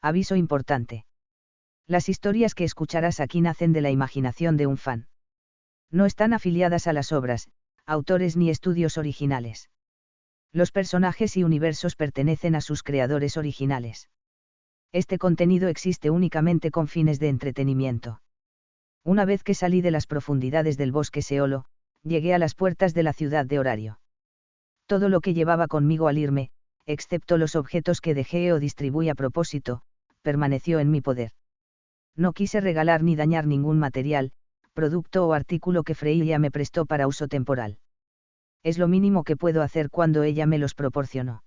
Aviso importante. Las historias que escucharás aquí nacen de la imaginación de un fan. No están afiliadas a las obras, autores ni estudios originales. Los personajes y universos pertenecen a sus creadores originales. Este contenido existe únicamente con fines de entretenimiento. Una vez que salí de las profundidades del bosque Seolo, llegué a las puertas de la ciudad de Horario. Todo lo que llevaba conmigo al irme, excepto los objetos que dejé o distribuí a propósito, permaneció en mi poder. No quise regalar ni dañar ningún material, producto o artículo que Freya me prestó para uso temporal. Es lo mínimo que puedo hacer cuando ella me los proporcionó.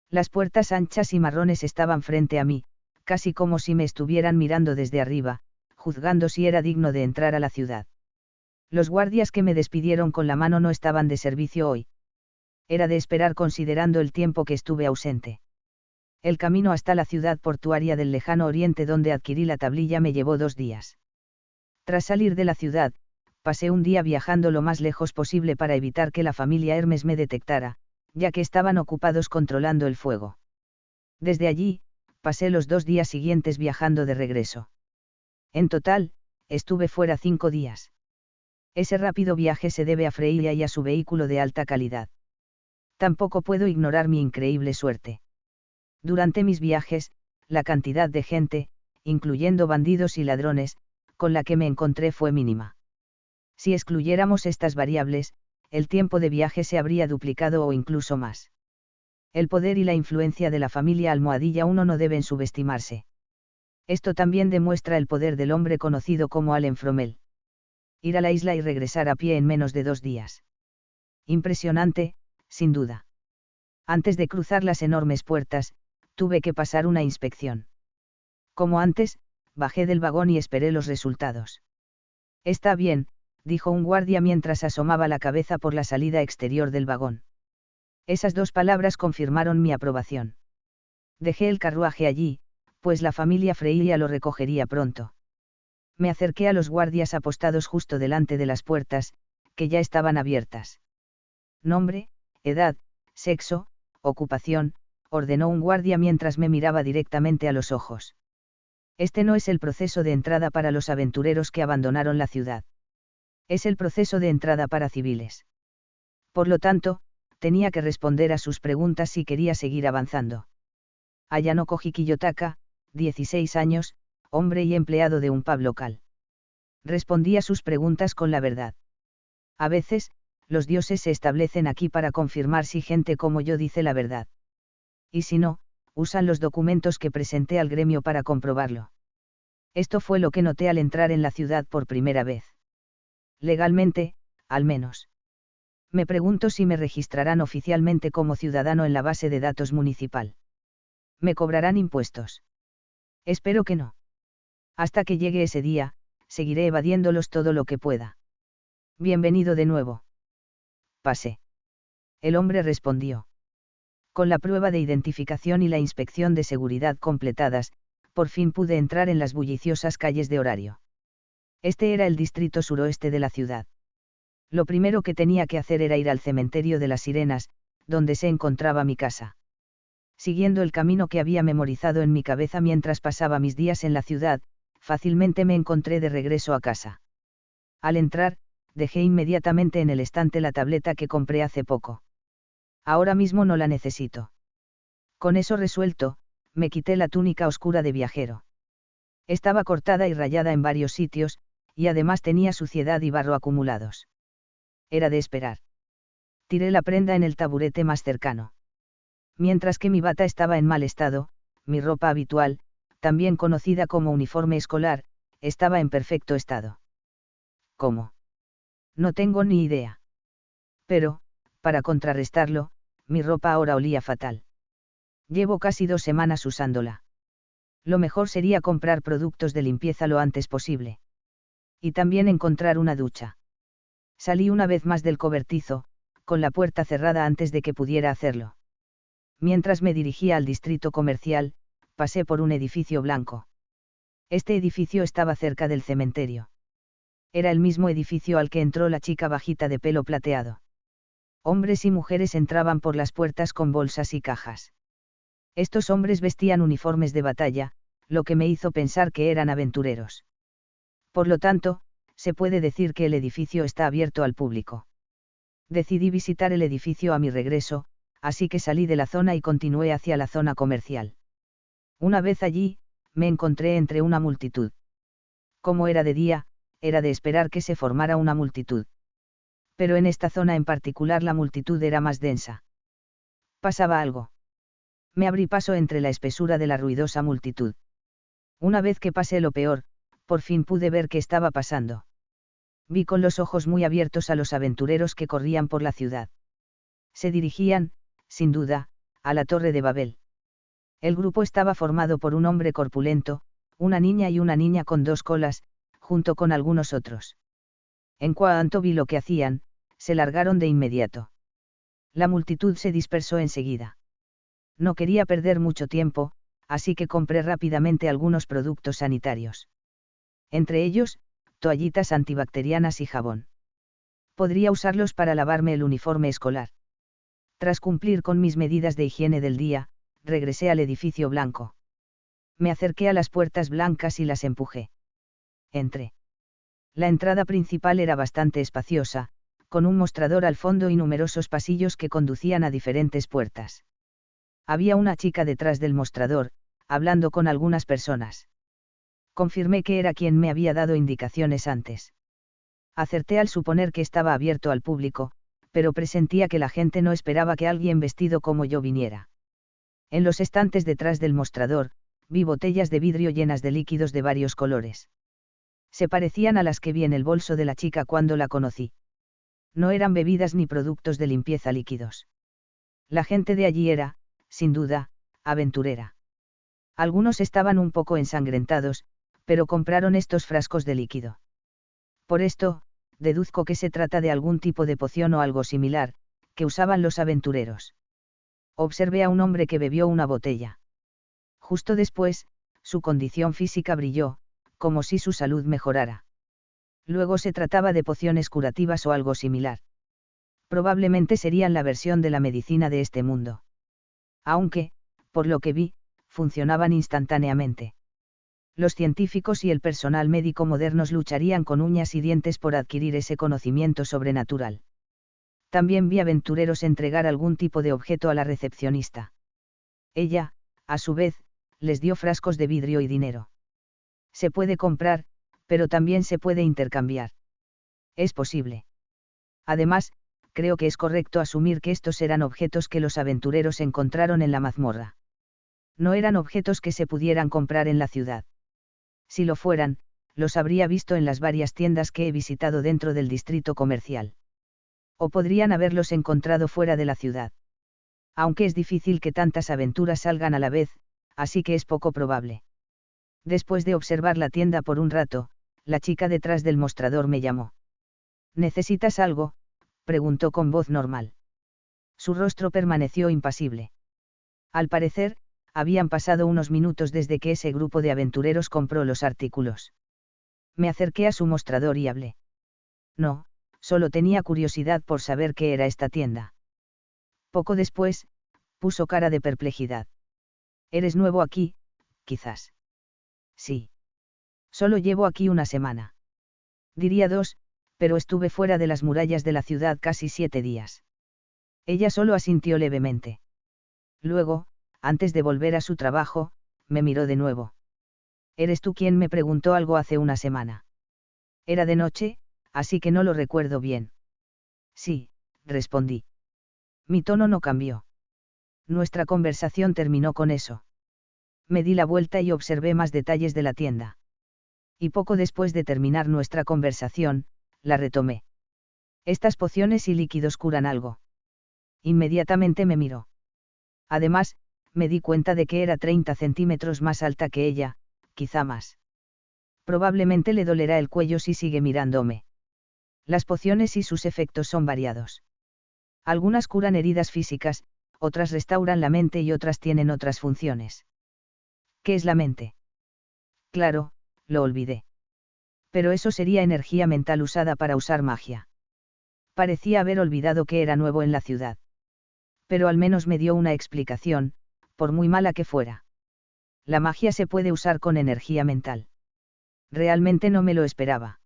Las puertas anchas y marrones estaban frente a mí, casi como si me estuvieran mirando desde arriba, juzgando si era digno de entrar a la ciudad. Los guardias que me despidieron con la mano no estaban de servicio hoy. Era de esperar considerando el tiempo que estuve ausente. El camino hasta la ciudad portuaria del lejano oriente donde adquirí la tablilla me llevó 2 días. Tras salir de la ciudad, pasé un día viajando lo más lejos posible para evitar que la familia Hermes me detectara, ya que estaban ocupados controlando el fuego. Desde allí, pasé los 2 días siguientes viajando de regreso. En total, estuve fuera 5 días. Ese rápido viaje se debe a Freya y a su vehículo de alta calidad. Tampoco puedo ignorar mi increíble suerte. Durante mis viajes, la cantidad de gente, incluyendo bandidos y ladrones, con la que me encontré fue mínima. Si excluyéramos estas variables, el tiempo de viaje se habría duplicado o incluso más. El poder y la influencia de la familia Almohadilla 1 no deben subestimarse. Esto también demuestra el poder del hombre conocido como Allen Fromel. Ir a la isla y regresar a pie en menos de 2 días. Impresionante, sin duda. Antes de cruzar las enormes puertas, tuve que pasar una inspección. Como antes, bajé del vagón y esperé los resultados. Está bien, dijo un guardia mientras asomaba la cabeza por la salida exterior del vagón. Esas 2 palabras confirmaron mi aprobación. Dejé el carruaje allí, pues la familia Freya lo recogería pronto. Me acerqué a los guardias apostados justo delante de las puertas, que ya estaban abiertas. Nombre, edad, sexo, ocupación, ordenó un guardia mientras me miraba directamente a los ojos. Este no es el proceso de entrada para los aventureros que abandonaron la ciudad. Es el proceso de entrada para civiles. Por lo tanto, tenía que responder a sus preguntas si quería seguir avanzando. Ayanoko Kiyotaka, 16 años, hombre y empleado de un pub local. Respondía sus preguntas con la verdad. A veces, los dioses se establecen aquí para confirmar si gente como yo dice la verdad. Y si no, usan los documentos que presenté al gremio para comprobarlo. Esto fue lo que noté al entrar en la ciudad por primera vez. Legalmente, al menos. Me pregunto si me registrarán oficialmente como ciudadano en la base de datos municipal. ¿Me cobrarán impuestos? Espero que no. Hasta que llegue ese día, seguiré evadiéndolos todo lo que pueda. Bienvenido de nuevo. Pase. El hombre respondió. Con la prueba de identificación y la inspección de seguridad completadas, por fin pude entrar en las bulliciosas calles de Horario. Este era el distrito suroeste de la ciudad. Lo primero que tenía que hacer era ir al cementerio de las Sirenas, donde se encontraba mi casa. Siguiendo el camino que había memorizado en mi cabeza mientras pasaba mis días en la ciudad, fácilmente me encontré de regreso a casa. Al entrar, dejé inmediatamente en el estante la tableta que compré hace poco. Ahora mismo no la necesito. Con eso resuelto, me quité la túnica oscura de viajero. Estaba cortada y rayada en varios sitios, y además tenía suciedad y barro acumulados. Era de esperar. Tiré la prenda en el taburete más cercano. Mientras que mi bata estaba en mal estado, mi ropa habitual, también conocida como uniforme escolar, estaba en perfecto estado. ¿Cómo? No tengo ni idea. Pero, para contrarrestarlo, mi ropa ahora olía fatal. Llevo casi 2 semanas usándola. Lo mejor sería comprar productos de limpieza lo antes posible. Y también encontrar una ducha. Salí una vez más del cobertizo, con la puerta cerrada antes de que pudiera hacerlo. Mientras me dirigía al distrito comercial, pasé por un edificio blanco. Este edificio estaba cerca del cementerio. Era el mismo edificio al que entró la chica bajita de pelo plateado. Hombres y mujeres entraban por las puertas con bolsas y cajas. Estos hombres vestían uniformes de batalla, lo que me hizo pensar que eran aventureros. Por lo tanto, se puede decir que el edificio está abierto al público. Decidí visitar el edificio a mi regreso, así que salí de la zona y continué hacia la zona comercial. Una vez allí, me encontré entre una multitud. Como era de día, era de esperar que se formara una multitud. Pero en esta zona en particular la multitud era más densa. Pasaba algo. Me abrí paso entre la espesura de la ruidosa multitud. Una vez que pasé lo peor, por fin pude ver qué estaba pasando. Vi con los ojos muy abiertos a los aventureros que corrían por la ciudad. Se dirigían, sin duda, a la Torre de Babel. El grupo estaba formado por un hombre corpulento, una niña y una niña con dos colas, junto con algunos otros. En cuanto vi lo que hacían, se largaron de inmediato. La multitud se dispersó enseguida. No quería perder mucho tiempo, así que compré rápidamente algunos productos sanitarios. Entre ellos, toallitas antibacterianas y jabón. Podría usarlos para lavarme el uniforme escolar. Tras cumplir con mis medidas de higiene del día, regresé al edificio blanco. Me acerqué a las puertas blancas y las empujé. Entré. La entrada principal era bastante espaciosa, con un mostrador al fondo y numerosos pasillos que conducían a diferentes puertas. Había una chica detrás del mostrador, hablando con algunas personas. Confirmé que era quien me había dado indicaciones antes. Acerté al suponer que estaba abierto al público, pero presentía que la gente no esperaba que alguien vestido como yo viniera. En los estantes detrás del mostrador, vi botellas de vidrio llenas de líquidos de varios colores. Se parecían a las que vi en el bolso de la chica cuando la conocí. No eran bebidas ni productos de limpieza líquidos. La gente de allí era, sin duda, aventurera. Algunos estaban un poco ensangrentados, pero compraron estos frascos de líquido. Por esto, deduzco que se trata de algún tipo de poción o algo similar, que usaban los aventureros. Observé a un hombre que bebió una botella. Justo después, su condición física brilló, como si su salud mejorara. Luego se trataba de pociones curativas o algo similar. Probablemente serían la versión de la medicina de este mundo. Aunque, por lo que vi, funcionaban instantáneamente. Los científicos y el personal médico modernos lucharían con uñas y dientes por adquirir ese conocimiento sobrenatural. También vi aventureros entregar algún tipo de objeto a la recepcionista. Ella, a su vez, les dio frascos de vidrio y dinero. Se puede comprar, pero también se puede intercambiar. Es posible. Además, creo que es correcto asumir que estos eran objetos que los aventureros encontraron en la mazmorra. No eran objetos que se pudieran comprar en la ciudad. Si lo fueran, los habría visto en las varias tiendas que he visitado dentro del distrito comercial. O podrían haberlos encontrado fuera de la ciudad. Aunque es difícil que tantas aventuras salgan a la vez, así que es poco probable. Después de observar la tienda por un rato, la chica detrás del mostrador me llamó. ¿Necesitas algo?, preguntó con voz normal. Su rostro permaneció impasible. Al parecer, habían pasado unos minutos desde que ese grupo de aventureros compró los artículos. Me acerqué a su mostrador y hablé. No, solo tenía curiosidad por saber qué era esta tienda. Poco después, puso cara de perplejidad. ¿Eres nuevo aquí, quizás? Sí. Solo llevo aquí una semana. Diría 2, pero estuve fuera de las murallas de la ciudad casi 7 días. Ella solo asintió levemente. Luego, antes de volver a su trabajo, me miró de nuevo. ¿Eres tú quien me preguntó algo hace una semana? Era de noche, así que no lo recuerdo bien. Sí, respondí. Mi tono no cambió. Nuestra conversación terminó con eso. Me di la vuelta y observé más detalles de la tienda. Y poco después de terminar nuestra conversación, la retomé. Estas pociones y líquidos curan algo. Inmediatamente me miró. Además, me di cuenta de que era 30 centímetros más alta que ella, quizá más. Probablemente le dolerá el cuello si sigue mirándome. Las pociones y sus efectos son variados. Algunas curan heridas físicas, otras restauran la mente y otras tienen otras funciones. ¿Qué es la mente? Claro, lo olvidé. Pero eso sería energía mental usada para usar magia. Parecía haber olvidado que era nuevo en la ciudad. Pero al menos me dio una explicación, por muy mala que fuera. La magia se puede usar con energía mental. Realmente no me lo esperaba.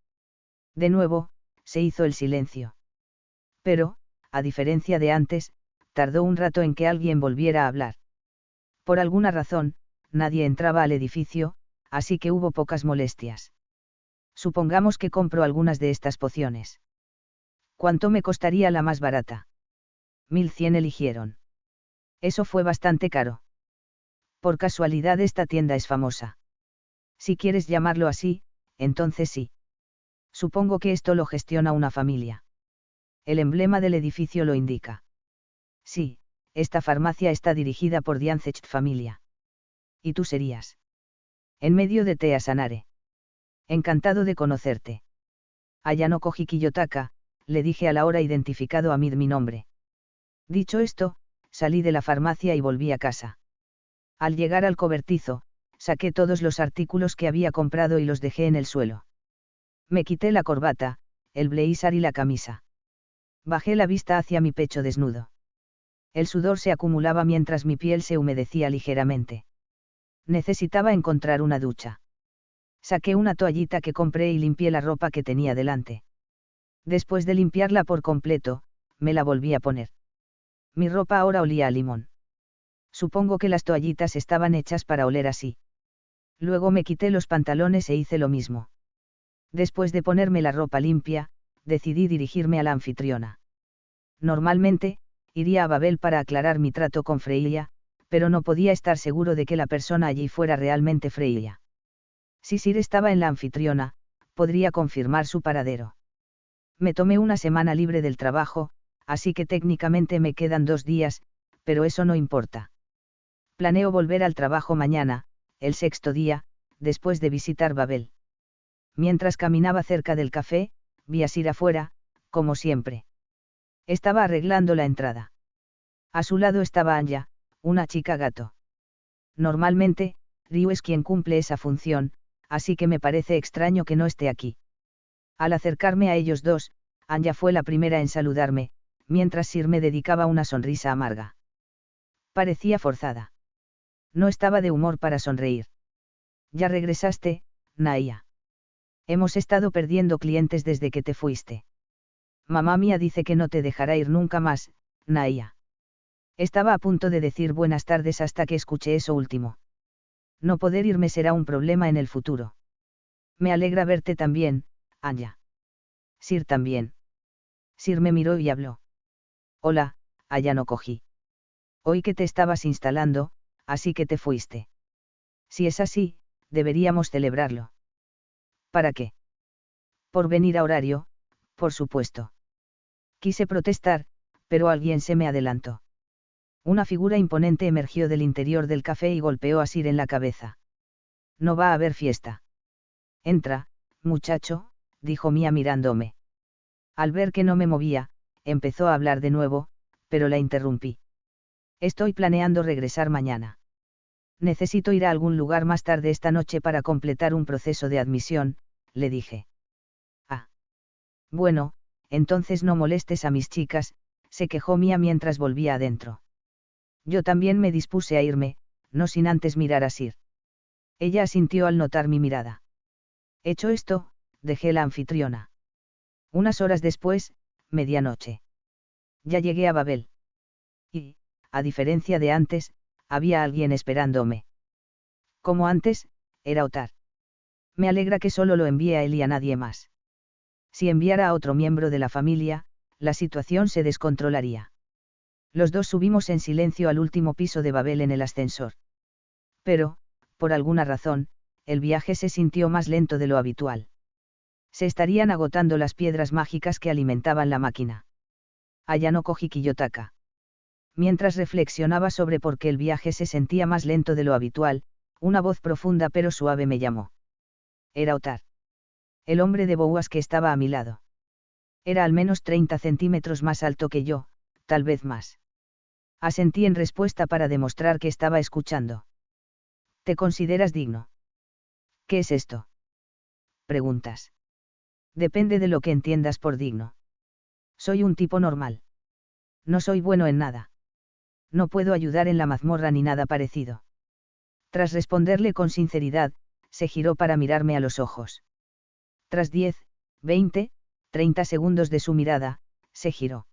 De nuevo, se hizo el silencio. Pero, a diferencia de antes, tardó un rato en que alguien volviera a hablar. Por alguna razón, nadie entraba al edificio, así que hubo pocas molestias. Supongamos que compro algunas de estas pociones. ¿Cuánto me costaría la más barata? 1100 eligieron. Eso fue bastante caro. Por casualidad esta tienda es famosa. Si quieres llamarlo así, entonces sí. Supongo que esto lo gestiona una familia. El emblema del edificio lo indica. Sí, esta farmacia está dirigida por Diancecht Familia. ¿Y tú serías? En medio de Tea Sanare. Encantado de conocerte. Ayano Koji Kiyotaka, le dije a la hora identificado a mi nombre. Dicho esto, salí de la farmacia y volví a casa. Al llegar al cobertizo, saqué todos los artículos que había comprado y los dejé en el suelo. Me quité la corbata, el blazer y la camisa. Bajé la vista hacia mi pecho desnudo. El sudor se acumulaba mientras mi piel se humedecía ligeramente. Necesitaba encontrar una ducha. Saqué una toallita que compré y limpié la ropa que tenía delante. Después de limpiarla por completo, me la volví a poner. Mi ropa ahora olía a limón. Supongo que las toallitas estaban hechas para oler así. Luego me quité los pantalones e hice lo mismo. Después de ponerme la ropa limpia, decidí dirigirme a la anfitriona. Normalmente, iría a Babel para aclarar mi trato con Freya, pero no podía estar seguro de que la persona allí fuera realmente Freya. Si Sir estaba en la anfitriona, podría confirmar su paradero. Me tomé una semana libre del trabajo, así que técnicamente me quedan 2 días, pero eso no importa. Planeo volver al trabajo mañana, el 6º día, después de visitar Babel. Mientras caminaba cerca del café, vi a Sir afuera, como siempre. Estaba arreglando la entrada. A su lado estaba Anya, una chica gato. Normalmente, Ryu es quien cumple esa función, así que me parece extraño que no esté aquí. Al acercarme a ellos dos, Anya fue la primera en saludarme, mientras Sir me dedicaba una sonrisa amarga. Parecía forzada. No estaba de humor para sonreír. Ya regresaste, Naya. Hemos estado perdiendo clientes desde que te fuiste. Mamá mía dice que no te dejará ir nunca más, Naya. Estaba a punto de decir buenas tardes hasta que escuché eso último. No poder irme será un problema en el futuro. Me alegra verte también, Anya. Sir también. Sir me miró y habló. Hola, Ayano Koji. Oí que te estabas instalando, así que te fuiste. Si es así, deberíamos celebrarlo. ¿Para qué? Por venir a horario, por supuesto. Quise protestar, pero alguien se me adelantó. Una figura imponente emergió del interior del café y golpeó a Sir en la cabeza. No va a haber fiesta. Entra, muchacho, dijo Mia mirándome. Al ver que no me movía, empezó a hablar de nuevo, pero la interrumpí. Estoy planeando regresar mañana. Necesito ir a algún lugar más tarde esta noche para completar un proceso de admisión, le dije. Ah. Bueno, entonces no molestes a mis chicas, se quejó Mia mientras volvía adentro. Yo también me dispuse a irme, no sin antes mirar a Sir. Ella asintió al notar mi mirada. Hecho esto, dejé la anfitriona. Unas horas después, medianoche. Ya llegué a Babel. Y, a diferencia de antes, había alguien esperándome. Como antes, era Otar. Me alegra que solo lo envíe a él y a nadie más. Si enviara a otro miembro de la familia, la situación se descontrolaría. Los dos subimos en silencio al último piso de Babel en el ascensor. Pero, por alguna razón, el viaje se sintió más lento de lo habitual. Se estarían agotando las piedras mágicas que alimentaban la máquina. Ayano Koji Kiyotaka. Mientras reflexionaba sobre por qué el viaje se sentía más lento de lo habitual, una voz profunda pero suave me llamó. Era Otar. El hombre de boas que estaba a mi lado. Era al menos 30 centímetros más alto que yo, tal vez más. Asentí en respuesta para demostrar que estaba escuchando. ¿Te consideras digno? ¿Qué es esto? Preguntas. Depende de lo que entiendas por digno. Soy un tipo normal. No soy bueno en nada. No puedo ayudar en la mazmorra ni nada parecido. Tras responderle con sinceridad, se giró para mirarme a los ojos. Tras 10, 20, 30 segundos de su mirada, se giró.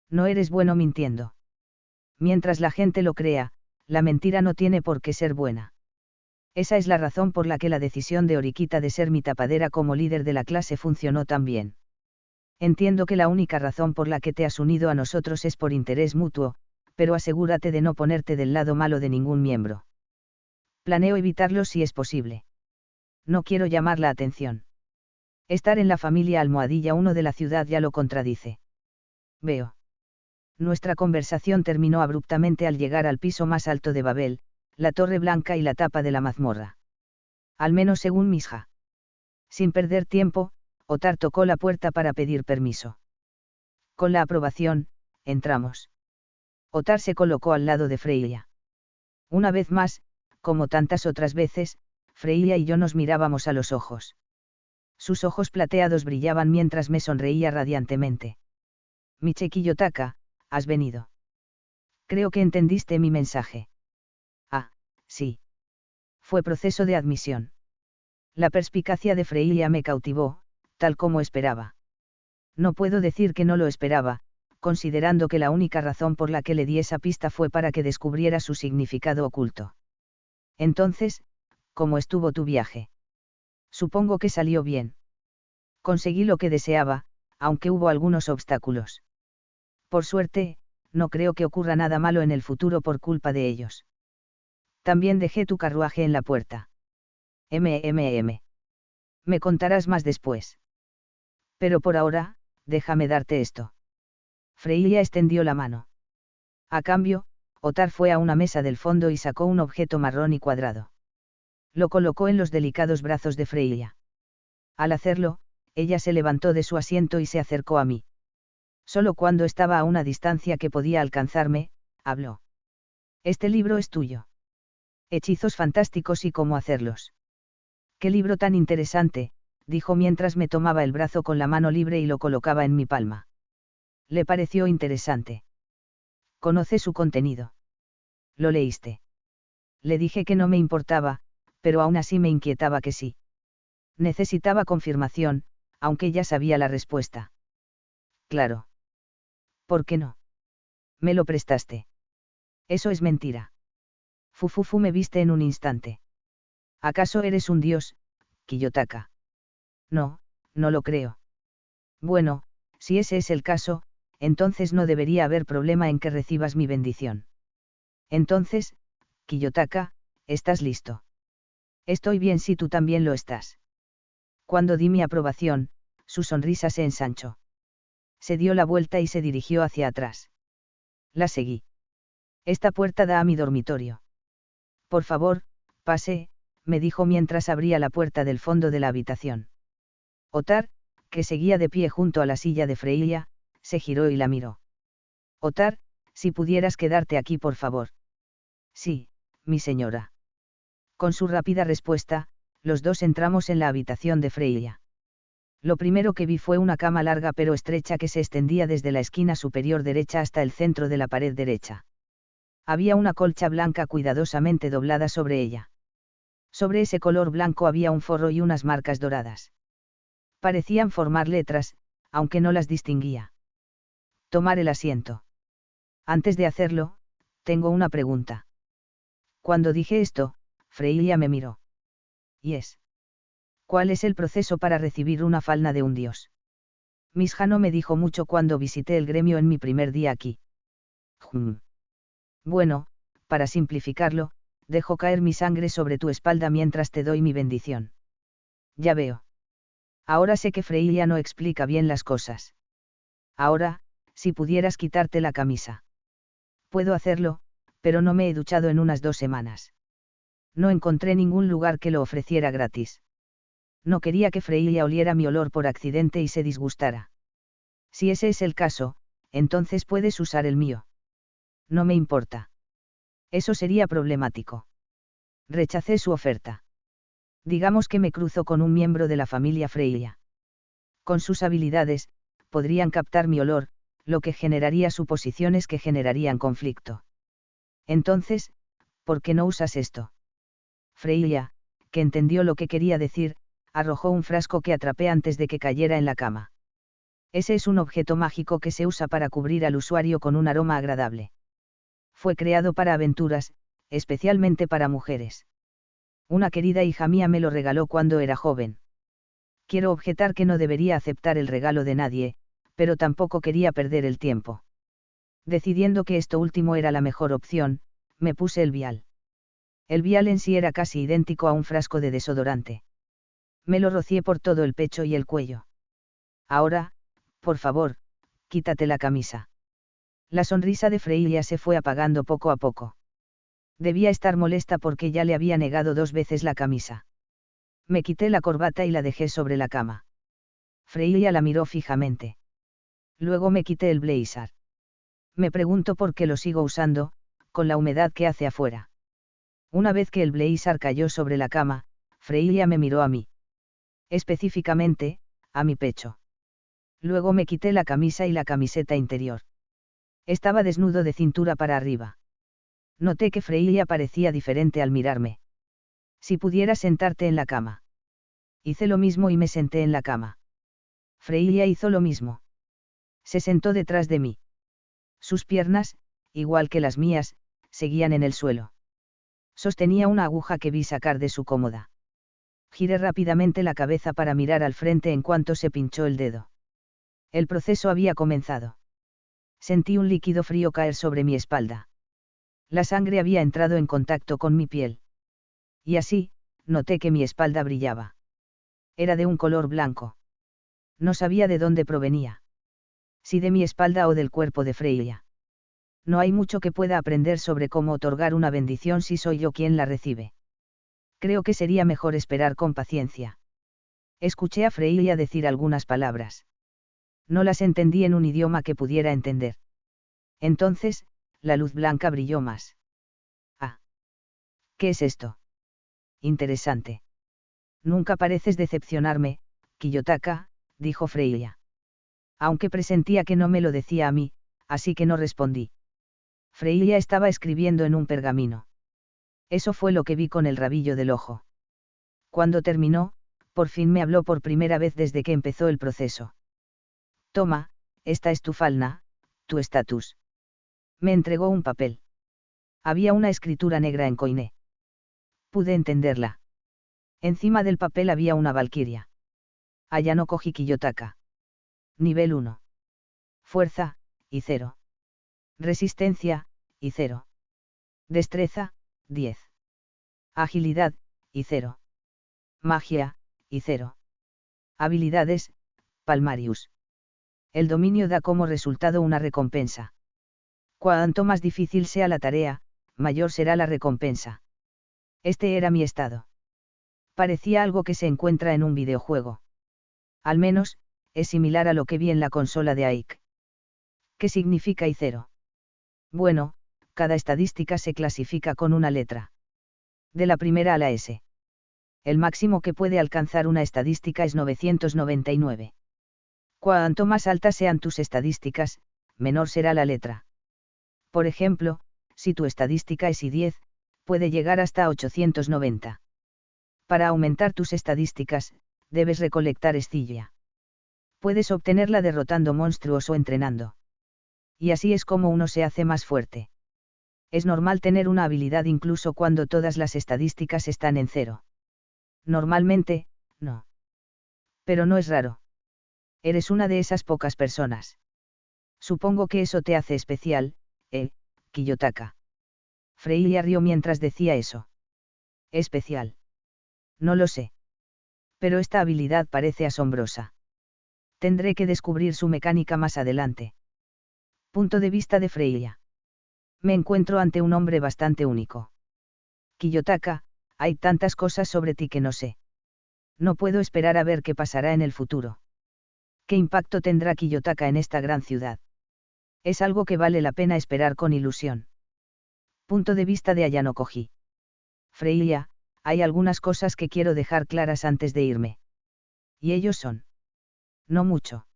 No eres bueno mintiendo. Mientras la gente lo crea, la mentira no tiene por qué ser buena. Esa es la razón por la que la decisión de Oriquita de ser mi tapadera como líder de la clase funcionó tan bien. Entiendo que la única razón por la que te has unido a nosotros es por interés mutuo, pero asegúrate de no ponerte del lado malo de ningún miembro. Planeo evitarlo si es posible. No quiero llamar la atención. Estar en la familia Almohadilla 1 de la ciudad ya lo contradice. Veo. Nuestra conversación terminó abruptamente al llegar al piso más alto de Babel, la Torre Blanca y la tapa de la mazmorra. Al menos según Misja. Sin perder tiempo, Otar tocó la puerta para pedir permiso. Con la aprobación, entramos. Otar se colocó al lado de Freya. Una vez más, como tantas otras veces, Freya y yo nos mirábamos a los ojos. Sus ojos plateados brillaban mientras me sonreía radiantemente. Miche Kiyotaka, has venido. Creo que entendiste mi mensaje. Ah, sí. Fue proceso de admisión. La perspicacia de Freya me cautivó, tal como esperaba. No puedo decir que no lo esperaba, considerando que la única razón por la que le di esa pista fue para que descubriera su significado oculto. Entonces, ¿cómo estuvo tu viaje? Supongo que salió bien. Conseguí lo que deseaba, aunque hubo algunos obstáculos. Por suerte, no creo que ocurra nada malo en el futuro por culpa de ellos. También dejé tu carruaje en la puerta. Me contarás más después. Pero por ahora, déjame darte esto. Freya extendió la mano. A cambio, Otar fue a una mesa del fondo y sacó un objeto marrón y cuadrado. Lo colocó en los delicados brazos de Freya. Al hacerlo, ella se levantó de su asiento y se acercó a mí. Solo cuando estaba a una distancia que podía alcanzarme, habló. Este libro es tuyo. Hechizos fantásticos y cómo hacerlos. Qué libro tan interesante, dijo mientras me tomaba el brazo con la mano libre y lo colocaba en mi palma. Le pareció interesante. Conoce su contenido. ¿Lo leíste? Le dije que no me importaba, pero aún así me inquietaba que sí. Necesitaba confirmación, aunque ya sabía la respuesta. Claro. ¿Por qué no? Me lo prestaste. Eso es mentira. Fufufu me viste en un instante. ¿Acaso eres un dios, Kiyotaka? No, no lo creo. Bueno, si ese es el caso, entonces no debería haber problema en que recibas mi bendición. Entonces, Kiyotaka, ¿estás listo? Estoy bien si tú también lo estás. Cuando di mi aprobación, su sonrisa se ensanchó. Se dio la vuelta y se dirigió hacia atrás. La seguí. Esta puerta da a mi dormitorio. Por favor, pase, me dijo mientras abría la puerta del fondo de la habitación. Otar, que seguía de pie junto a la silla de Freya, se giró y la miró. Otar, si pudieras quedarte aquí por favor. Sí, mi señora. Con su rápida respuesta, los dos entramos en la habitación de Freya. Lo primero que vi fue una cama larga pero estrecha que se extendía desde la esquina superior derecha hasta el centro de la pared derecha. Había una colcha blanca cuidadosamente doblada sobre ella. Sobre ese color blanco había un forro y unas marcas doradas. Parecían formar letras, aunque no las distinguía. Tomar el asiento. Antes de hacerlo, tengo una pregunta. Cuando dije esto, Freya me miró. ¿Cuál es el proceso para recibir una falna de un dios? Misja no me dijo mucho cuando visité el gremio en mi primer día aquí. Bueno, para simplificarlo, dejo caer mi sangre sobre tu espalda mientras te doy mi bendición. Ya veo. Ahora sé que Freya no explica bien las cosas. Ahora, si pudieras quitarte la camisa. Puedo hacerlo, pero no me he duchado en unas 2 semanas. No encontré ningún lugar que lo ofreciera gratis. No quería que Freya oliera mi olor por accidente y se disgustara. Si ese es el caso, entonces puedes usar el mío. No me importa. Eso sería problemático. Rechacé su oferta. Digamos que me cruzo con un miembro de la familia Freya. Con sus habilidades, podrían captar mi olor, lo que generaría suposiciones que generarían conflicto. Entonces, ¿por qué no usas esto? Freya, que entendió lo que quería decir, arrojó un frasco que atrapé antes de que cayera en la cama. Ese es un objeto mágico que se usa para cubrir al usuario con un aroma agradable. Fue creado para aventuras, especialmente para mujeres. Una querida hija mía me lo regaló cuando era joven. Quiero objetar que no debería aceptar el regalo de nadie, pero tampoco quería perder el tiempo. Decidiendo que esto último era la mejor opción, me puse el vial. El vial en sí era casi idéntico a un frasco de desodorante. Me lo rocié por todo el pecho y el cuello. Ahora, por favor, quítate la camisa. La sonrisa de Freya se fue apagando poco a poco. Debía estar molesta porque ya le había negado 2 veces la camisa. Me quité la corbata y la dejé sobre la cama. Freya la miró fijamente. Luego me quité el blazer. Me pregunto por qué lo sigo usando, con la humedad que hace afuera. Una vez que el blazer cayó sobre la cama, Freya me miró a mí. Específicamente, a mi pecho. Luego me quité la camisa y la camiseta interior. Estaba desnudo de cintura para arriba. Noté que Freya parecía diferente al mirarme. Si pudieras sentarte en la cama. Hice lo mismo y me senté en la cama. Freya hizo lo mismo. Se sentó detrás de mí. Sus piernas, igual que las mías, seguían en el suelo. Sostenía una aguja que vi sacar de su cómoda. Giré rápidamente la cabeza para mirar al frente en cuanto se pinchó el dedo. El proceso había comenzado. Sentí un líquido frío caer sobre mi espalda. La sangre había entrado en contacto con mi piel. Y así, noté que mi espalda brillaba. Era de un color blanco. No sabía de dónde provenía. Si de mi espalda o del cuerpo de Freya. No hay mucho que pueda aprender sobre cómo otorgar una bendición si soy yo quien la recibe. Creo que sería mejor esperar con paciencia. Escuché a Freya decir algunas palabras. No las entendí en un idioma que pudiera entender. Entonces, la luz blanca brilló más. Ah. ¿Qué es esto? Interesante. Nunca pareces decepcionarme, Kiyotaka, dijo Freya. Aunque presentía que no me lo decía a mí, así que no respondí. Freya estaba escribiendo en un pergamino. Eso fue lo que vi con el rabillo del ojo. Cuando terminó, por fin me habló por primera vez desde que empezó el proceso. Toma, esta es tu falna, tu estatus. Me entregó un papel. Había una escritura negra en koiné. Pude entenderla. Encima del papel había una valquiria. Ayano-koji Kiyotaka. Nivel 1. Fuerza, y 0. Resistencia, y 0. Destreza, 10. Agilidad, y 0. Magia, y 0. Habilidades, Palmarius. El dominio da como resultado una recompensa. Cuanto más difícil sea la tarea, mayor será la recompensa. Este era mi estado. Parecía algo que se encuentra en un videojuego. Al menos, es similar a lo que vi en la consola de AIK. ¿Qué significa I0? Bueno, cada estadística se clasifica con una letra. De la primera a la S. El máximo que puede alcanzar una estadística es 999. Cuanto más altas sean tus estadísticas, menor será la letra. Por ejemplo, si tu estadística es I10, puede llegar hasta 890. Para aumentar tus estadísticas, debes recolectar escilla. Puedes obtenerla derrotando monstruos o entrenando. Y así es como uno se hace más fuerte. Es normal tener una habilidad incluso cuando todas las estadísticas están en 0. Normalmente, no. Pero no es raro. Eres una de esas pocas personas. Supongo que eso te hace especial, Kiyotaka. Freya rió mientras decía eso. Especial. No lo sé. Pero esta habilidad parece asombrosa. Tendré que descubrir su mecánica más adelante. Punto de vista de Freya. Me encuentro ante un hombre bastante único. Kiyotaka, hay tantas cosas sobre ti que no sé. No puedo esperar a ver qué pasará en el futuro. ¿Qué impacto tendrá Kiyotaka en esta gran ciudad? Es algo que vale la pena esperar con ilusión. Punto de vista de Ayano-koji. Freya, hay algunas cosas que quiero dejar claras antes de irme. Y ellos son. No mucho.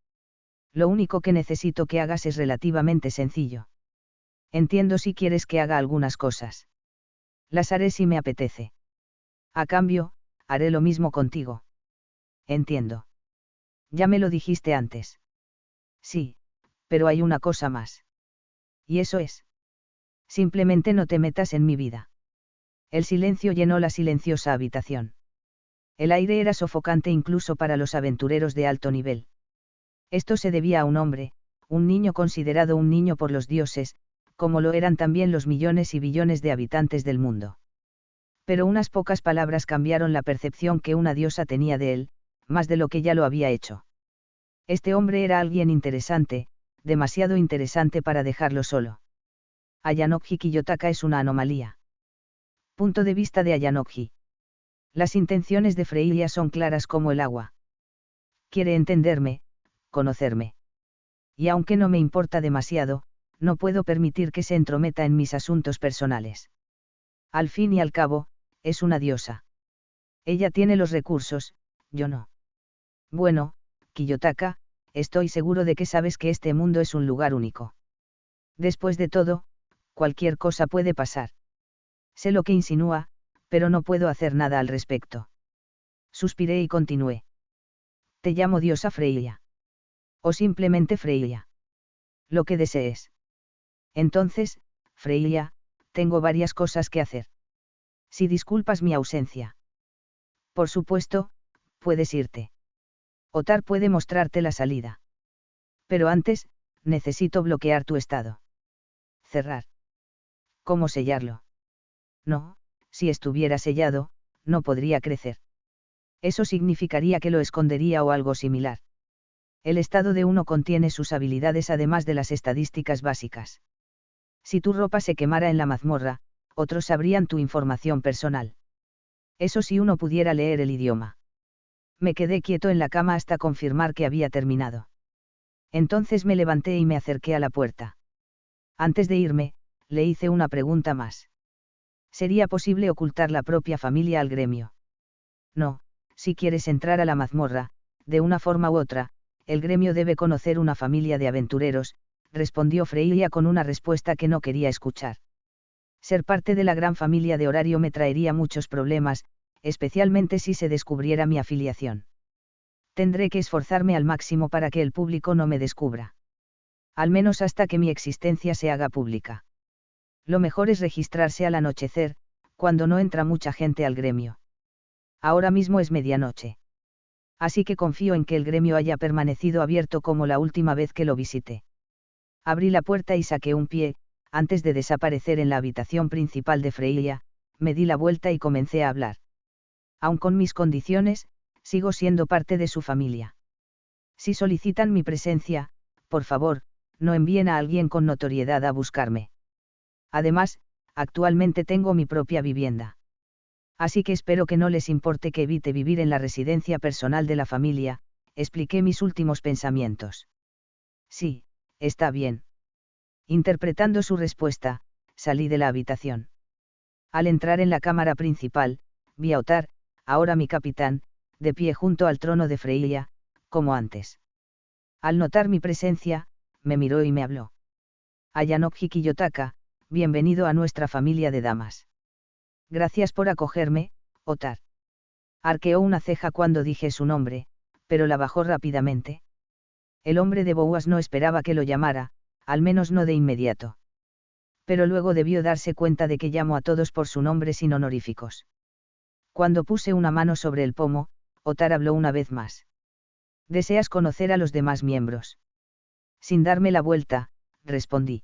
Lo único que necesito que hagas es relativamente sencillo. Entiendo si quieres que haga algunas cosas. Las haré si me apetece. A cambio, haré lo mismo contigo. Entiendo. Ya me lo dijiste antes. Sí, pero hay una cosa más. ¿Y eso es? Simplemente no te metas en mi vida. El silencio llenó la silenciosa habitación. El aire era sofocante incluso para los aventureros de alto nivel. Esto se debía a un hombre, un niño considerado un niño por los dioses, como lo eran también los millones y billones de habitantes del mundo. Pero unas pocas palabras cambiaron la percepción que una diosa tenía de él, más de lo que ya lo había hecho. Este hombre era alguien interesante, demasiado interesante para dejarlo solo. Ayanokji Kiyotaka es una anomalía. Punto de vista de Ayanokji. Las intenciones de Freya son claras como el agua. Quiere entenderme, conocerme. Y aunque no me importa demasiado, no puedo permitir que se entrometa en mis asuntos personales. Al fin y al cabo, es una diosa. Ella tiene los recursos, yo no. Bueno, Kiyotaka, estoy seguro de que sabes que este mundo es un lugar único. Después de todo, cualquier cosa puede pasar. Sé lo que insinúa, pero no puedo hacer nada al respecto. Suspiré y continué. Te llamo diosa Freya. O simplemente Freya. Lo que desees. Entonces, Freya, tengo varias cosas que hacer. Si disculpas mi ausencia. Por supuesto, puedes irte. Otar puede mostrarte la salida. Pero antes, necesito bloquear tu estado. Cerrar. ¿Cómo sellarlo? No, si estuviera sellado, no podría crecer. Eso significaría que lo escondería o algo similar. El estado de uno contiene sus habilidades además de las estadísticas básicas. Si tu ropa se quemara en la mazmorra, otros sabrían tu información personal. Eso si uno pudiera leer el idioma. Me quedé quieto en la cama hasta confirmar que había terminado. Entonces me levanté y me acerqué a la puerta. Antes de irme, le hice una pregunta más. ¿Sería posible ocultar la propia familia al gremio? No, si quieres entrar a la mazmorra, de una forma u otra, el gremio debe conocer una familia de aventureros, respondió Freya con una respuesta que no quería escuchar. Ser parte de la gran familia de Horario me traería muchos problemas, especialmente si se descubriera mi afiliación. Tendré que esforzarme al máximo para que el público no me descubra. Al menos hasta que mi existencia se haga pública. Lo mejor es registrarse al anochecer, cuando no entra mucha gente al gremio. Ahora mismo es medianoche. Así que confío en que el gremio haya permanecido abierto como la última vez que lo visité. Abrí la puerta y saqué un pie, antes de desaparecer en la habitación principal de Freya, me di la vuelta y comencé a hablar. Aun con mis condiciones, sigo siendo parte de su familia. Si solicitan mi presencia, por favor, no envíen a alguien con notoriedad a buscarme. Además, actualmente tengo mi propia vivienda. Así que espero que no les importe que evite vivir en la residencia personal de la familia, expliqué mis últimos pensamientos. Sí, está bien. Interpretando su respuesta, salí de la habitación. Al entrar en la cámara principal, vi a Otar, ahora mi capitán, de pie junto al trono de Freya, como antes. Al notar mi presencia, me miró y me habló. Ayanokji Kiyotaka, bienvenido a nuestra familia de damas. Gracias por acogerme, Otar. Arqueó una ceja cuando dije su nombre, pero la bajó rápidamente. El hombre de Boas no esperaba que lo llamara, al menos no de inmediato. Pero luego debió darse cuenta de que llamo a todos por su nombre sin honoríficos. Cuando puse una mano sobre el pomo, Otar habló una vez más. ¿Deseas conocer a los demás miembros? Sin darme la vuelta, respondí.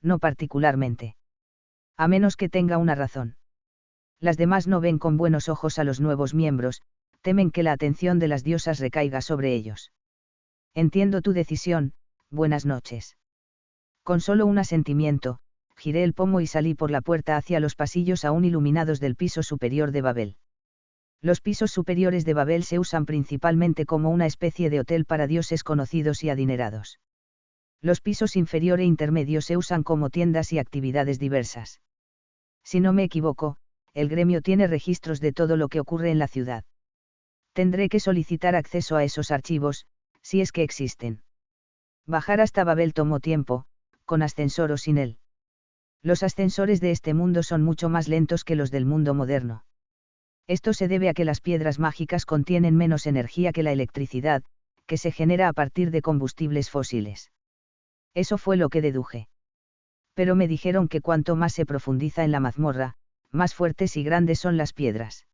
No particularmente. A menos que tenga una razón. Las demás no ven con buenos ojos a los nuevos miembros, temen que la atención de las diosas recaiga sobre ellos. Entiendo tu decisión, buenas noches. Con solo un asentimiento, giré el pomo y salí por la puerta hacia los pasillos aún iluminados del piso superior de Babel. Los pisos superiores de Babel se usan principalmente como una especie de hotel para dioses conocidos y adinerados. Los pisos inferior e intermedio se usan como tiendas y actividades diversas. Si no me equivoco, el gremio tiene registros de todo lo que ocurre en la ciudad. Tendré que solicitar acceso a esos archivos, si es que existen. Bajar hasta Babel tomó tiempo, con ascensor o sin él. Los ascensores de este mundo son mucho más lentos que los del mundo moderno. Esto se debe a que las piedras mágicas contienen menos energía que la electricidad, que se genera a partir de combustibles fósiles. Eso fue lo que deduje. Pero me dijeron que cuanto más se profundiza en la mazmorra, más fuertes y grandes son las piedras.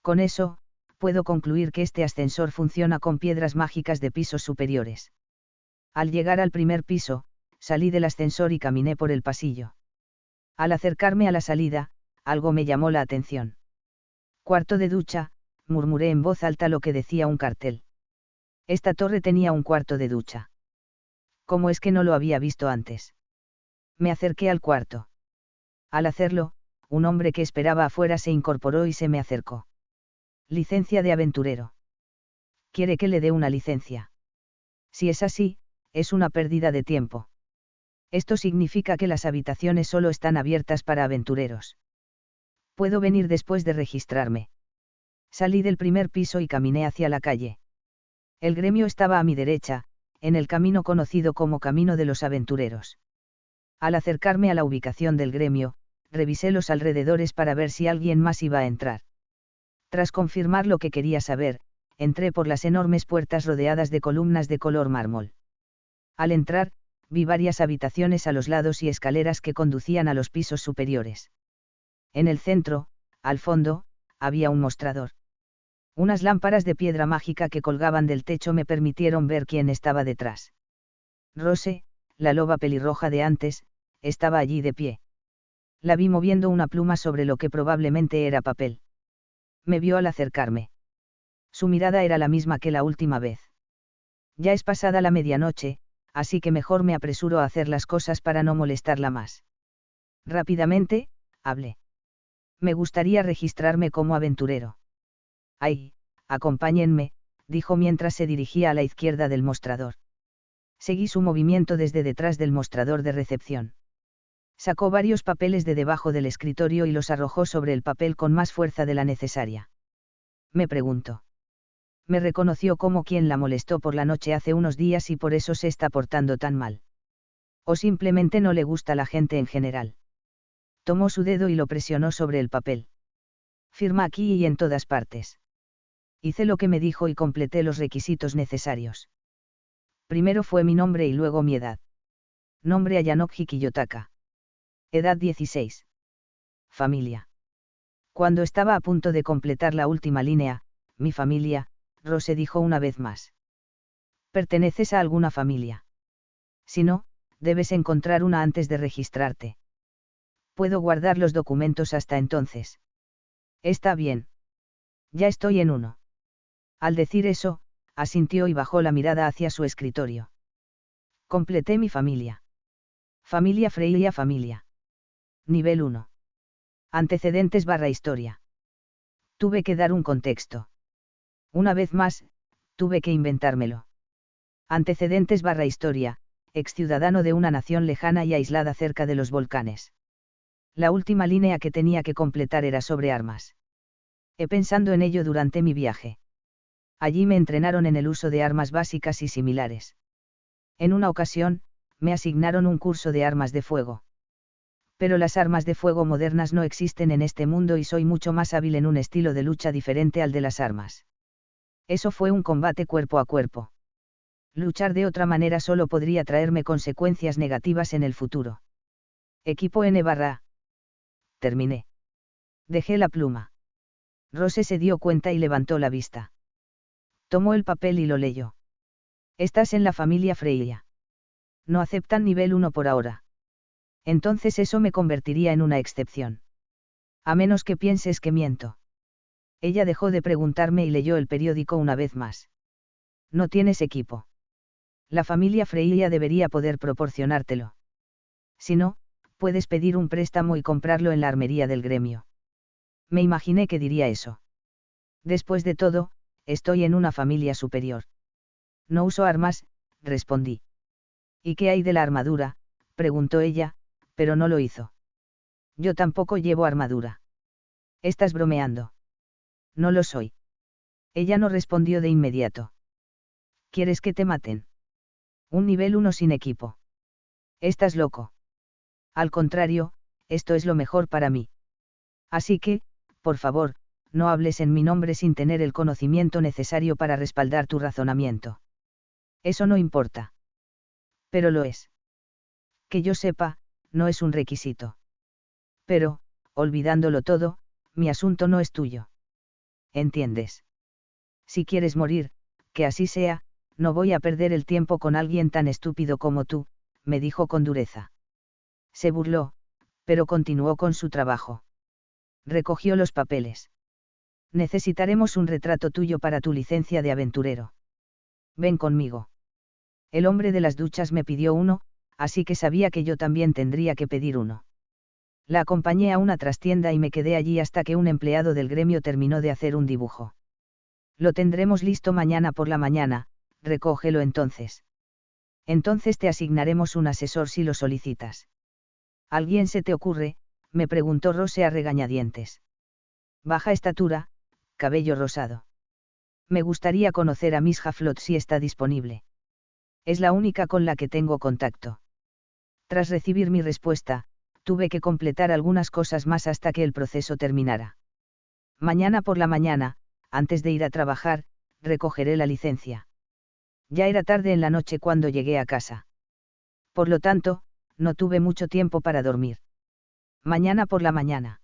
Con eso, puedo concluir que este ascensor funciona con piedras mágicas de pisos superiores. Al llegar al primer piso, salí del ascensor y caminé por el pasillo. Al acercarme a la salida, algo me llamó la atención. Cuarto de ducha, murmuré en voz alta lo que decía un cartel. Esta torre tenía un cuarto de ducha. ¿Cómo es que no lo había visto antes? Me acerqué al cuarto. Al hacerlo, un hombre que esperaba afuera se incorporó y se me acercó. Licencia de aventurero. ¿Quiere que le dé una licencia? Si es así, es una pérdida de tiempo. Esto significa que las habitaciones solo están abiertas para aventureros. Puedo venir después de registrarme. Salí del primer piso y caminé hacia la calle. El gremio estaba a mi derecha, en el camino conocido como Camino de los Aventureros. Al acercarme a la ubicación del gremio, revisé los alrededores para ver si alguien más iba a entrar. Tras confirmar lo que quería saber, entré por las enormes puertas rodeadas de columnas de color mármol. Al entrar, vi varias habitaciones a los lados y escaleras que conducían a los pisos superiores. En el centro, al fondo, había un mostrador. Unas lámparas de piedra mágica que colgaban del techo me permitieron ver quién estaba detrás. Rose, la loba pelirroja de antes, estaba allí de pie. La vi moviendo una pluma sobre lo que probablemente era papel. Me vio al acercarme. Su mirada era la misma que la última vez. Ya es pasada la medianoche, así que mejor me apresuro a hacer las cosas para no molestarla más. Rápidamente, hablé. Me gustaría registrarme como aventurero. Ay, acompáñenme, dijo mientras se dirigía a la izquierda del mostrador. Seguí su movimiento desde detrás del mostrador de recepción. Sacó varios papeles de debajo del escritorio y los arrojó sobre el papel con más fuerza de la necesaria. Me preguntó. Me reconoció como quien la molestó por la noche hace unos días y por eso se está portando tan mal. O simplemente no le gusta la gente en general. Tomó su dedo y lo presionó sobre el papel. Firma aquí y en todas partes. Hice lo que me dijo y completé los requisitos necesarios. Primero fue mi nombre y luego mi edad. Nombre Ayanokji Kiyotaka. Edad 16. Familia. Cuando estaba a punto de completar la última línea, mi familia, Rose dijo una vez más. ¿Perteneces a alguna familia? Si no, debes encontrar una antes de registrarte. Puedo guardar los documentos hasta entonces. Está bien. Ya estoy en uno. Al decir eso, asintió y bajó la mirada hacia su escritorio. Completé mi familia. Familia Freya familia. Nivel 1. Antecedentes / historia. Tuve que dar un contexto. Una vez más, tuve que inventármelo. Antecedentes / historia, ex ciudadano de una nación lejana y aislada cerca de los volcanes. La última línea que tenía que completar era sobre armas. He pensado en ello durante mi viaje. Allí me entrenaron en el uso de armas básicas y similares. En una ocasión, me asignaron un curso de armas de fuego. Pero las armas de fuego modernas no existen en este mundo y soy mucho más hábil en un estilo de lucha diferente al de las armas. Eso fue un combate cuerpo a cuerpo. Luchar de otra manera solo podría traerme consecuencias negativas en el futuro. Equipo N/A. Terminé. Dejé la pluma. Rose se dio cuenta y levantó la vista. Tomó el papel y lo leyó. Estás en la familia Freya. No aceptan nivel 1 por ahora. Entonces eso me convertiría en una excepción. A menos que pienses que miento. Ella dejó de preguntarme y leyó el periódico una vez más. No tienes equipo. La familia Freya debería poder proporcionártelo. Si no, puedes pedir un préstamo y comprarlo en la armería del gremio. Me imaginé que diría eso. Después de todo, estoy en una familia superior. No uso armas, respondí. ¿Y qué hay de la armadura?, preguntó ella, pero no lo hizo. Yo tampoco llevo armadura. ¿Estás bromeando? No lo soy. Ella no respondió de inmediato. ¿Quieres que te maten? Un nivel 1 sin equipo. Estás loco. Al contrario, esto es lo mejor para mí. Así que, por favor, no hables en mi nombre sin tener el conocimiento necesario para respaldar tu razonamiento. Eso no importa. Pero lo es. Que yo sepa, no es un requisito. Pero, olvidándolo todo, mi asunto no es tuyo. ¿Entiendes? Si quieres morir, que así sea, no voy a perder el tiempo con alguien tan estúpido como tú, me dijo con dureza. Se burló, pero continuó con su trabajo. Recogió los papeles. Necesitaremos un retrato tuyo para tu licencia de aventurero. Ven conmigo. El hombre de las duchas me pidió uno, así que sabía que yo también tendría que pedir uno. La acompañé a una trastienda y me quedé allí hasta que un empleado del gremio terminó de hacer un dibujo. Lo tendremos listo mañana por la mañana, recógelo entonces. Entonces te asignaremos un asesor si lo solicitas. ¿Alguien se te ocurre?, me preguntó Rose a regañadientes. Baja estatura, cabello rosado. Me gustaría conocer a Miss Haflot si está disponible. Es la única con la que tengo contacto. Tras recibir mi respuesta, tuve que completar algunas cosas más hasta que el proceso terminara. Mañana por la mañana, antes de ir a trabajar, recogeré la licencia. Ya era tarde en la noche cuando llegué a casa. Por lo tanto, no tuve mucho tiempo para dormir. Mañana por la mañana.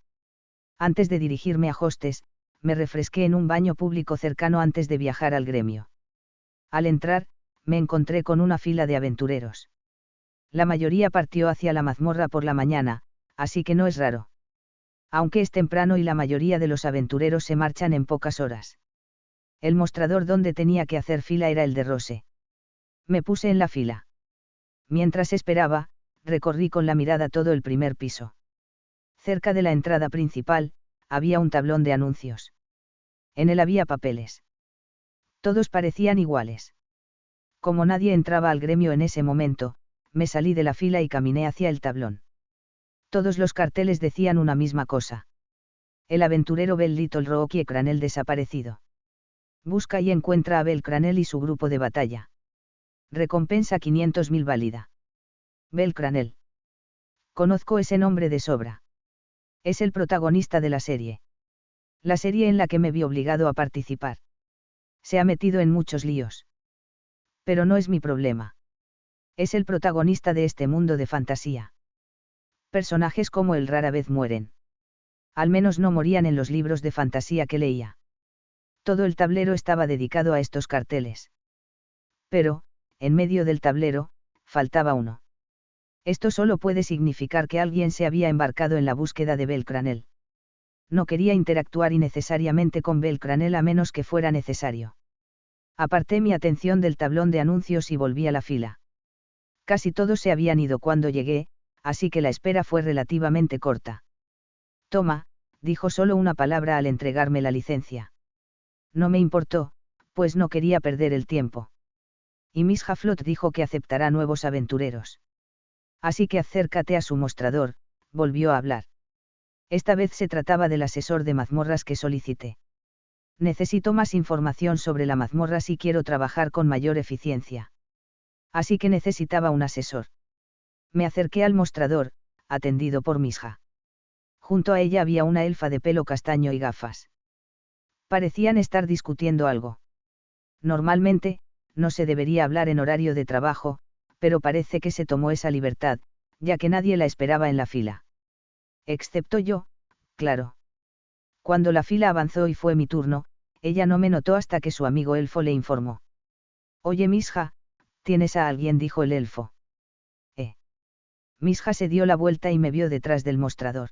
Antes de dirigirme a Hostes, me refresqué en un baño público cercano antes de viajar al gremio. Al entrar, me encontré con una fila de aventureros. La mayoría partió hacia la mazmorra por la mañana, así que no es raro. Aunque es temprano y la mayoría de los aventureros se marchan en pocas horas. El mostrador donde tenía que hacer fila era el de Rose. Me puse en la fila. Mientras esperaba, recorrí con la mirada todo el primer piso. Cerca de la entrada principal, había un tablón de anuncios. En él había papeles. Todos parecían iguales. Como nadie entraba al gremio en ese momento, me salí de la fila y caminé hacia el tablón. Todos los carteles decían una misma cosa. El aventurero Bell Little Rock y Cranel desaparecido. Busca y encuentra a Bell Cranel y su grupo de batalla. Recompensa 500.000 válida. Bell Cranel. Conozco ese nombre de sobra. Es el protagonista de la serie. La serie en la que me vi obligado a participar. Se ha metido en muchos líos. Pero no es mi problema. Es el protagonista de este mundo de fantasía. Personajes como él rara vez mueren. Al menos no morían en los libros de fantasía que leía. Todo el tablero estaba dedicado a estos carteles. Pero, en medio del tablero, faltaba uno. Esto solo puede significar que alguien se había embarcado en la búsqueda de Bell Cranel. No quería interactuar innecesariamente con Bell Cranel a menos que fuera necesario. Aparté mi atención del tablón de anuncios y volví a la fila. Casi todos se habían ido cuando llegué, así que la espera fue relativamente corta. Toma, dijo solo una palabra al entregarme la licencia. No me importó, pues no quería perder el tiempo. Y Miss Haflot dijo que aceptará nuevos aventureros. Así que acércate a su mostrador, volvió a hablar. Esta vez se trataba del asesor de mazmorras que solicité. Necesito más información sobre la mazmorra si quiero trabajar con mayor eficiencia. Así que necesitaba un asesor. Me acerqué al mostrador, atendido por Misha. Junto a ella había una elfa de pelo castaño y gafas. Parecían estar discutiendo algo. Normalmente, no se debería hablar en horario de trabajo, pero parece que se tomó esa libertad, ya que nadie la esperaba en la fila. Excepto yo, claro. Cuando la fila avanzó y fue mi turno, ella no me notó hasta que su amigo elfo le informó. Oye Misha, ¿tienes a alguien?, dijo el elfo. Misha se dio la vuelta y me vio detrás del mostrador.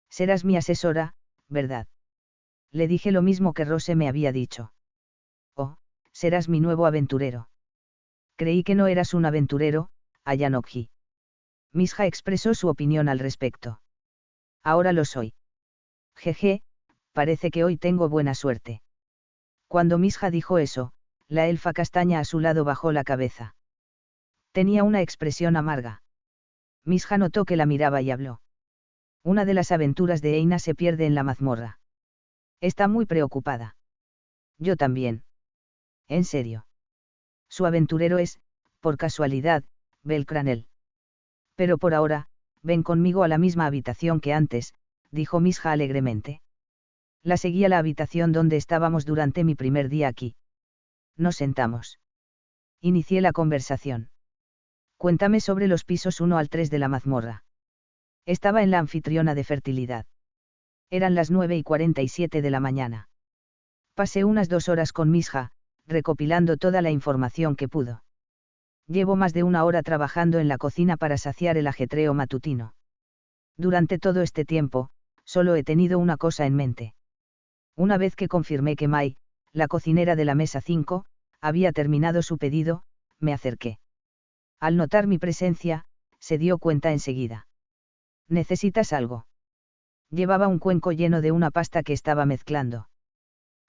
Serás mi asesora, ¿verdad? Le dije lo mismo que Rose me había dicho. Oh, serás mi nuevo aventurero. Creí que no eras un aventurero, Ayanokji. Misha expresó su opinión al respecto. Ahora lo soy. Jeje, parece que hoy tengo buena suerte. Cuando Misha dijo eso, la elfa castaña a su lado bajó la cabeza. Tenía una expresión amarga. Misha notó que la miraba y habló. Una de las aventuras de Eina se pierde en la mazmorra. Está muy preocupada. Yo también. En serio. Su aventurero es, por casualidad, Bell Cranel. Pero por ahora, ven conmigo a la misma habitación que antes, dijo Misha alegremente. La seguí a la habitación donde estábamos durante mi primer día aquí. Nos sentamos. Inicié la conversación. Cuéntame sobre los pisos 1 al 3 de la mazmorra. Estaba en la anfitriona de fertilidad. Eran las 9:47 de la mañana. Pasé unas 2 horas con Misha, recopilando toda la información que pudo. Llevo más de 1 hora trabajando en la cocina para saciar el ajetreo matutino. Durante todo este tiempo, solo he tenido una cosa en mente. Una vez que confirmé que Mai, la cocinera de la mesa 5, había terminado su pedido, me acerqué. Al notar mi presencia, se dio cuenta enseguida. ¿Necesitas algo? Llevaba un cuenco lleno de una pasta que estaba mezclando.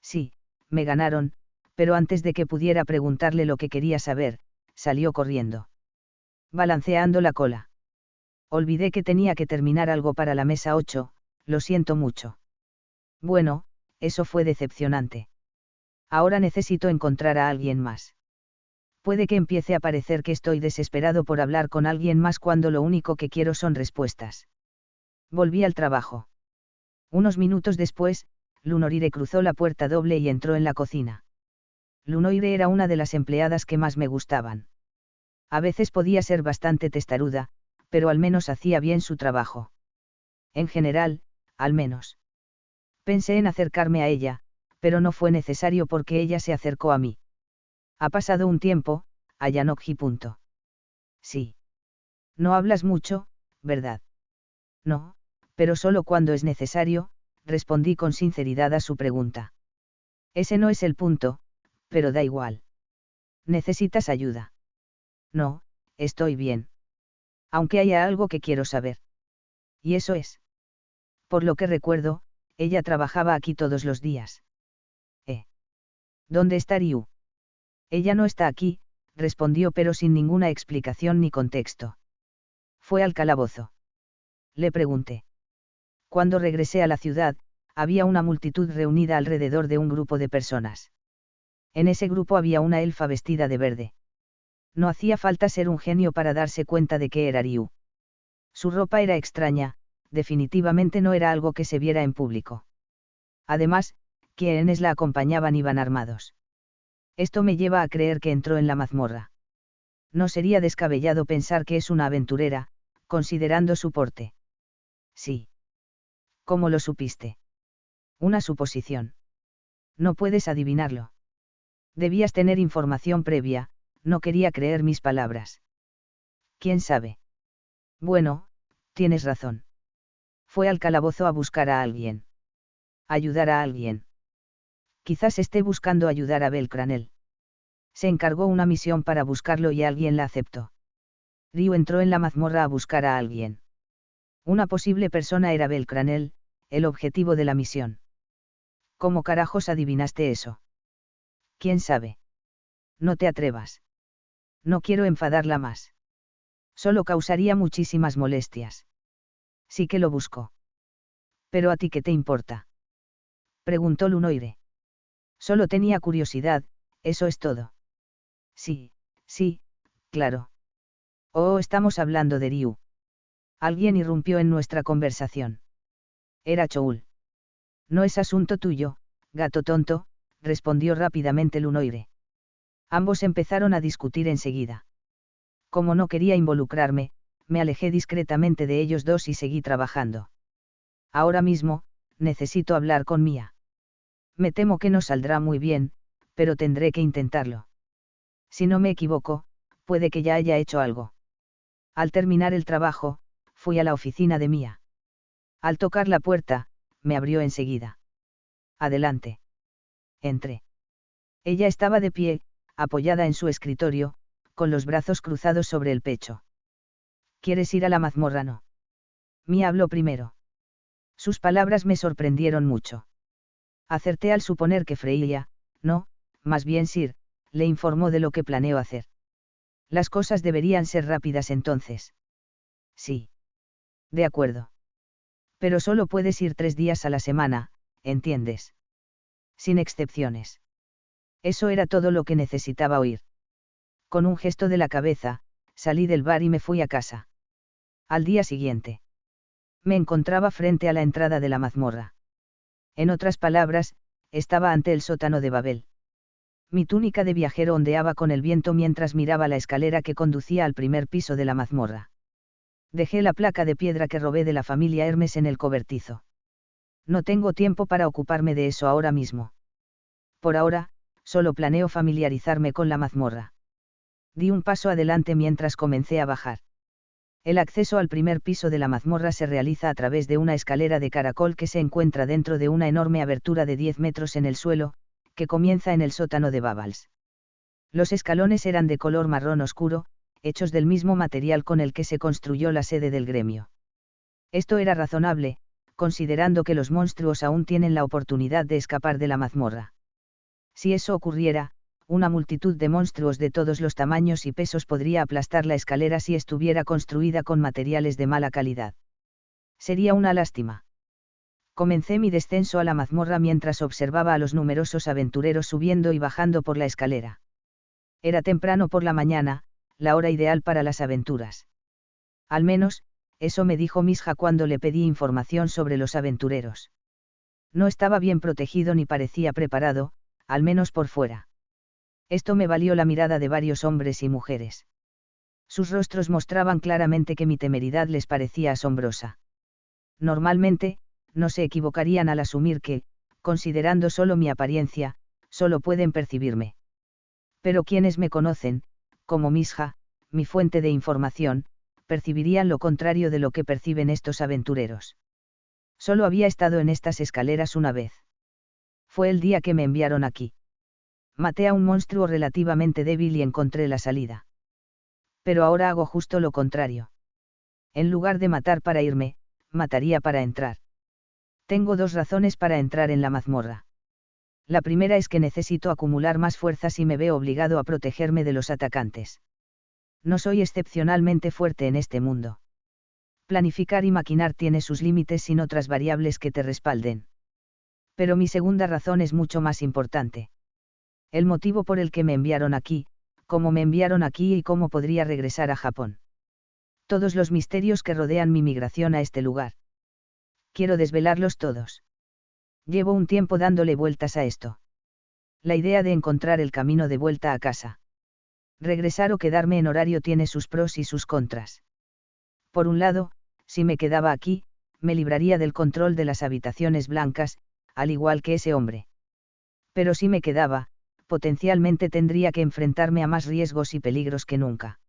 Sí, me ganaron, pero antes de que pudiera preguntarle lo que quería saber, salió corriendo. Balanceando la cola. Olvidé que tenía que terminar algo para la mesa 8, lo siento mucho. Bueno, eso fue decepcionante. Ahora necesito encontrar a alguien más. Puede que empiece a parecer que estoy desesperado por hablar con alguien más cuando lo único que quiero son respuestas. Volví al trabajo. Unos minutos después, Lunoire cruzó la puerta doble y entró en la cocina. Lunoire era una de las empleadas que más me gustaban. A veces podía ser bastante testaruda, pero al menos hacía bien su trabajo. En general, al menos. Pensé en acercarme a ella, pero no fue necesario porque ella se acercó a mí. Ha pasado un tiempo, Ayanokji. Sí. No hablas mucho, ¿verdad? No, pero solo cuando es necesario, respondí con sinceridad a su pregunta. Ese no es el punto, pero da igual. ¿Necesitas ayuda? No, estoy bien. Aunque haya algo que quiero saber. Y eso es. Por lo que recuerdo, ella trabajaba aquí todos los días. ¿Dónde está Ryu? Ella no está aquí, respondió pero sin ninguna explicación ni contexto. Fue al calabozo. Le pregunté. Cuando regresé a la ciudad, había una multitud reunida alrededor de un grupo de personas. En ese grupo había una elfa vestida de verde. No hacía falta ser un genio para darse cuenta de que era Ryu. Su ropa era extraña, definitivamente no era algo que se viera en público. Además, quienes la acompañaban iban armados. Esto me lleva a creer que entró en la mazmorra. No sería descabellado pensar que es una aventurera, considerando su porte. Sí. ¿Cómo lo supiste? Una suposición. No puedes adivinarlo. Debías tener información previa, no quería creer mis palabras. ¿Quién sabe? Bueno, tienes razón. Fue al calabozo a buscar a alguien. Ayudar a alguien. Quizás esté buscando ayudar a Belcranel. Se encargó una misión para buscarlo y alguien la aceptó. Ryu entró en la mazmorra a buscar a alguien. Una posible persona era Belcranel, el objetivo de la misión. ¿Cómo carajos adivinaste eso? ¿Quién sabe? No te atrevas. No quiero enfadarla más. Solo causaría muchísimas molestias. Sí que lo busco. ¿Pero a ti qué te importa? Preguntó Lunoire. Solo tenía curiosidad, eso es todo. Sí, sí, claro. Oh, estamos hablando de Ryu. Alguien irrumpió en nuestra conversación. Era Choul. No es asunto tuyo, gato tonto, respondió rápidamente Lunoire. Ambos empezaron a discutir enseguida. Como no quería involucrarme, me alejé discretamente de ellos dos y seguí trabajando. Ahora mismo, necesito hablar con Mia. Me temo que no saldrá muy bien, pero tendré que intentarlo. Si no me equivoco, puede que ya haya hecho algo. Al terminar el trabajo, fui a la oficina de Mia. Al tocar la puerta, me abrió enseguida. Adelante. Entré. Ella estaba de pie, apoyada en su escritorio, con los brazos cruzados sobre el pecho. ¿Quieres ir a la mazmorra? No. Mia habló primero. Sus palabras me sorprendieron mucho. Acerté al suponer que Freya, no, más bien Sir, le informó de lo que planeo hacer. Las cosas deberían ser rápidas entonces. Sí. De acuerdo. Pero solo puedes ir 3 días a la semana, ¿entiendes? Sin excepciones. Eso era todo lo que necesitaba oír. Con un gesto de la cabeza, salí del bar y me fui a casa. Al día siguiente. Me encontraba frente a la entrada de la mazmorra. En otras palabras, estaba ante el sótano de Babel. Mi túnica de viajero ondeaba con el viento mientras miraba la escalera que conducía al primer piso de la mazmorra. Dejé la placa de piedra que robé de la familia Hermes en el cobertizo. No tengo tiempo para ocuparme de eso ahora mismo. Por ahora, solo planeo familiarizarme con la mazmorra. Di un paso adelante mientras comencé a bajar. El acceso al primer piso de la mazmorra se realiza a través de una escalera de caracol que se encuentra dentro de una enorme abertura de 10 metros en el suelo, que comienza en el sótano de Babels. Los escalones eran de color marrón oscuro, hechos del mismo material con el que se construyó la sede del gremio. Esto era razonable, considerando que los monstruos aún tienen la oportunidad de escapar de la mazmorra. Si eso ocurriera, una multitud de monstruos de todos los tamaños y pesos podría aplastar la escalera si estuviera construida con materiales de mala calidad. Sería una lástima. Comencé mi descenso a la mazmorra mientras observaba a los numerosos aventureros subiendo y bajando por la escalera. Era temprano por la mañana, la hora ideal para las aventuras. Al menos, eso me dijo Misha cuando le pedí información sobre los aventureros. No estaba bien protegido ni parecía preparado, al menos por fuera. Esto me valió la mirada de varios hombres y mujeres. Sus rostros mostraban claramente que mi temeridad les parecía asombrosa. Normalmente, no se equivocarían al asumir que, considerando solo mi apariencia, solo pueden percibirme. Pero quienes me conocen, como Misha, mi fuente de información, percibirían lo contrario de lo que perciben estos aventureros. Solo había estado en estas escaleras una vez. Fue el día que me enviaron aquí. Maté a un monstruo relativamente débil y encontré la salida. Pero ahora hago justo lo contrario. En lugar de matar para irme, mataría para entrar. Tengo dos razones para entrar en la mazmorra. La primera es que necesito acumular más fuerzas y me veo obligado a protegerme de los atacantes. No soy excepcionalmente fuerte en este mundo. Planificar y maquinar tiene sus límites sin otras variables que te respalden. Pero mi segunda razón es mucho más importante. El motivo por el que me enviaron aquí, cómo me enviaron aquí y cómo podría regresar a Japón. Todos los misterios que rodean mi migración a este lugar. Quiero desvelarlos todos. Llevo un tiempo dándole vueltas a esto. La idea de encontrar el camino de vuelta a casa. Regresar o quedarme en horario tiene sus pros y sus contras. Por un lado, si me quedaba aquí, me libraría del control de las habitaciones blancas, al igual que ese hombre. Pero si me quedaba, potencialmente tendría que enfrentarme a más riesgos y peligros que nunca.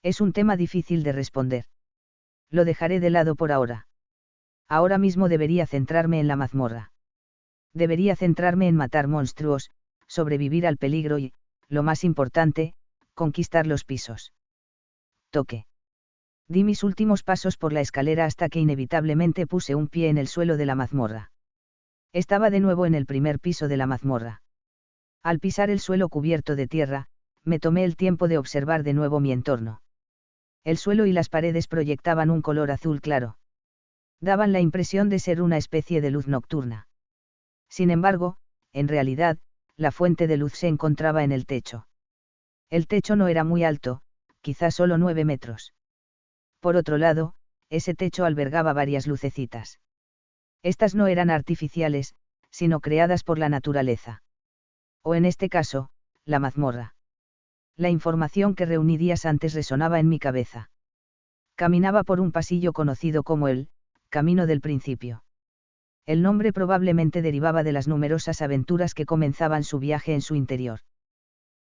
Es un tema difícil de responder. Lo dejaré de lado por ahora. Ahora mismo debería centrarme en la mazmorra. Debería centrarme en matar monstruos, sobrevivir al peligro y, lo más importante, conquistar los pisos. Toque. Di mis últimos pasos por la escalera hasta que inevitablemente puse un pie en el suelo de la mazmorra. Estaba de nuevo en el primer piso de la mazmorra. Al pisar el suelo cubierto de tierra, me tomé el tiempo de observar de nuevo mi entorno. El suelo y las paredes proyectaban un color azul claro. Daban la impresión de ser una especie de luz nocturna. Sin embargo, en realidad, la fuente de luz se encontraba en el techo. El techo no era muy alto, quizás solo 9 metros. Por otro lado, ese techo albergaba varias lucecitas. Estas no eran artificiales, sino creadas por la naturaleza. O en este caso, la mazmorra. La información que reuní días antes resonaba en mi cabeza. Caminaba por un pasillo conocido como el Camino del Principio. El nombre probablemente derivaba de las numerosas aventuras que comenzaban su viaje en su interior.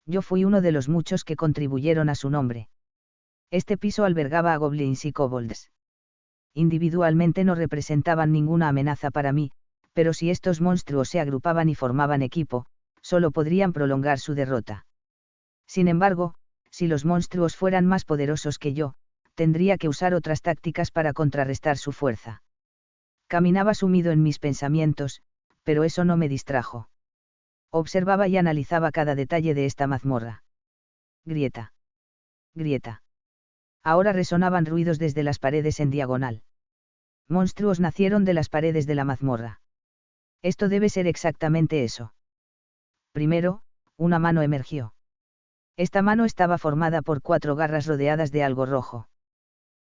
Yo fui uno de los muchos que contribuyeron a su nombre. Este piso albergaba a goblins y kobolds. Individualmente no representaban ninguna amenaza para mí, pero si estos monstruos se agrupaban y formaban equipo, solo podrían prolongar su derrota. Sin embargo, si los monstruos fueran más poderosos que yo, tendría que usar otras tácticas para contrarrestar su fuerza. Caminaba sumido en mis pensamientos, pero eso no me distrajo. Observaba y analizaba cada detalle de esta mazmorra. Grieta. Grieta. Ahora resonaban ruidos desde las paredes en diagonal. Monstruos nacieron de las paredes de la mazmorra. Esto debe ser exactamente eso. Primero, una mano emergió. Esta mano estaba formada por 4 garras rodeadas de algo rojo.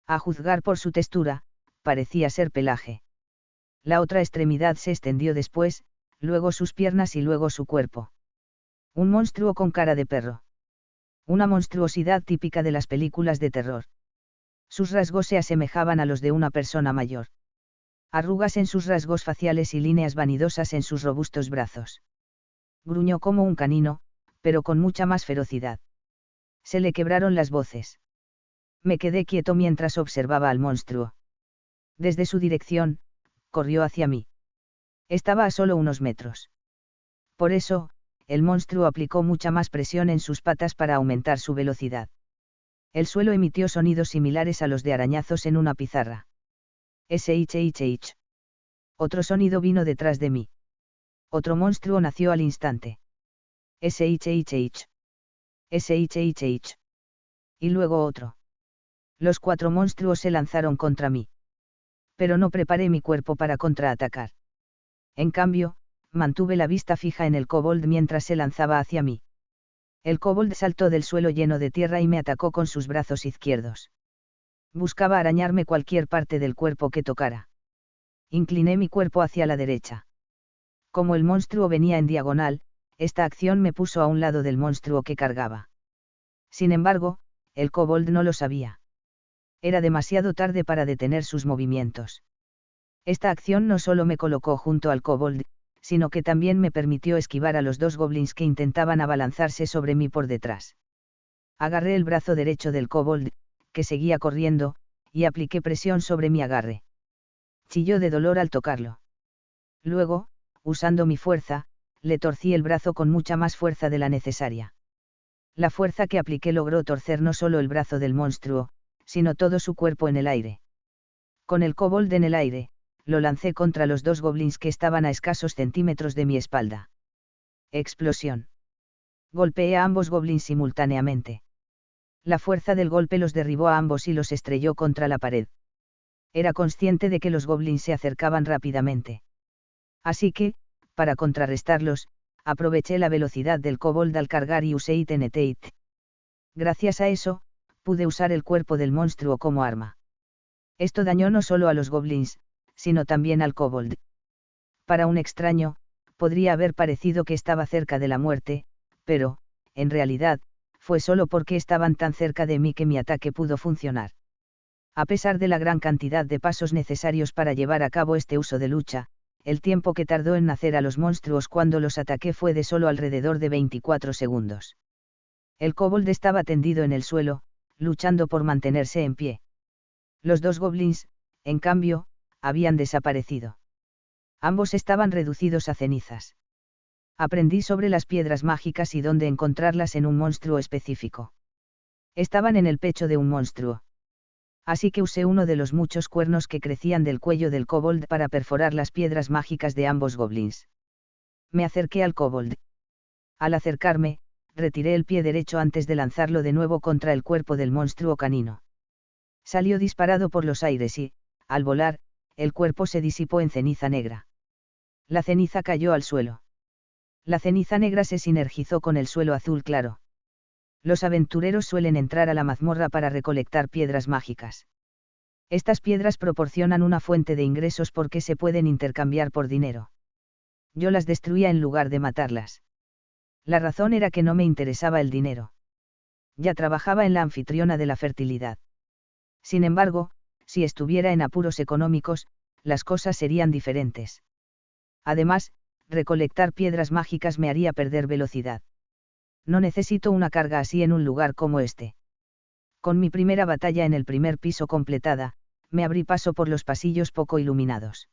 A juzgar por su textura, parecía ser pelaje. La otra extremidad se extendió después, luego sus piernas y luego su cuerpo. Un monstruo con cara de perro. Una monstruosidad típica de las películas de terror. Sus rasgos se asemejaban a los de una persona mayor. Arrugas en sus rasgos faciales y líneas vanidosas en sus robustos brazos. Gruñó como un canino, pero con mucha más ferocidad. Se le quebraron las voces. Me quedé quieto mientras observaba al monstruo. Desde su dirección, corrió hacia mí. Estaba a solo unos metros. Por eso, el monstruo aplicó mucha más presión en sus patas para aumentar su velocidad. El suelo emitió sonidos similares a los de arañazos en una pizarra. Sh. Otro sonido vino detrás de mí. Otro monstruo nació al instante. Sh. Y luego otro. Los 4 monstruos se lanzaron contra mí. Pero no preparé mi cuerpo para contraatacar. En cambio, mantuve la vista fija en el kobold mientras se lanzaba hacia mí. El kobold saltó del suelo lleno de tierra y me atacó con sus brazos izquierdos. Buscaba arañarme cualquier parte del cuerpo que tocara. Incliné mi cuerpo hacia la derecha. Como el monstruo venía en diagonal, esta acción me puso a un lado del monstruo que cargaba. Sin embargo, el kobold no lo sabía. Era demasiado tarde para detener sus movimientos. Esta acción no solo me colocó junto al kobold, sino que también me permitió esquivar a los 2 goblins que intentaban abalanzarse sobre mí por detrás. Agarré el brazo derecho del kobold, que seguía corriendo, y apliqué presión sobre mi agarre. Chilló de dolor al tocarlo. Luego, usando mi fuerza, le torcí el brazo con mucha más fuerza de la necesaria. La fuerza que apliqué logró torcer no solo el brazo del monstruo, sino todo su cuerpo en el aire. Con el kobold en el aire, lo lancé contra los 2 goblins que estaban a escasos centímetros de mi espalda. Explosión. Golpeé a ambos goblins simultáneamente. La fuerza del golpe los derribó a ambos y los estrelló contra la pared. Era consciente de que los goblins se acercaban rápidamente. Así que, para contrarrestarlos, aproveché la velocidad del kobold al cargar y usé It. Gracias a eso, pude usar el cuerpo del monstruo como arma. Esto dañó no solo a los goblins, sino también al kobold. Para un extraño, podría haber parecido que estaba cerca de la muerte, pero, en realidad, fue solo porque estaban tan cerca de mí que mi ataque pudo funcionar. A pesar de la gran cantidad de pasos necesarios para llevar a cabo este uso de lucha, el tiempo que tardó en nacer a los monstruos cuando los ataqué fue de solo alrededor de 24 segundos. El kobold estaba tendido en el suelo, luchando por mantenerse en pie. Los 2 goblins, en cambio, habían desaparecido. Ambos estaban reducidos a cenizas. Aprendí sobre las piedras mágicas y dónde encontrarlas en un monstruo específico. Estaban en el pecho de un monstruo. Así que usé uno de los muchos cuernos que crecían del cuello del kobold para perforar las piedras mágicas de ambos goblins. Me acerqué al kobold. Al acercarme, retiré el pie derecho antes de lanzarlo de nuevo contra el cuerpo del monstruo canino. Salió disparado por los aires y, al volar, el cuerpo se disipó en ceniza negra. La ceniza cayó al suelo. La ceniza negra se sinergizó con el suelo azul claro. Los aventureros suelen entrar a la mazmorra para recolectar piedras mágicas. Estas piedras proporcionan una fuente de ingresos porque se pueden intercambiar por dinero. Yo las destruía en lugar de matarlas. La razón era que no me interesaba el dinero. Ya trabajaba en la anfitriona de la fertilidad. Sin embargo, si estuviera en apuros económicos, las cosas serían diferentes. Además, recolectar piedras mágicas me haría perder velocidad. No necesito una carga así en un lugar como este. Con mi primera batalla en el primer piso completada, me abrí paso por los pasillos poco iluminados.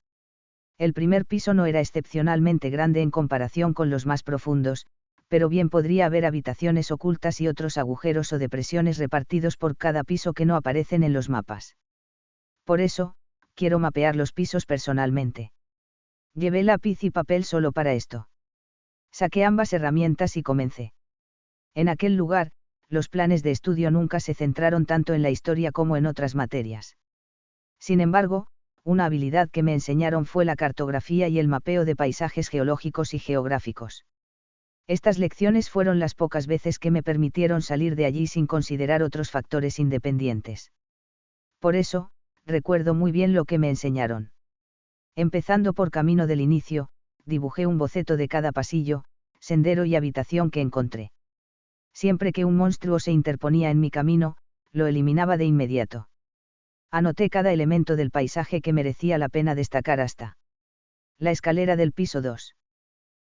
El primer piso no era excepcionalmente grande en comparación con los más profundos, pero bien podría haber habitaciones ocultas y otros agujeros o depresiones repartidos por cada piso que no aparecen en los mapas. Por eso, quiero mapear los pisos personalmente. Llevé lápiz y papel solo para esto. Saqué ambas herramientas y comencé. En aquel lugar, los planes de estudio nunca se centraron tanto en la historia como en otras materias. Sin embargo, una habilidad que me enseñaron fue la cartografía y el mapeo de paisajes geológicos y geográficos. Estas lecciones fueron las pocas veces que me permitieron salir de allí sin considerar otros factores independientes. Por eso, recuerdo muy bien lo que me enseñaron. Empezando por camino del inicio, dibujé un boceto de cada pasillo, sendero y habitación que encontré. Siempre que un monstruo se interponía en mi camino, lo eliminaba de inmediato. Anoté cada elemento del paisaje que merecía la pena destacar hasta la escalera del piso 2.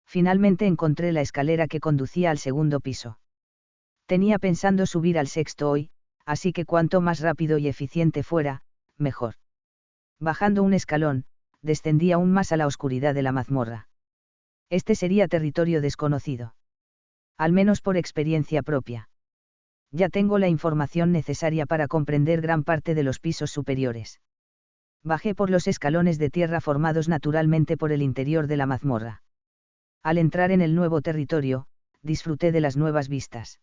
Finalmente encontré la escalera que conducía al segundo piso. Tenía pensando subir al sexto hoy, así que cuanto más rápido y eficiente fuera, mejor. Bajando un escalón, descendí aún más a la oscuridad de la mazmorra. Este sería territorio desconocido. Al menos por experiencia propia. Ya tengo la información necesaria para comprender gran parte de los pisos superiores. Bajé por los escalones de tierra formados naturalmente por el interior de la mazmorra. Al entrar en el nuevo territorio, disfruté de las nuevas vistas.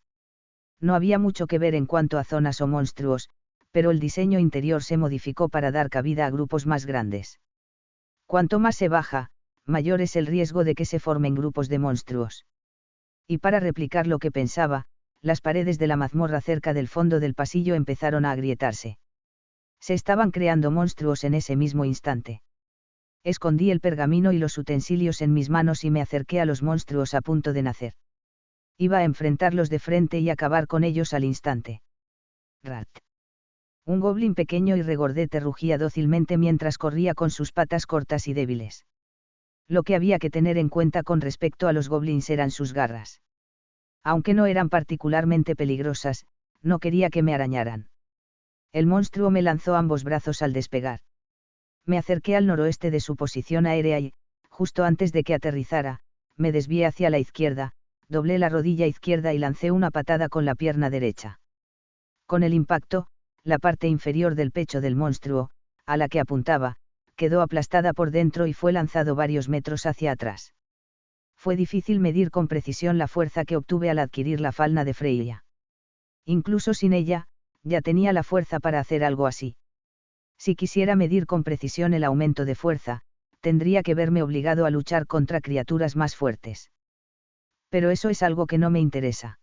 No había mucho que ver en cuanto a zonas o monstruos, pero el diseño interior se modificó para dar cabida a grupos más grandes. Cuanto más se baja, mayor es el riesgo de que se formen grupos de monstruos. Y para replicar lo que pensaba, las paredes de la mazmorra cerca del fondo del pasillo empezaron a agrietarse. Se estaban creando monstruos en ese mismo instante. Escondí el pergamino y los utensilios en mis manos y me acerqué a los monstruos a punto de nacer. Iba a enfrentarlos de frente y acabar con ellos al instante. Rat. Un goblin pequeño y regordete rugía dócilmente mientras corría con sus patas cortas y débiles. Lo que había que tener en cuenta con respecto a los goblins eran sus garras. Aunque no eran particularmente peligrosas, no quería que me arañaran. El monstruo me lanzó ambos brazos al despegar. Me acerqué al noroeste de su posición aérea y, justo antes de que aterrizara, me desvié hacia la izquierda, doblé la rodilla izquierda y lancé una patada con la pierna derecha. Con el impacto, la parte inferior del pecho del monstruo, a la que apuntaba, quedó aplastada por dentro y fue lanzado varios metros hacia atrás. Fue difícil medir con precisión la fuerza que obtuve al adquirir la falna de Freya. Incluso sin ella, ya tenía la fuerza para hacer algo así. Si quisiera medir con precisión el aumento de fuerza, tendría que verme obligado a luchar contra criaturas más fuertes. Pero eso es algo que no me interesa.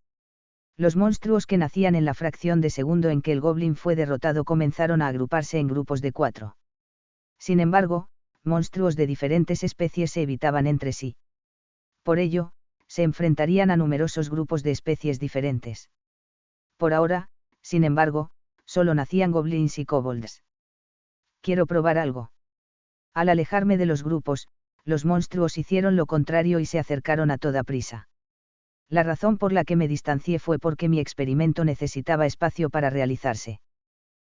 Los monstruos que nacían en la fracción de segundo en que el goblin fue derrotado comenzaron a agruparse en grupos de 4. Sin embargo, monstruos de diferentes especies se evitaban entre sí. Por ello, se enfrentarían a numerosos grupos de especies diferentes. Por ahora, sin embargo, solo nacían goblins y kobolds. Quiero probar algo. Al alejarme de los grupos, los monstruos hicieron lo contrario y se acercaron a toda prisa. La razón por la que me distancié fue porque mi experimento necesitaba espacio para realizarse.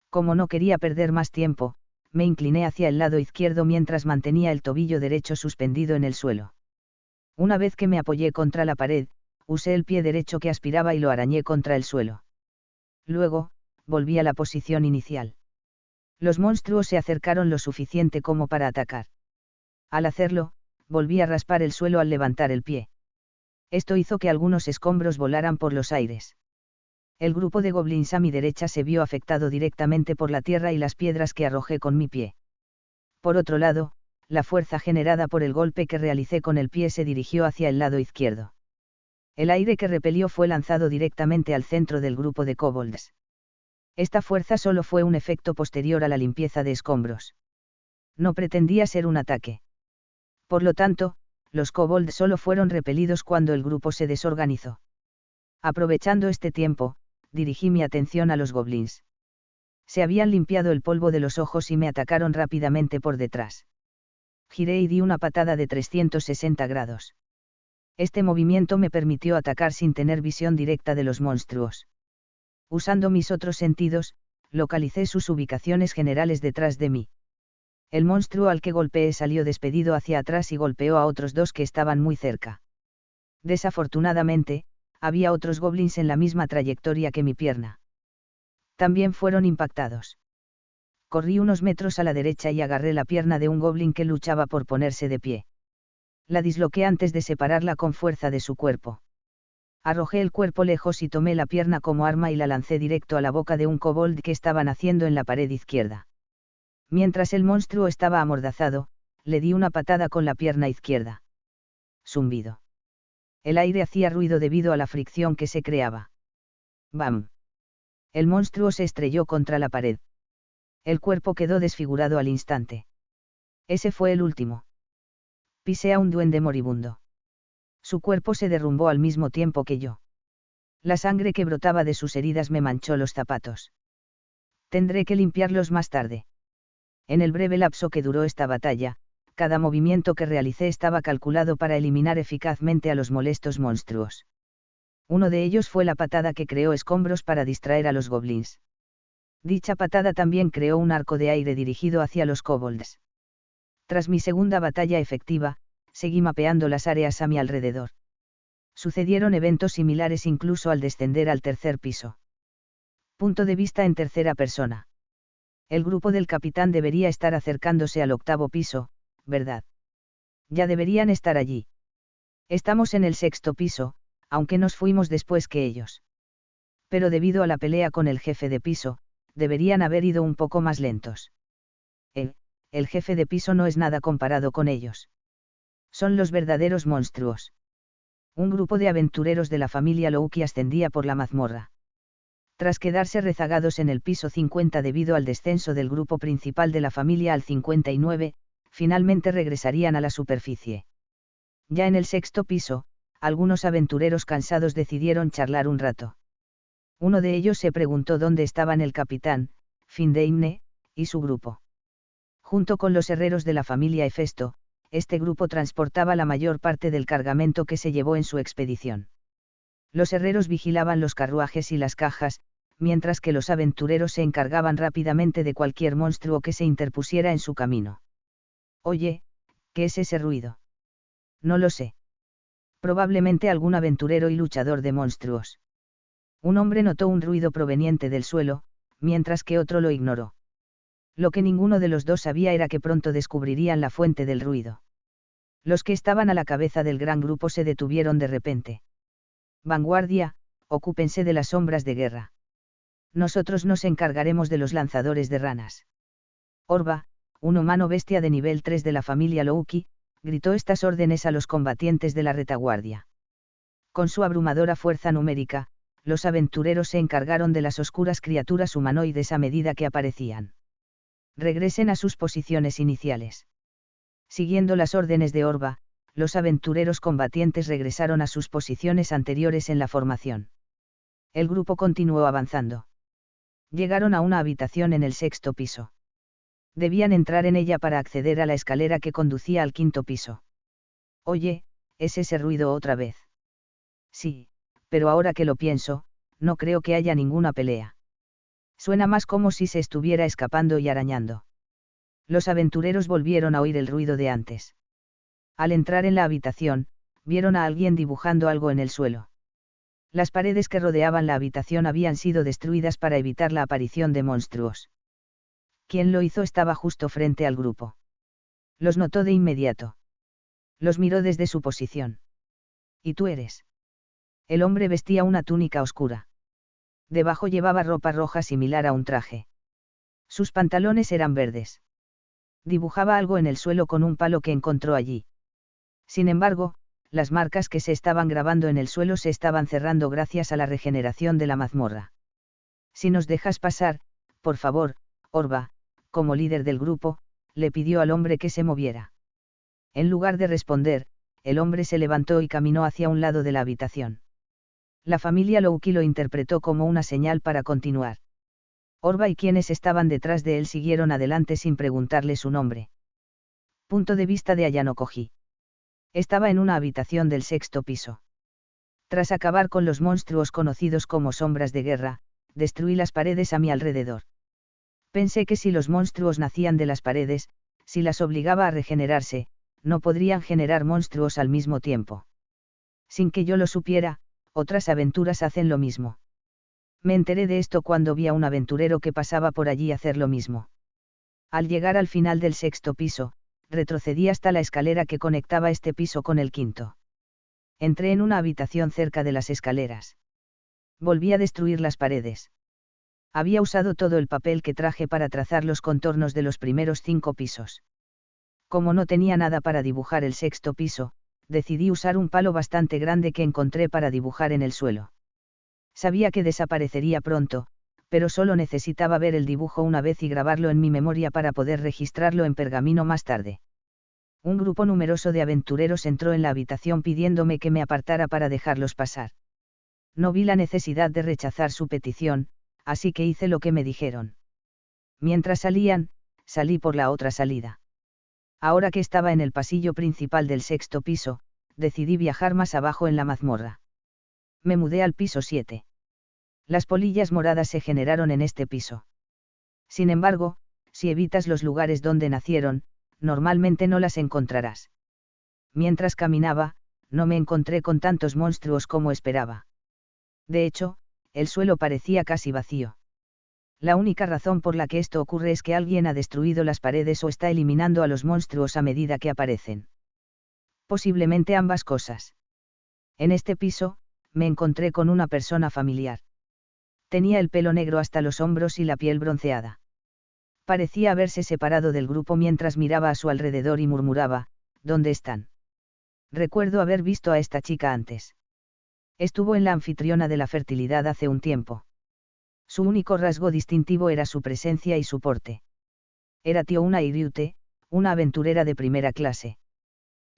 Como no quería perder más tiempo, me incliné hacia el lado izquierdo mientras mantenía el tobillo derecho suspendido en el suelo. Una vez que me apoyé contra la pared, usé el pie derecho que aspiraba y lo arañé contra el suelo. Luego, volví a la posición inicial. Los monstruos se acercaron lo suficiente como para atacar. Al hacerlo, volví a raspar el suelo al levantar el pie. Esto hizo que algunos escombros volaran por los aires. El grupo de goblins a mi derecha se vio afectado directamente por la tierra y las piedras que arrojé con mi pie. Por otro lado, la fuerza generada por el golpe que realicé con el pie se dirigió hacia el lado izquierdo. El aire que repelió fue lanzado directamente al centro del grupo de kobolds. Esta fuerza solo fue un efecto posterior a la limpieza de escombros. No pretendía ser un ataque. Por lo tanto, los kobolds solo fueron repelidos cuando el grupo se desorganizó. Aprovechando este tiempo, dirigí mi atención a los goblins. Se habían limpiado el polvo de los ojos y me atacaron rápidamente por detrás. Giré y di una patada de 360 grados. Este movimiento me permitió atacar sin tener visión directa de los monstruos. Usando mis otros sentidos, localicé sus ubicaciones generales detrás de mí. El monstruo al que golpeé salió despedido hacia atrás y golpeó a otros dos que estaban muy cerca. Desafortunadamente, había otros goblins en la misma trayectoria que mi pierna. También fueron impactados. Corrí unos metros a la derecha y agarré la pierna de un goblin que luchaba por ponerse de pie. La disloqué antes de separarla con fuerza de su cuerpo. Arrojé el cuerpo lejos y tomé la pierna como arma y la lancé directo a la boca de un kobold que estaba naciendo en la pared izquierda. Mientras el monstruo estaba amordazado, le di una patada con la pierna izquierda. Zumbido. El aire hacía ruido debido a la fricción que se creaba. ¡Bam! El monstruo se estrelló contra la pared. El cuerpo quedó desfigurado al instante. Ese fue el último. Pisé a un duende moribundo. Su cuerpo se derrumbó al mismo tiempo que yo. La sangre que brotaba de sus heridas me manchó los zapatos. Tendré que limpiarlos más tarde. En el breve lapso que duró esta batalla, cada movimiento que realicé estaba calculado para eliminar eficazmente a los molestos monstruos. Uno de ellos fue la patada que creó escombros para distraer a los goblins. Dicha patada también creó un arco de aire dirigido hacia los kobolds. Tras mi segunda batalla efectiva, seguí mapeando las áreas a mi alrededor. Sucedieron eventos similares incluso al descender al tercer piso. Punto de vista en tercera persona. El grupo del capitán debería estar acercándose al octavo piso, ¿verdad? Ya deberían estar allí. Estamos en el sexto piso, aunque nos fuimos después que ellos. Pero debido a la pelea con el jefe de piso, deberían haber ido un poco más lentos. El jefe de piso no es nada comparado con ellos. Son los verdaderos monstruos. Un grupo de aventureros de la familia Louki ascendía por la mazmorra. Tras quedarse rezagados en el piso 50 debido al descenso del grupo principal de la familia al 59, finalmente regresarían a la superficie. Ya en el sexto piso, algunos aventureros cansados decidieron charlar un rato. Uno de ellos se preguntó dónde estaban el capitán, Findeimne, y su grupo. Junto con los herreros de la familia Hefesto, este grupo transportaba la mayor parte del cargamento que se llevó en su expedición. Los herreros vigilaban los carruajes y las cajas, mientras que los aventureros se encargaban rápidamente de cualquier monstruo que se interpusiera en su camino. Oye, ¿qué es ese ruido? No lo sé. Probablemente algún aventurero y luchador de monstruos. Un hombre notó un ruido proveniente del suelo, mientras que otro lo ignoró. Lo que ninguno de los dos sabía era que pronto descubrirían la fuente del ruido. Los que estaban a la cabeza del gran grupo se detuvieron de repente. Vanguardia, ocúpense de las sombras de guerra. Nosotros nos encargaremos de los lanzadores de ranas. Orba, un humano bestia de nivel 3 de la familia Louki, gritó estas órdenes a los combatientes de la retaguardia. Con su abrumadora fuerza numérica, los aventureros se encargaron de las oscuras criaturas humanoides a medida que aparecían. Regresen a sus posiciones iniciales. Siguiendo las órdenes de Orba, los aventureros combatientes regresaron a sus posiciones anteriores en la formación. El grupo continuó avanzando. Llegaron a una habitación en el sexto piso. Debían entrar en ella para acceder a la escalera que conducía al quinto piso. Oye, ¿es ese ruido otra vez? Sí, pero ahora que lo pienso, no creo que haya ninguna pelea. Suena más como si se estuviera escapando y arañando. Los aventureros volvieron a oír el ruido de antes. Al entrar en la habitación, vieron a alguien dibujando algo en el suelo. Las paredes que rodeaban la habitación habían sido destruidas para evitar la aparición de monstruos. Quien lo hizo estaba justo frente al grupo. Los notó de inmediato. Los miró desde su posición. ¿Y tú eres? El hombre vestía una túnica oscura. Debajo llevaba ropa roja similar a un traje. Sus pantalones eran verdes. Dibujaba algo en el suelo con un palo que encontró allí. Sin embargo, las marcas que se estaban grabando en el suelo se estaban cerrando gracias a la regeneración de la mazmorra. Si nos dejas pasar, por favor, Orba, como líder del grupo, le pidió al hombre que se moviera. En lugar de responder, el hombre se levantó y caminó hacia un lado de la habitación. La familia Louki lo interpretó como una señal para continuar. Orba y quienes estaban detrás de él siguieron adelante sin preguntarle su nombre. Punto de vista de Ayano Koji. Estaba en una habitación del sexto piso. Tras acabar con los monstruos conocidos como sombras de guerra, destruí las paredes a mi alrededor. Pensé que si los monstruos nacían de las paredes, si las obligaba a regenerarse, no podrían generar monstruos al mismo tiempo. Sin que yo lo supiera, otras aventuras hacen lo mismo. Me enteré de esto cuando vi a un aventurero que pasaba por allí hacer lo mismo. Al llegar al final del sexto piso, retrocedí hasta la escalera que conectaba este piso con el quinto. Entré en una habitación cerca de las escaleras. Volví a destruir las paredes. Había usado todo el papel que traje para trazar los contornos de los primeros 5 pisos. Como no tenía nada para dibujar el sexto piso, decidí usar un palo bastante grande que encontré para dibujar en el suelo. Sabía que desaparecería pronto, pero solo necesitaba ver el dibujo una vez y grabarlo en mi memoria para poder registrarlo en pergamino más tarde. Un grupo numeroso de aventureros entró en la habitación pidiéndome que me apartara para dejarlos pasar. No vi la necesidad de rechazar su petición, así que hice lo que me dijeron. Mientras salían, salí por la otra salida. Ahora que estaba en el pasillo principal del sexto piso, decidí viajar más abajo en la mazmorra. Me mudé al piso 7. Las polillas moradas se generaron en este piso. Sin embargo, si evitas los lugares donde nacieron, normalmente no las encontrarás. Mientras caminaba, no me encontré con tantos monstruos como esperaba. De hecho, el suelo parecía casi vacío. La única razón por la que esto ocurre es que alguien ha destruido las paredes o está eliminando a los monstruos a medida que aparecen. Posiblemente ambas cosas. En este piso, me encontré con una persona familiar. Tenía el pelo negro hasta los hombros y la piel bronceada. Parecía haberse separado del grupo mientras miraba a su alrededor y murmuraba, ¿dónde están? Recuerdo haber visto a esta chica antes. Estuvo en la anfitriona de la fertilidad hace un tiempo. Su único rasgo distintivo era su presencia y su porte. Era Tiouna Iriute, una aventurera de primera clase.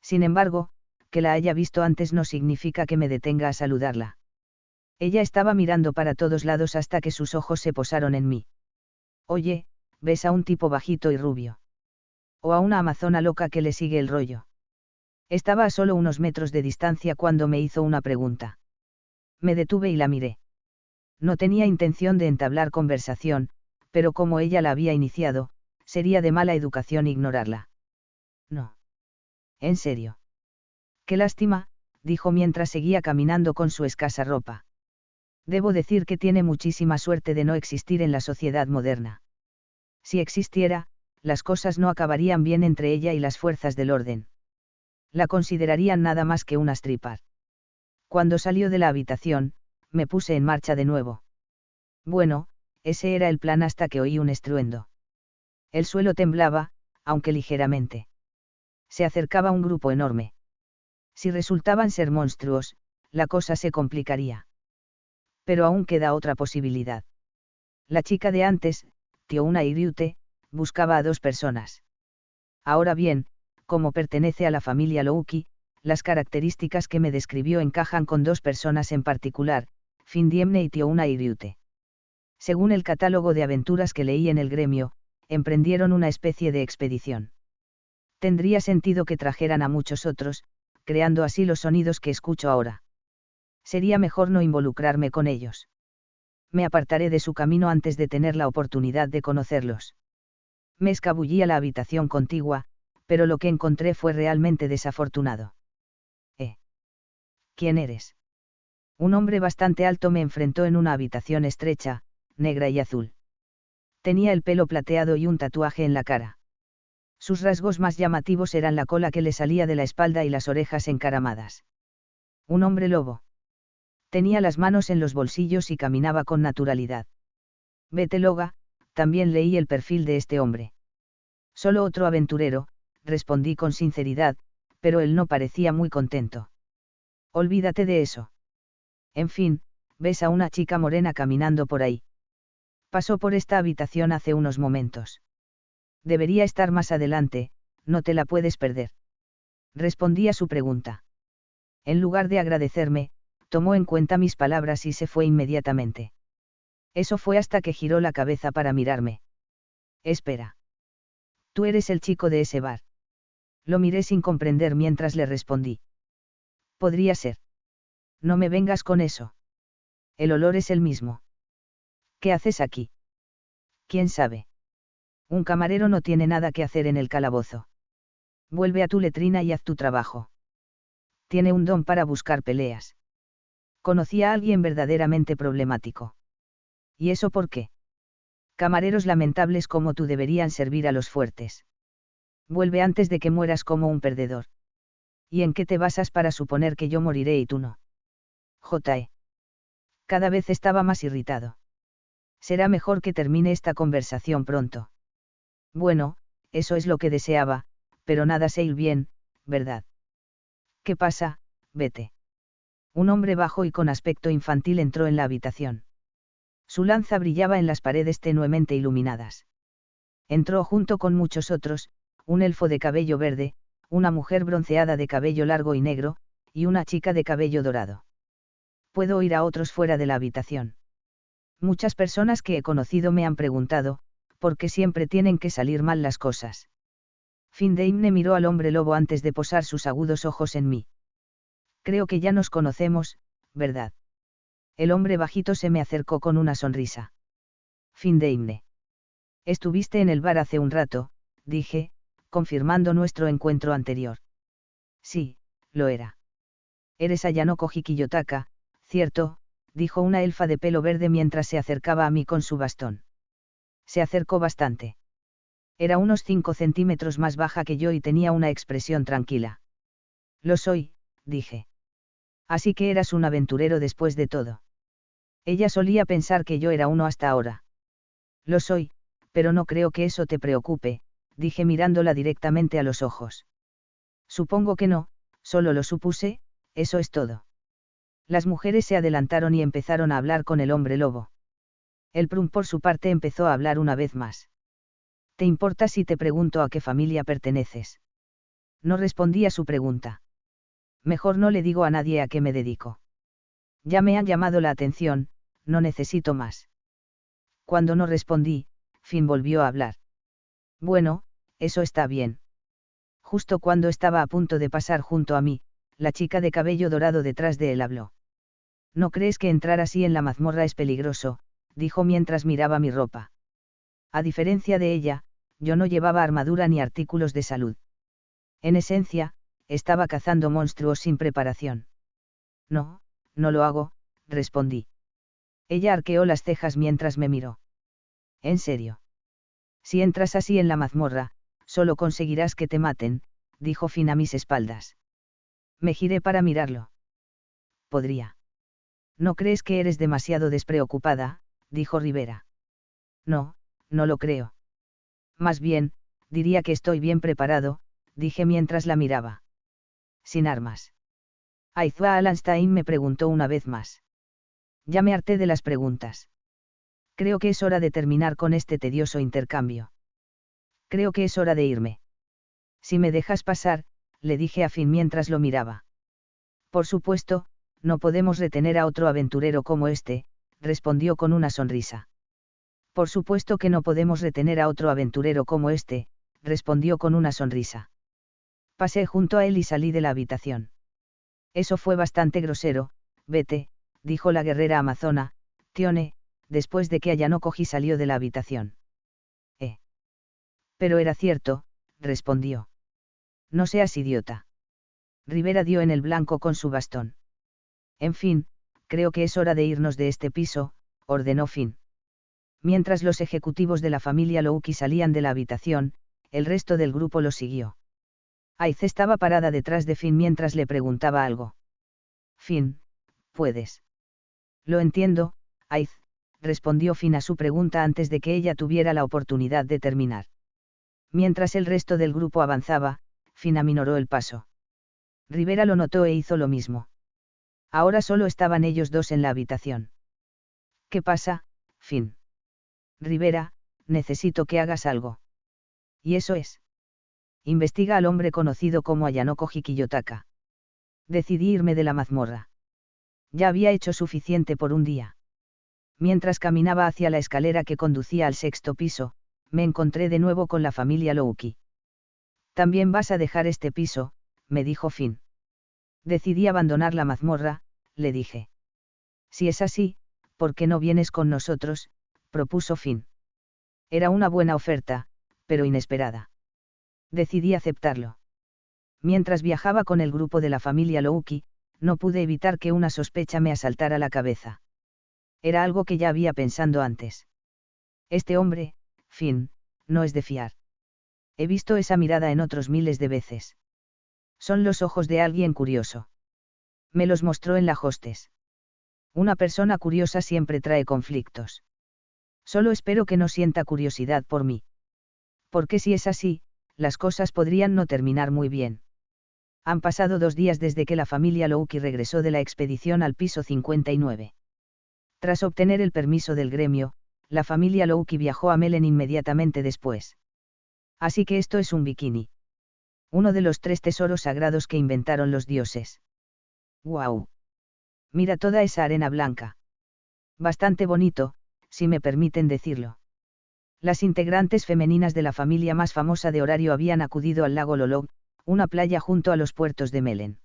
Sin embargo, que la haya visto antes no significa que me detenga a saludarla. Ella estaba mirando para todos lados hasta que sus ojos se posaron en mí. Oye, ¿ves a un tipo bajito y rubio? O a una amazona loca que le sigue el rollo. Estaba a solo unos metros de distancia cuando me hizo una pregunta. Me detuve y la miré. No tenía intención de entablar conversación, pero como ella la había iniciado, sería de mala educación ignorarla. No. En serio. Qué lástima, dijo mientras seguía caminando con su escasa ropa. Debo decir que tiene muchísima suerte de no existir en la sociedad moderna. Si existiera, las cosas no acabarían bien entre ella y las fuerzas del orden. La considerarían nada más que una stripper. Cuando salió de la habitación, me puse en marcha de nuevo. Bueno, ese era el plan hasta que oí un estruendo. El suelo temblaba, aunque ligeramente. Se acercaba un grupo enorme. Si resultaban ser monstruos, la cosa se complicaría. Pero aún queda otra posibilidad. La chica de antes, Tiouna Iriute, buscaba a 2 personas. Ahora bien, como pertenece a la familia Louki, las características que me describió encajan con 2 personas en particular, Findiemne y Tiouna Iriute. Según el catálogo de aventuras que leí en el gremio, emprendieron una especie de expedición. Tendría sentido que trajeran a muchos otros, creando así los sonidos que escucho ahora. Sería mejor no involucrarme con ellos. Me apartaré de su camino antes de tener la oportunidad de conocerlos. Me escabullí a la habitación contigua, pero lo que encontré fue realmente desafortunado. ¿Quién eres? Un hombre bastante alto me enfrentó en una habitación estrecha, negra y azul. Tenía el pelo plateado y un tatuaje en la cara. Sus rasgos más llamativos eran la cola que le salía de la espalda y las orejas encaramadas. Un hombre lobo. Tenía las manos en los bolsillos y caminaba con naturalidad. Vete Loga, también leí el perfil de este hombre. Solo otro aventurero, respondí con sinceridad, pero él no parecía muy contento. Olvídate de eso. En fin, ves a una chica morena caminando por ahí. Pasó por esta habitación hace unos momentos. Debería estar más adelante, no te la puedes perder. Respondí a su pregunta. En lugar de agradecerme, tomó en cuenta mis palabras y se fue inmediatamente. Eso fue hasta que giró la cabeza para mirarme. Espera. Tú eres el chico de ese bar. Lo miré sin comprender mientras le respondí. Podría ser. No me vengas con eso. El olor es el mismo. ¿Qué haces aquí? ¿Quién sabe? Un camarero no tiene nada que hacer en el calabozo. Vuelve a tu letrina y haz tu trabajo. Tiene un don para buscar peleas. Conocí a alguien verdaderamente problemático. ¿Y eso por qué? Camareros lamentables como tú deberían servir a los fuertes. Vuelve antes de que mueras como un perdedor. ¿Y en qué te basas para suponer que yo moriré y tú no? J.E. Cada vez estaba más irritado. Será mejor que termine esta conversación pronto. Bueno, eso es lo que deseaba, pero nada se ir bien, ¿verdad? ¿Qué pasa? Vete. Un hombre bajo y con aspecto infantil entró en la habitación. Su lanza brillaba en las paredes tenuemente iluminadas. Entró junto con muchos otros, un elfo de cabello verde, una mujer bronceada de cabello largo y negro, y una chica de cabello dorado. Puedo oír a otros fuera de la habitación. Muchas personas que he conocido me han preguntado, ¿por qué siempre tienen que salir mal las cosas? Findeimne miró al hombre lobo antes de posar sus agudos ojos en mí. Creo que ya nos conocemos, ¿verdad? El hombre bajito se me acercó con una sonrisa. Findeimne. Estuviste en el bar hace un rato, dije, confirmando nuestro encuentro anterior. Sí, lo era. Eres Ayanoko Hikiyotaka, ¿cierto?, dijo una elfa de pelo verde mientras se acercaba a mí con su bastón. Se acercó bastante. Era unos 5 centímetros más baja que yo y tenía una expresión tranquila. Lo soy, dije. Así que eras un aventurero después de todo. Ella solía pensar que yo era uno hasta ahora. Lo soy, pero no creo que eso te preocupe, dije mirándola directamente a los ojos. Supongo que no, solo lo supuse, eso es todo. Las mujeres se adelantaron y empezaron a hablar con el hombre lobo. El Prum por su parte empezó a hablar una vez más. ¿Te importa si te pregunto a qué familia perteneces? No respondí a su pregunta. Mejor no le digo a nadie a qué me dedico. Ya me han llamado la atención, no necesito más. Cuando no respondí, Finn volvió a hablar. Bueno, eso está bien. Justo cuando estaba a punto de pasar junto a mí, la chica de cabello dorado detrás de él habló. ¿No crees que entrar así en la mazmorra es peligroso?, dijo mientras miraba mi ropa. A diferencia de ella, yo no llevaba armadura ni artículos de salud. En esencia, estaba cazando monstruos sin preparación. No, no lo hago, respondí. Ella arqueó las cejas mientras me miró. ¿En serio? Si entras así en la mazmorra, solo conseguirás que te maten, dijo Finn a mis espaldas. Me giré para mirarlo. Podría. ¿No crees que eres demasiado despreocupada?, dijo Rivera. No, no lo creo. Más bien, diría que estoy bien preparado, dije mientras la miraba. Sin armas. Aizua Alanstein me preguntó una vez más. Ya me harté de las preguntas. Creo que es hora de terminar con este tedioso intercambio. Creo que es hora de irme. Si me dejas pasar, le dije a Finn mientras lo miraba. Por supuesto, no podemos retener a otro aventurero como este, respondió con una sonrisa. Por supuesto que no podemos retener a otro aventurero como este, respondió con una sonrisa. Pasé junto a él y salí de la habitación. Eso fue bastante grosero, vete, dijo la guerrera amazona, Tione, después de que Ayanoko salió de la habitación. Pero era cierto, respondió. No seas idiota. Rivera dio en el blanco con su bastón. En fin, creo que es hora de irnos de este piso, ordenó Finn. Mientras los ejecutivos de la familia Louki salían de la habitación, el resto del grupo los siguió. Aiz estaba parada detrás de Finn mientras le preguntaba algo. Finn, ¿puedes? Lo entiendo, Aiz, respondió Finn a su pregunta antes de que ella tuviera la oportunidad de terminar. Mientras el resto del grupo avanzaba, Finn aminoró el paso. Rivera lo notó e hizo lo mismo. Ahora solo estaban ellos dos en la habitación. ¿Qué pasa, Finn? Rivera, necesito que hagas algo. ¿Y eso es? Investiga al hombre conocido como Ayanoko Hikiyotaka. Decidí irme de la mazmorra. Ya había hecho suficiente por un día. Mientras caminaba hacia la escalera que conducía al 6º piso, me encontré de nuevo con la familia Louki. También vas a dejar este piso, me dijo Finn. Decidí abandonar la mazmorra, le dije. Si es así, ¿por qué no vienes con nosotros?, propuso Finn. Era una buena oferta, pero inesperada. Decidí aceptarlo. Mientras viajaba con el grupo de la familia Louki, no pude evitar que una sospecha me asaltara la cabeza. Era algo que ya había pensado antes. Este hombre, Finn, no es de fiar. He visto esa mirada en otros miles de veces. Son los ojos de alguien curioso. Me los mostró en la hostes. Una persona curiosa siempre trae conflictos. Solo espero que no sienta curiosidad por mí. Porque si es así, las cosas podrían no terminar muy bien. Han pasado 2 días desde que la familia Louki regresó de la expedición al piso 59. Tras obtener el permiso del gremio, la familia Louki viajó a Melen inmediatamente después. Así que esto es un bikini. Uno de los 3 tesoros sagrados que inventaron los dioses. ¡Guau! Mira toda esa arena blanca. Bastante bonito, si me permiten decirlo. Las integrantes femeninas de la familia más famosa de Horario habían acudido al lago Lolog, una playa junto a los puertos de Melen.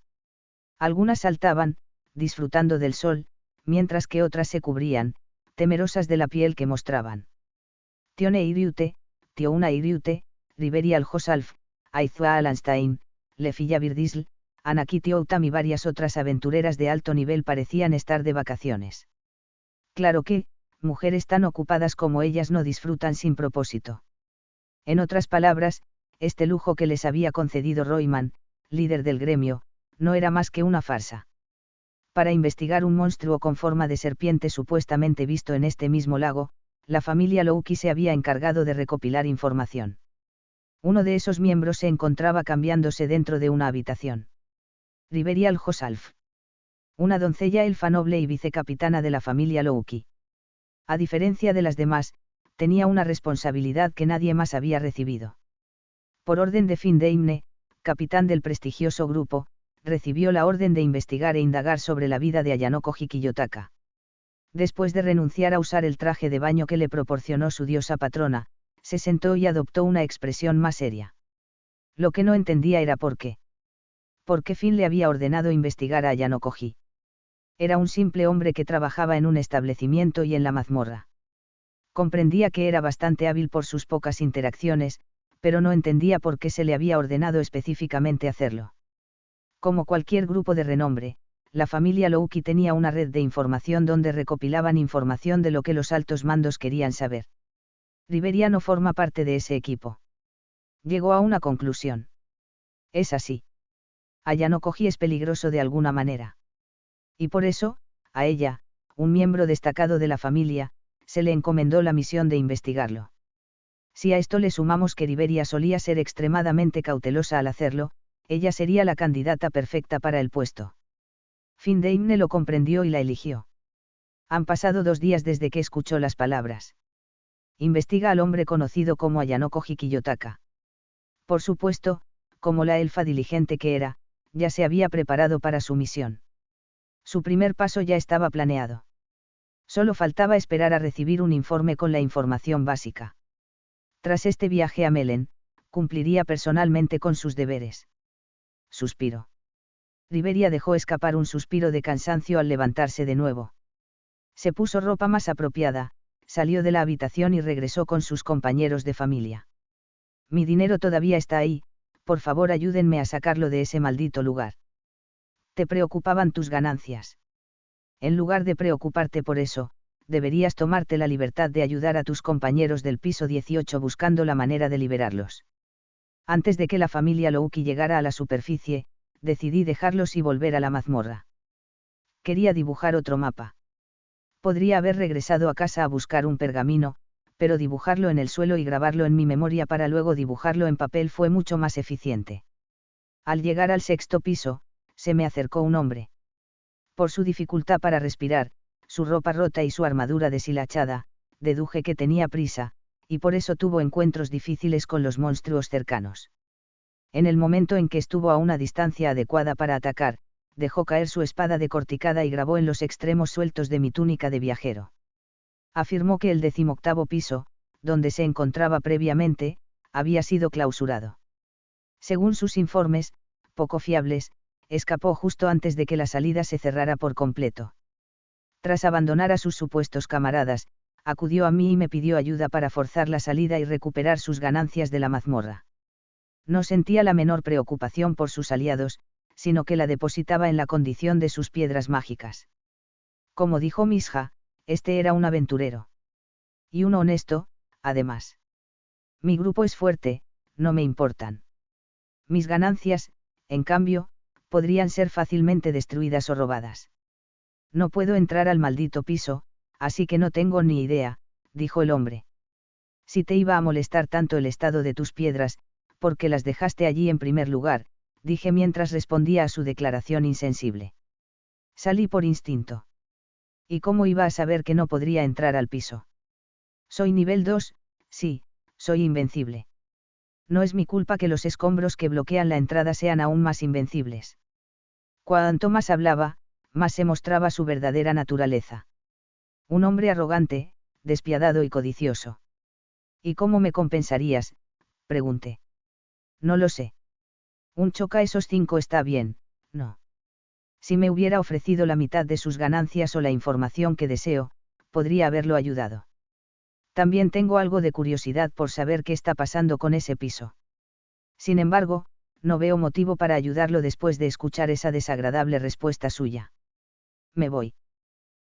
Algunas saltaban, disfrutando del sol, mientras que otras se cubrían, temerosas de la piel que mostraban. Tione Iriute, Tiouna Iriute, Riveri Aljosalf, Aizua Alanstein, Lefilla Virdisl, Anakiti Outam y varias otras aventureras de alto nivel parecían estar de vacaciones. Claro que, mujeres tan ocupadas como ellas no disfrutan sin propósito. En otras palabras, este lujo que les había concedido Royman, líder del gremio, no era más que una farsa. Para investigar un monstruo con forma de serpiente supuestamente visto en este mismo lago, la familia Louki se había encargado de recopilar información. Uno de esos miembros se encontraba cambiándose dentro de una habitación. Riveri Aljosalf. Una doncella elfa noble y vicecapitana de la familia Louki. A diferencia de las demás, tenía una responsabilidad que nadie más había recibido. Por orden de Findeimne, capitán del prestigioso grupo, recibió la orden de investigar e indagar sobre la vida de Ayanoko Hikiyotaka. Después de renunciar a usar el traje de baño que le proporcionó su diosa patrona, se sentó y adoptó una expresión más seria. Lo que no entendía era por qué. ¿Por qué Finn le había ordenado investigar a Ayanoko Hi? Era un simple hombre que trabajaba en un establecimiento y en la mazmorra. Comprendía que era bastante hábil por sus pocas interacciones, pero no entendía por qué se le había ordenado específicamente hacerlo. Como cualquier grupo de renombre, la familia Louki tenía una red de información donde recopilaban información de lo que los altos mandos querían saber. Riveria no forma parte de ese equipo. Llegó a una conclusión. Es así. Ayanoko Hi es peligroso de alguna manera. Y por eso, a ella, un miembro destacado de la familia, se le encomendó la misión de investigarlo. Si a esto le sumamos que Riveria solía ser extremadamente cautelosa al hacerlo, ella sería la candidata perfecta para el puesto. Findeimne lo comprendió y la eligió. Han pasado 2 días desde que escuchó las palabras. Investiga al hombre conocido como Ayanoko Hikiyotaka. Por supuesto, como la elfa diligente que era, ya se había preparado para su misión. Su primer paso ya estaba planeado. Solo faltaba esperar a recibir un informe con la información básica. Tras este viaje a Melen, cumpliría personalmente con sus deberes. Suspiro. Riveria dejó escapar un suspiro de cansancio al levantarse de nuevo. Se puso ropa más apropiada, salió de la habitación y regresó con sus compañeros de familia. Mi dinero todavía está ahí, por favor ayúdenme a sacarlo de ese maldito lugar. ¿Te preocupaban tus ganancias? En lugar de preocuparte por eso, deberías tomarte la libertad de ayudar a tus compañeros del piso 18 buscando la manera de liberarlos. Antes de que la familia Louki llegara a la superficie, decidí dejarlos y volver a la mazmorra. Quería dibujar otro mapa. Podría haber regresado a casa a buscar un pergamino, pero dibujarlo en el suelo y grabarlo en mi memoria para luego dibujarlo en papel fue mucho más eficiente. Al llegar al 6º piso, se me acercó un hombre. Por su dificultad para respirar, su ropa rota y su armadura deshilachada, deduje que tenía prisa, y por eso tuvo encuentros difíciles con los monstruos cercanos. En el momento en que estuvo a una distancia adecuada para atacar, dejó caer su espada decorticada y grabó en los extremos sueltos de mi túnica de viajero. Afirmó que el 18º piso, donde se encontraba previamente, había sido clausurado. Según sus informes, poco fiables, escapó justo antes de que la salida se cerrara por completo. Tras abandonar a sus supuestos camaradas, acudió a mí y me pidió ayuda para forzar la salida y recuperar sus ganancias de la mazmorra. No sentía la menor preocupación por sus aliados, sino que la depositaba en la condición de sus piedras mágicas. Como dijo Misha, este era un aventurero. Y uno honesto, además. Mi grupo es fuerte, no me importan. Mis ganancias, en cambio, podrían ser fácilmente destruidas o robadas. No puedo entrar al maldito piso, así que no tengo ni idea, dijo el hombre. Si te iba a molestar tanto el estado de tus piedras, ¿por qué las dejaste allí en primer lugar?, dije mientras respondía a su declaración insensible. Salí por instinto. ¿Y cómo iba a saber que no podría entrar al piso? Soy nivel 2, sí, soy invencible. No es mi culpa que los escombros que bloquean la entrada sean aún más invencibles. Cuanto más hablaba, más se mostraba su verdadera naturaleza. Un hombre arrogante, despiadado y codicioso. ¿Y cómo me compensarías?, pregunté. No lo sé. Un choca esos 5 está bien, no. Si me hubiera ofrecido la mitad de sus ganancias o la información que deseo, podría haberlo ayudado. También tengo algo de curiosidad por saber qué está pasando con ese piso. Sin embargo, no veo motivo para ayudarlo después de escuchar esa desagradable respuesta suya. Me voy.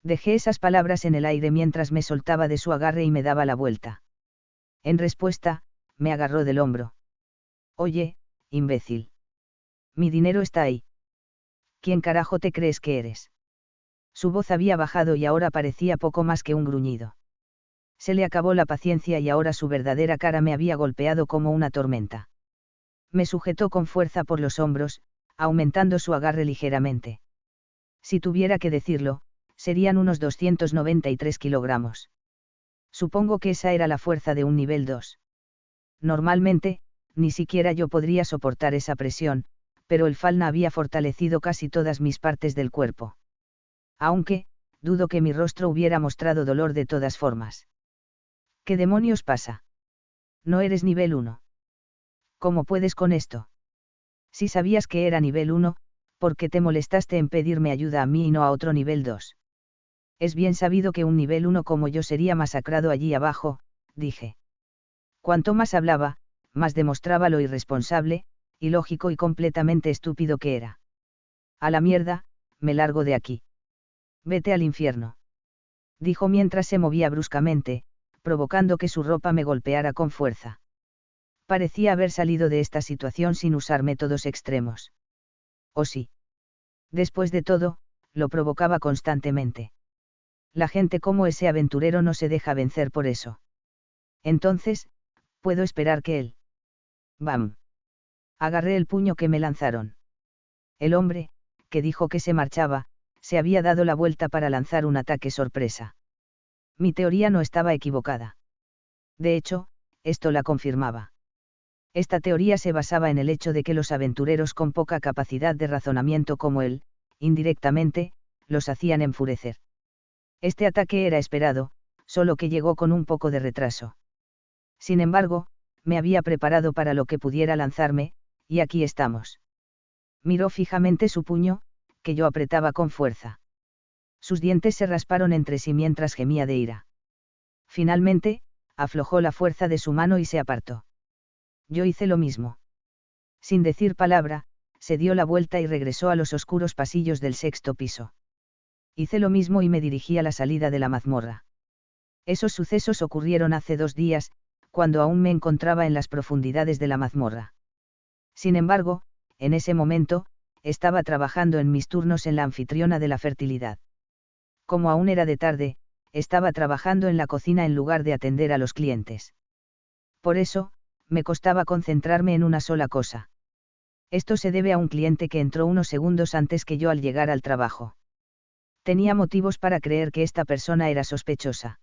Dejé esas palabras en el aire mientras me soltaba de su agarre y me daba la vuelta. En respuesta, me agarró del hombro. Oye, imbécil. Mi dinero está ahí. ¿Quién carajo te crees que eres? Su voz había bajado y ahora parecía poco más que un gruñido. Se le acabó la paciencia y ahora su verdadera cara me había golpeado como una tormenta. Me sujetó con fuerza por los hombros, aumentando su agarre ligeramente. Si tuviera que decirlo, serían unos 293 kilogramos. Supongo que esa era la fuerza de un nivel 2. Normalmente, ni siquiera yo podría soportar esa presión, pero el falna había fortalecido casi todas mis partes del cuerpo. Aunque, dudo que mi rostro hubiera mostrado dolor de todas formas. ¿Qué demonios pasa? No eres nivel 1. ¿Cómo puedes con esto? Si sabías que era nivel 1, ¿por qué te molestaste en pedirme ayuda a mí y no a otro nivel 2? Es bien sabido que un nivel 1 como yo sería masacrado allí abajo, dije. Cuanto más hablaba, más demostraba lo irresponsable, ilógico y completamente estúpido que era. A la mierda, me largo de aquí. Vete al infierno. Dijo mientras se movía bruscamente, provocando que su ropa me golpeara con fuerza. Parecía haber salido de esta situación sin usar métodos extremos. ¿O sí? Después de todo, lo provocaba constantemente. La gente como ese aventurero no se deja vencer por eso. Entonces, puedo esperar que él. ¡Bam! Agarré el puño que me lanzaron. El hombre, que dijo que se marchaba, se había dado la vuelta para lanzar un ataque sorpresa. Mi teoría no estaba equivocada. De hecho, esto la confirmaba. Esta teoría se basaba en el hecho de que los aventureros con poca capacidad de razonamiento como él, indirectamente, los hacían enfurecer. Este ataque era esperado, solo que llegó con un poco de retraso. Sin embargo, me había preparado para lo que pudiera lanzarme, y aquí estamos. Miró fijamente su puño, que yo apretaba con fuerza. Sus dientes se rasparon entre sí mientras gemía de ira. Finalmente, aflojó la fuerza de su mano y se apartó. Yo hice lo mismo. Sin decir palabra, se dio la vuelta y regresó a los oscuros pasillos del 6º piso. Hice lo mismo y me dirigí a la salida de la mazmorra. Esos sucesos ocurrieron hace 2 días, cuando aún me encontraba en las profundidades de la mazmorra. Sin embargo, en ese momento, estaba trabajando en mis turnos en la anfitriona de la fertilidad. Como aún era de tarde, estaba trabajando en la cocina en lugar de atender a los clientes. Por eso, me costaba concentrarme en una sola cosa. Esto se debe a un cliente que entró unos segundos antes que yo al llegar al trabajo. Tenía motivos para creer que esta persona era sospechosa.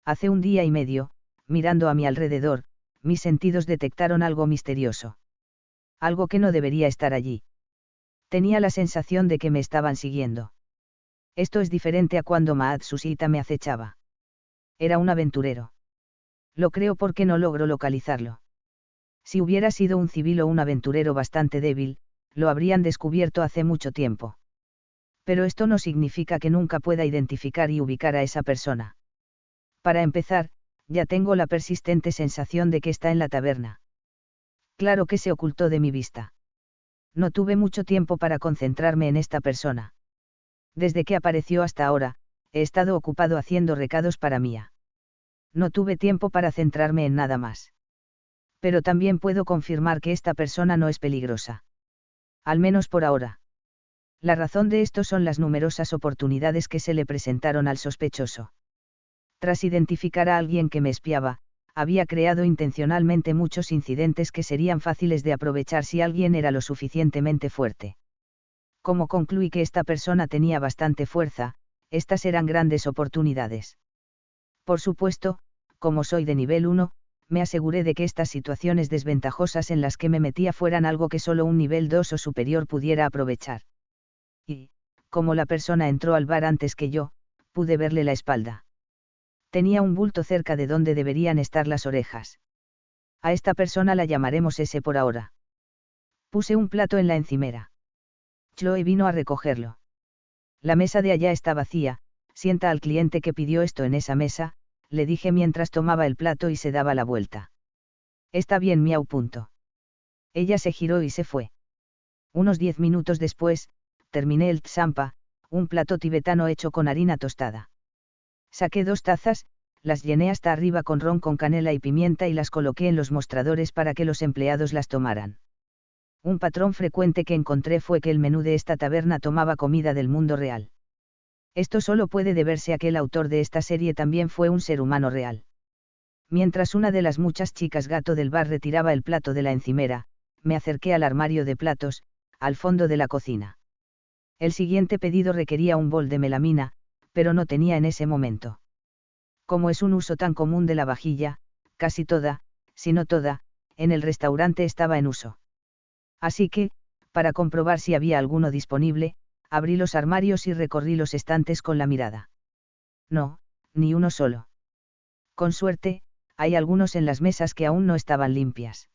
Hace 1 día y medio, mirando a mi alrededor, mis sentidos detectaron algo misterioso. Algo que no debería estar allí. Tenía la sensación de que me estaban siguiendo. Esto es diferente a cuando Matsushita me acechaba. Era un aventurero. Lo creo porque no logro localizarlo. Si hubiera sido un civil o un aventurero bastante débil, lo habrían descubierto hace mucho tiempo. Pero esto no significa que nunca pueda identificar y ubicar a esa persona. Para empezar, ya tengo la persistente sensación de que está en la taberna. Claro que se ocultó de mi vista. No tuve mucho tiempo para concentrarme en esta persona. Desde que apareció hasta ahora, he estado ocupado haciendo recados para Mía. No tuve tiempo para centrarme en nada más. Pero también puedo confirmar que esta persona no es peligrosa. Al menos por ahora. La razón de esto son las numerosas oportunidades que se le presentaron al sospechoso. Tras identificar a alguien que me espiaba, había creado intencionalmente muchos incidentes que serían fáciles de aprovechar si alguien era lo suficientemente fuerte. Como concluí que esta persona tenía bastante fuerza, estas eran grandes oportunidades. Por supuesto, como soy de nivel 1, me aseguré de que estas situaciones desventajosas en las que me metía fueran algo que solo un nivel 2 o superior pudiera aprovechar. Y, como la persona entró al bar antes que yo, pude verle la espalda. Tenía un bulto cerca de donde deberían estar las orejas. A esta persona la llamaremos S por ahora. Puse un plato en la encimera. Chloe vino a recogerlo. La mesa de allá está vacía, sienta al cliente que pidió esto en esa mesa, le dije mientras tomaba el plato y se daba la vuelta. Está bien, miau. Ella se giró y se fue. Unos 10 minutos después, terminé el tsampa, un plato tibetano hecho con harina tostada. Saqué 2 tazas, las llené hasta arriba con ron con canela y pimienta y las coloqué en los mostradores para que los empleados las tomaran. Un patrón frecuente que encontré fue que el menú de esta taberna tomaba comida del mundo real. Esto solo puede deberse a que el autor de esta serie también fue un ser humano real. Mientras una de las muchas chicas gato del bar retiraba el plato de la encimera, me acerqué al armario de platos, al fondo de la cocina. El siguiente pedido requería un bol de melamina, pero no tenía en ese momento. Como es un uso tan común de la vajilla, casi toda, si no toda, en el restaurante estaba en uso. Así que, para comprobar si había alguno disponible, abrí los armarios y recorrí los estantes con la mirada. No, ni uno solo. Con suerte, hay algunos en las mesas que aún no estaban limpias.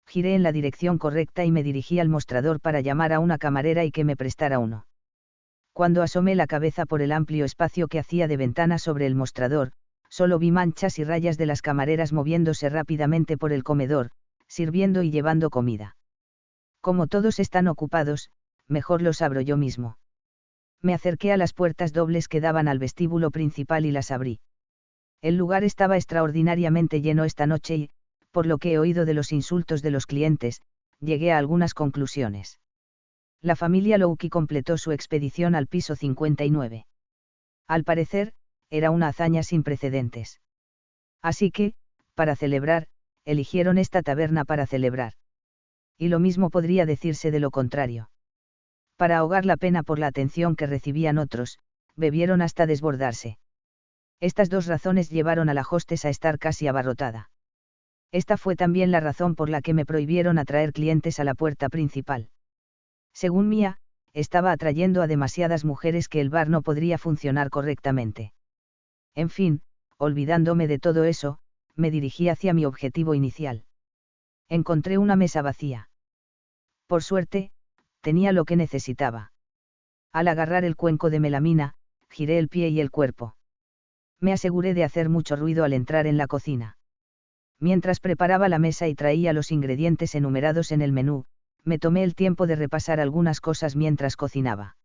Giré en la dirección correcta y me dirigí al mostrador para llamar a una camarera y que me prestara uno. Cuando asomé la cabeza por el amplio espacio que hacía de ventana sobre el mostrador, solo vi manchas y rayas de las camareras moviéndose rápidamente por el comedor, sirviendo y llevando comida. Como todos están ocupados, mejor los abro yo mismo. Me acerqué a las puertas dobles que daban al vestíbulo principal y las abrí. El lugar estaba extraordinariamente lleno esta noche y, por lo que he oído de los insultos de los clientes, llegué a algunas conclusiones. La familia Louki completó su expedición al piso 59. Al parecer, era una hazaña sin precedentes. Así que, para celebrar, eligieron esta taberna para celebrar. Y lo mismo podría decirse de lo contrario. Para ahogar la pena por la atención que recibían otros, bebieron hasta desbordarse. Estas 2 razones llevaron a la hostess a estar casi abarrotada. Esta fue también la razón por la que me prohibieron atraer clientes a la puerta principal. Según Mia, estaba atrayendo a demasiadas mujeres que el bar no podría funcionar correctamente. En fin, olvidándome de todo eso, me dirigí hacia mi objetivo inicial. Encontré una mesa vacía. Por suerte, tenía lo que necesitaba. Al agarrar el cuenco de melamina, giré el pie y el cuerpo. Me aseguré de hacer mucho ruido al entrar en la cocina. Mientras preparaba la mesa y traía los ingredientes enumerados en el menú, me tomé el tiempo de repasar algunas cosas mientras cocinaba.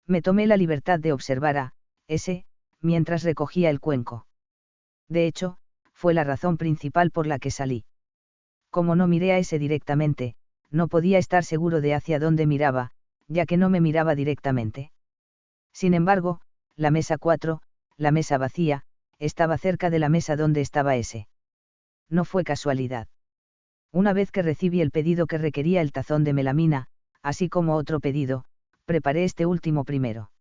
Me tomé la libertad de observar a S. mientras recogía el cuenco. De hecho, fue la razón principal por la que salí. Como no miré a S directamente, no podía estar seguro de hacia dónde miraba, ya que no me miraba directamente. Sin embargo, la mesa 4, la mesa vacía, estaba cerca de la mesa donde estaba S. No fue casualidad. Una vez que recibí el pedido que requería el tazón de melamina, así como otro pedido, preparé este último primero.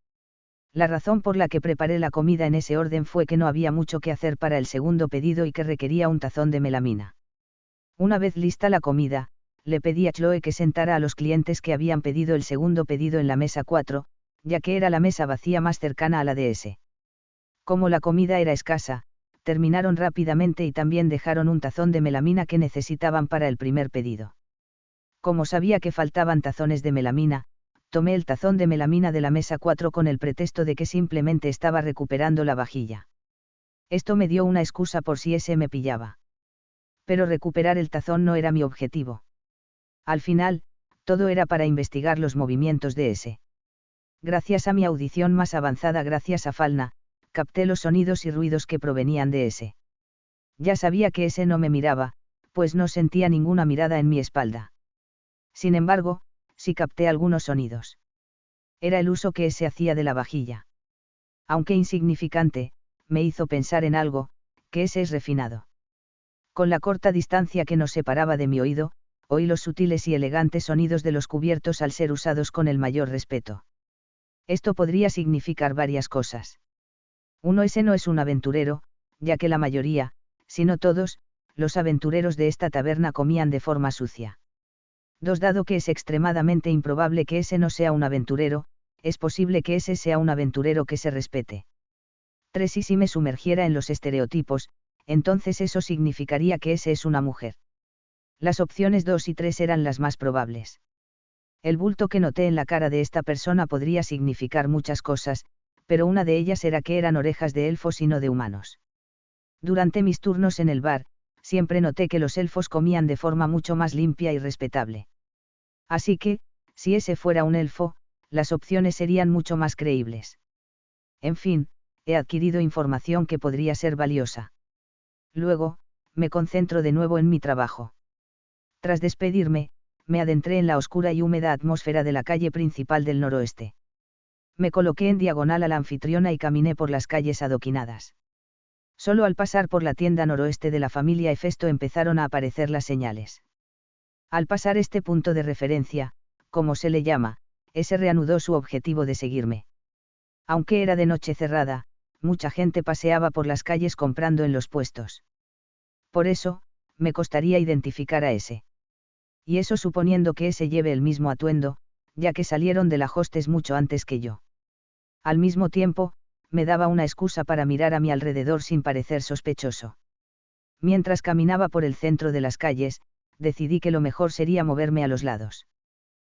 La razón por la que preparé la comida en ese orden fue que no había mucho que hacer para el segundo pedido y que requería un tazón de melamina. Una vez lista la comida, le pedí a Chloe que sentara a los clientes que habían pedido el segundo pedido en la mesa 4, ya que era la mesa vacía más cercana a la de S. Como la comida era escasa, terminaron rápidamente y también dejaron un tazón de melamina que necesitaban para el primer pedido. Como sabía que faltaban tazones de melamina, tomé el tazón de melamina de la mesa 4 con el pretexto de que simplemente estaba recuperando la vajilla. Esto me dio una excusa por si ese me pillaba. Pero recuperar el tazón no era mi objetivo. Al final, todo era para investigar los movimientos de ese. Gracias a mi audición más avanzada gracias a Falna, capté los sonidos y ruidos que provenían de ese. Ya sabía que ese no me miraba, pues no sentía ninguna mirada en mi espalda. Sin embargo, sí capté algunos sonidos. Era el uso que ese hacía de la vajilla. Aunque insignificante, me hizo pensar en algo, que ese es refinado. Con la corta distancia que nos separaba de mi oído, oí los sutiles y elegantes sonidos de los cubiertos al ser usados con el mayor respeto. Esto podría significar varias cosas. Uno, ese no es un aventurero, ya que la mayoría, si no todos, los aventureros de esta taberna comían de forma sucia. 2. Dado que es extremadamente improbable que ese no sea un aventurero, es posible que ese sea un aventurero que se respete. 3. Y si me sumergiera en los estereotipos, entonces eso significaría que ese es una mujer. Las opciones 2 y 3 eran las más probables. El bulto que noté en la cara de esta persona podría significar muchas cosas, pero una de ellas era que eran orejas de elfos y no de humanos. Durante mis turnos en el bar, siempre noté que los elfos comían de forma mucho más limpia y respetable. Así que, si ese fuera un elfo, las opciones serían mucho más creíbles. En fin, he adquirido información que podría ser valiosa. Luego, me concentro de nuevo en mi trabajo. Tras despedirme, me adentré en la oscura y húmeda atmósfera de la calle principal del noroeste. Me coloqué en diagonal a la anfitriona y caminé por las calles adoquinadas. Solo al pasar por la tienda noroeste de la familia Hefesto empezaron a aparecer las señales. Al pasar este punto de referencia, como se le llama, ese reanudó su objetivo de seguirme. Aunque era de noche cerrada, mucha gente paseaba por las calles comprando en los puestos. Por eso, me costaría identificar a ese. Y eso suponiendo que ese lleve el mismo atuendo, ya que salieron de la hostes mucho antes que yo. Al mismo tiempo, me daba una excusa para mirar a mi alrededor sin parecer sospechoso. Mientras caminaba por el centro de las calles, decidí que lo mejor sería moverme a los lados.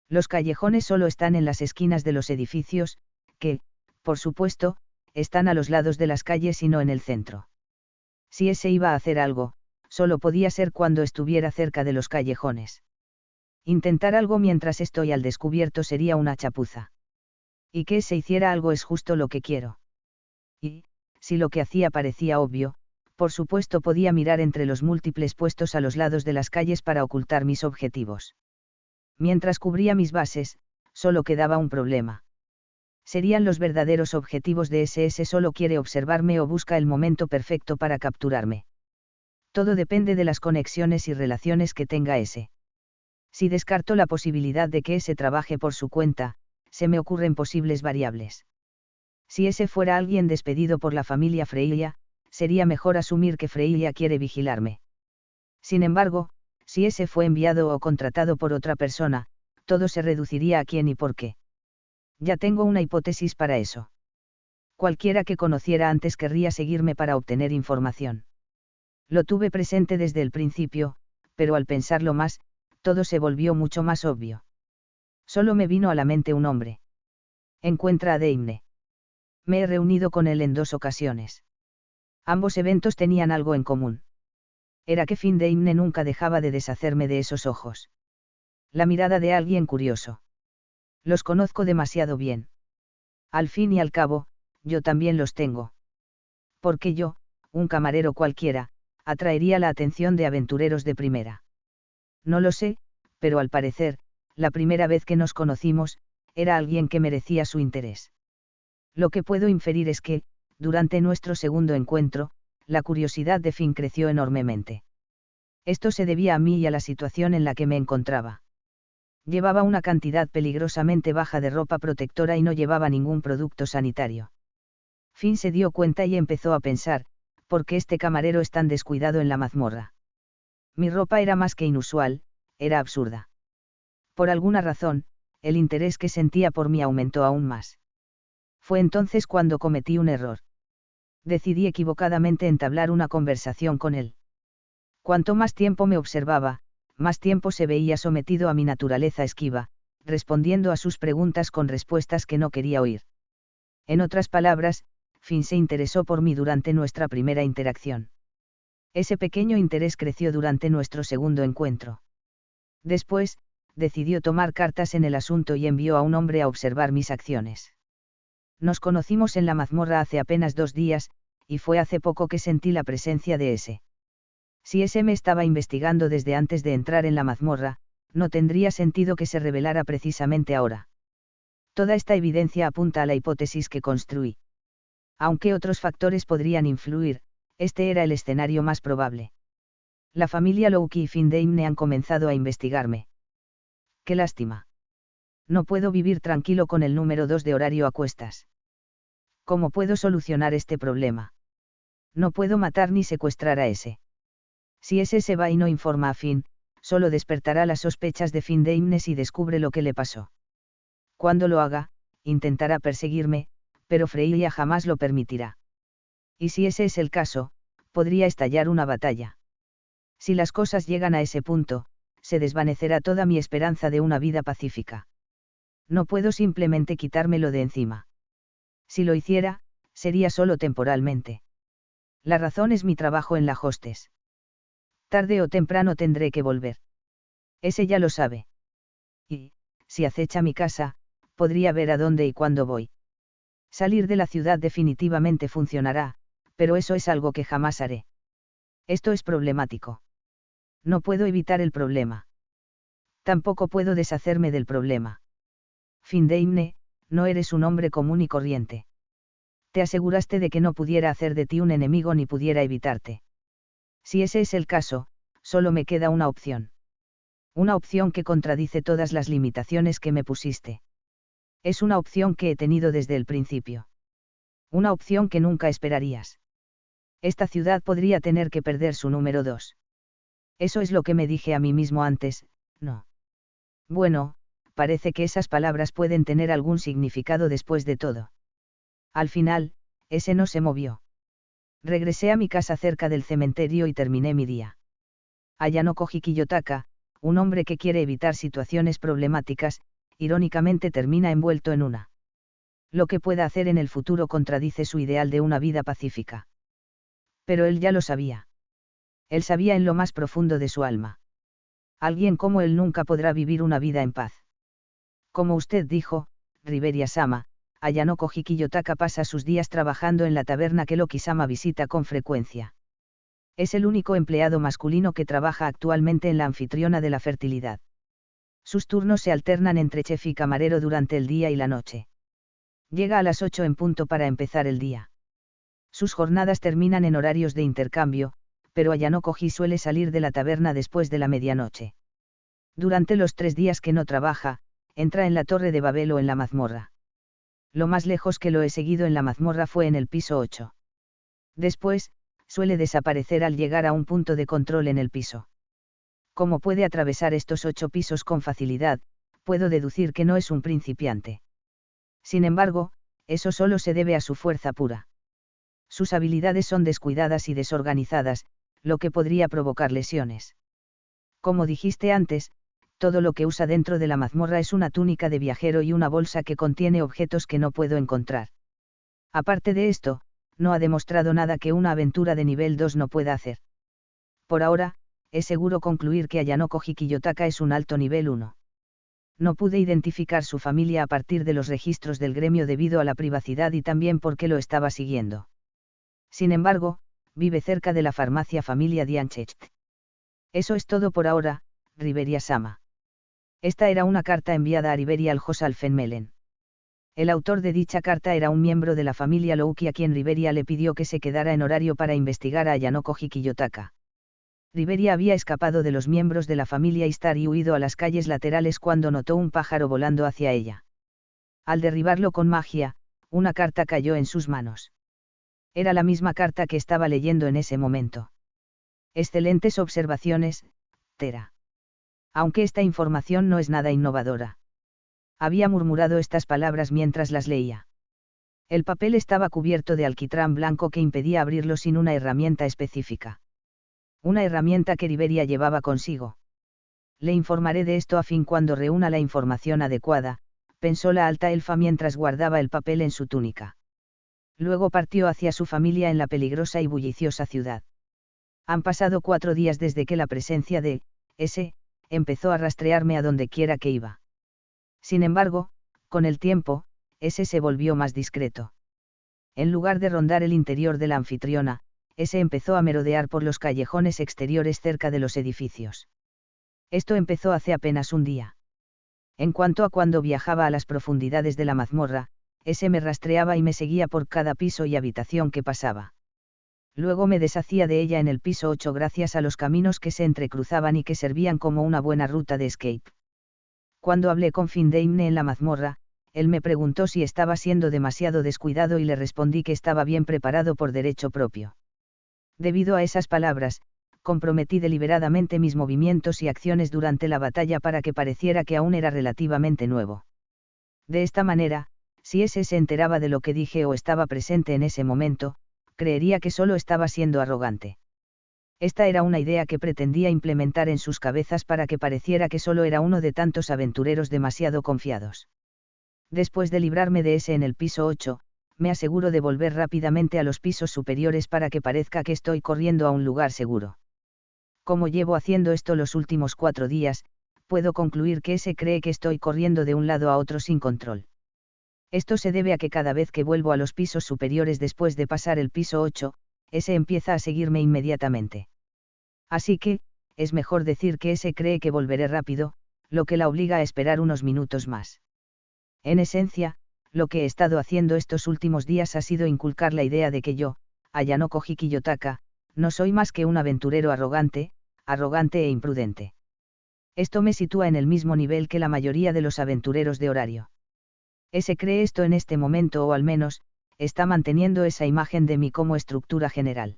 Los callejones solo están en las esquinas de los edificios, que, por supuesto, están a los lados de las calles y no en el centro. Si ese iba a hacer algo, solo podía ser cuando estuviera cerca de los callejones. Intentar algo mientras estoy al descubierto sería una chapuza. Y que ese hiciera algo es justo lo que quiero. Y, si lo que hacía parecía obvio, por supuesto podía mirar entre los múltiples puestos a los lados de las calles para ocultar mis objetivos. Mientras cubría mis bases, solo quedaba un problema. ¿Serían los verdaderos objetivos de ese solo quiere observarme o busca el momento perfecto para capturarme? Todo depende de las conexiones y relaciones que tenga ese. Si descarto la posibilidad de que ese trabaje por su cuenta, se me ocurren posibles variables. Si ese fuera alguien despedido por la familia Freya, sería mejor asumir que Freya quiere vigilarme. Sin embargo, si ese fue enviado o contratado por otra persona, todo se reduciría a quién y por qué. Ya tengo una hipótesis para eso. Cualquiera que conociera antes querría seguirme para obtener información. Lo tuve presente desde el principio, pero al pensarlo más, todo se volvió mucho más obvio. Solo me vino a la mente un hombre. Encuentra a Deimne. Me he reunido con él en 2 ocasiones. Ambos eventos tenían algo en común. Era que Findeimne nunca dejaba de deshacerme de esos ojos. La mirada de alguien curioso. Los conozco demasiado bien. Al fin y al cabo, yo también los tengo. Porque yo, un camarero cualquiera, atraería la atención de aventureros de primera. No lo sé, pero al parecer, la primera vez que nos conocimos, era alguien que merecía su interés. Lo que puedo inferir es que, durante nuestro segundo encuentro, la curiosidad de Finn creció enormemente. Esto se debía a mí y a la situación en la que me encontraba. Llevaba una cantidad peligrosamente baja de ropa protectora y no llevaba ningún producto sanitario. Finn se dio cuenta y empezó a pensar, ¿por qué este camarero es tan descuidado en la mazmorra? Mi ropa era más que inusual, era absurda. Por alguna razón, el interés que sentía por mí aumentó aún más. Fue entonces cuando cometí un error. Decidí equivocadamente entablar una conversación con él. Cuanto más tiempo me observaba, más tiempo se veía sometido a mi naturaleza esquiva, respondiendo a sus preguntas con respuestas que no quería oír. En otras palabras, Finn se interesó por mí durante nuestra primera interacción. Ese pequeño interés creció durante nuestro segundo encuentro. Después, decidió tomar cartas en el asunto y envió a un hombre a observar mis acciones. Nos conocimos en la mazmorra hace apenas 2 días, y fue hace poco que sentí la presencia de ese. Si ese me estaba investigando desde antes de entrar en la mazmorra, no tendría sentido que se revelara precisamente ahora. Toda esta evidencia apunta a la hipótesis que construí. Aunque otros factores podrían influir, este era el escenario más probable. La familia Loki y Findeimne han comenzado a investigarme. Qué lástima. No puedo vivir tranquilo con el número 2 de horario a cuestas. ¿Cómo puedo solucionar este problema? No puedo matar ni secuestrar a ese. Si ese se va y no informa a Finn, solo despertará las sospechas de Finn Deimnes si descubre lo que le pasó. Cuando lo haga, intentará perseguirme, pero Freya jamás lo permitirá. Y si ese es el caso, podría estallar una batalla. Si las cosas llegan a ese punto, se desvanecerá toda mi esperanza de una vida pacífica. No puedo simplemente quitármelo de encima. Si lo hiciera, sería solo temporalmente. La razón es mi trabajo en la hostes. Tarde o temprano tendré que volver. Ese ya lo sabe. Y, si acecha mi casa, podría ver a dónde y cuándo voy. Salir de la ciudad definitivamente funcionará, pero eso es algo que jamás haré. Esto es problemático. No puedo evitar el problema. Tampoco puedo deshacerme del problema. Finn Deimne, no eres un hombre común y corriente. Te aseguraste de que no pudiera hacer de ti un enemigo ni pudiera evitarte. Si ese es el caso, solo me queda una opción. Una opción que contradice todas las limitaciones que me pusiste. Es una opción que he tenido desde el principio. Una opción que nunca esperarías. Esta ciudad podría tener que perder su número 2. Eso es lo que me dije a mí mismo antes, no. Bueno, parece que esas palabras pueden tener algún significado después de todo. Al final, ese no se movió. Regresé a mi casa cerca del cementerio y terminé mi día. Ayanoko Hikiyotaka, un hombre que quiere evitar situaciones problemáticas, irónicamente termina envuelto en una. Lo que pueda hacer en el futuro contradice su ideal de una vida pacífica. Pero él ya lo sabía. Él sabía en lo más profundo de su alma. Alguien como él nunca podrá vivir una vida en paz. Como usted dijo, Riberia-sama, Ayanoko Hikiyotaka pasa sus días trabajando en la taberna que Loki-sama visita con frecuencia. Es el único empleado masculino que trabaja actualmente en la anfitriona de la fertilidad. Sus turnos se alternan entre chef y camarero durante el día y la noche. Llega a las 8 en punto para empezar el día. Sus jornadas terminan en horarios de intercambio, pero Ayanoko Hi suele salir de la taberna después de la medianoche. Durante los 3 días que no trabaja, entra en la Torre de Babel o en la mazmorra. Lo más lejos que lo he seguido en la mazmorra fue en el piso 8. Después, suele desaparecer al llegar a un punto de control en el piso. Como puede atravesar estos 8 pisos con facilidad, puedo deducir que no es un principiante. Sin embargo, eso solo se debe a su fuerza pura. Sus habilidades son descuidadas y desorganizadas, lo que podría provocar lesiones. Como dijiste antes, todo lo que usa dentro de la mazmorra es una túnica de viajero y una bolsa que contiene objetos que no puedo encontrar. Aparte de esto, no ha demostrado nada que una aventura de nivel 2 no pueda hacer. Por ahora, es seguro concluir que Ayanoko Hikiyotaka es un alto nivel 1. No pude identificar su familia a partir de los registros del gremio debido a la privacidad y también porque lo estaba siguiendo. Sin embargo, vive cerca de la farmacia familia Dianchecht. Eso es todo por ahora, Riberia-sama. Esta era una carta enviada a Riberia al Josal Fenmelen. El autor de dicha carta era un miembro de la familia Louki a quien Riberia le pidió que se quedara en horario para investigar a Ayanoko Hikiyotaka. Riberia había escapado de los miembros de la familia Istar y huido a las calles laterales cuando notó un pájaro volando hacia ella. Al derribarlo con magia, una carta cayó en sus manos. Era la misma carta que estaba leyendo en ese momento. Excelentes observaciones, Tera. Aunque esta información no es nada innovadora. Había murmurado estas palabras mientras las leía. El papel estaba cubierto de alquitrán blanco que impedía abrirlo sin una herramienta específica. Una herramienta que Riberia llevaba consigo. Le informaré de esto a fin cuando reúna la información adecuada, pensó la alta elfa mientras guardaba el papel en su túnica. Luego partió hacia su familia en la peligrosa y bulliciosa ciudad. Han pasado 4 días desde que la presencia de ese empezó a rastrearme a donde quiera que iba. Sin embargo, con el tiempo, ese se volvió más discreto. En lugar de rondar el interior de la anfitriona, ese empezó a merodear por los callejones exteriores cerca de los edificios. Esto empezó hace apenas un día. En cuanto a cuando viajaba a las profundidades de la mazmorra, ese me rastreaba y me seguía por cada piso y habitación que pasaba. Luego me deshacía de ella en el piso 8 gracias a los caminos que se entrecruzaban y que servían como una buena ruta de escape. Cuando hablé con Findeimne en la mazmorra, él me preguntó si estaba siendo demasiado descuidado y le respondí que estaba bien preparado por derecho propio. Debido a esas palabras, comprometí deliberadamente mis movimientos y acciones durante la batalla para que pareciera que aún era relativamente nuevo. De esta manera, si ese se enteraba de lo que dije o estaba presente en ese momento, creería que solo estaba siendo arrogante. Esta era una idea que pretendía implementar en sus cabezas para que pareciera que solo era uno de tantos aventureros demasiado confiados. Después de librarme de ese en el piso 8, me aseguro de volver rápidamente a los pisos superiores para que parezca que estoy corriendo a un lugar seguro. Como llevo haciendo esto los últimos 4 días, puedo concluir que ese cree que estoy corriendo de un lado a otro sin control. Esto se debe a que cada vez que vuelvo a los pisos superiores después de pasar el piso 8, ese empieza a seguirme inmediatamente. Así que, es mejor decir que ese cree que volveré rápido, lo que la obliga a esperar unos minutos más. En esencia, lo que he estado haciendo estos últimos días ha sido inculcar la idea de que yo, Ayanoko Hikiyotaka, no soy más que un aventurero arrogante e imprudente. Esto me sitúa en el mismo nivel que la mayoría de los aventureros de horario. Ese cree esto en este momento o al menos, está manteniendo esa imagen de mí como estructura general.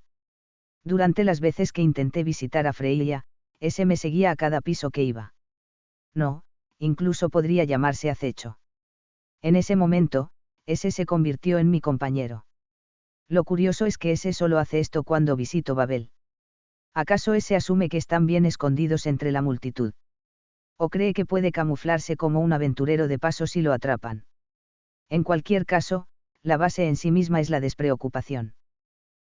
Durante las veces que intenté visitar a Freya, ese me seguía a cada piso que iba. No, incluso podría llamarse acecho. En ese momento, ese se convirtió en mi compañero. Lo curioso es que ese solo hace esto cuando visito Babel. ¿Acaso ese asume que están bien escondidos entre la multitud? ¿O cree que puede camuflarse como un aventurero de paso si lo atrapan? En cualquier caso, la base en sí misma es la despreocupación.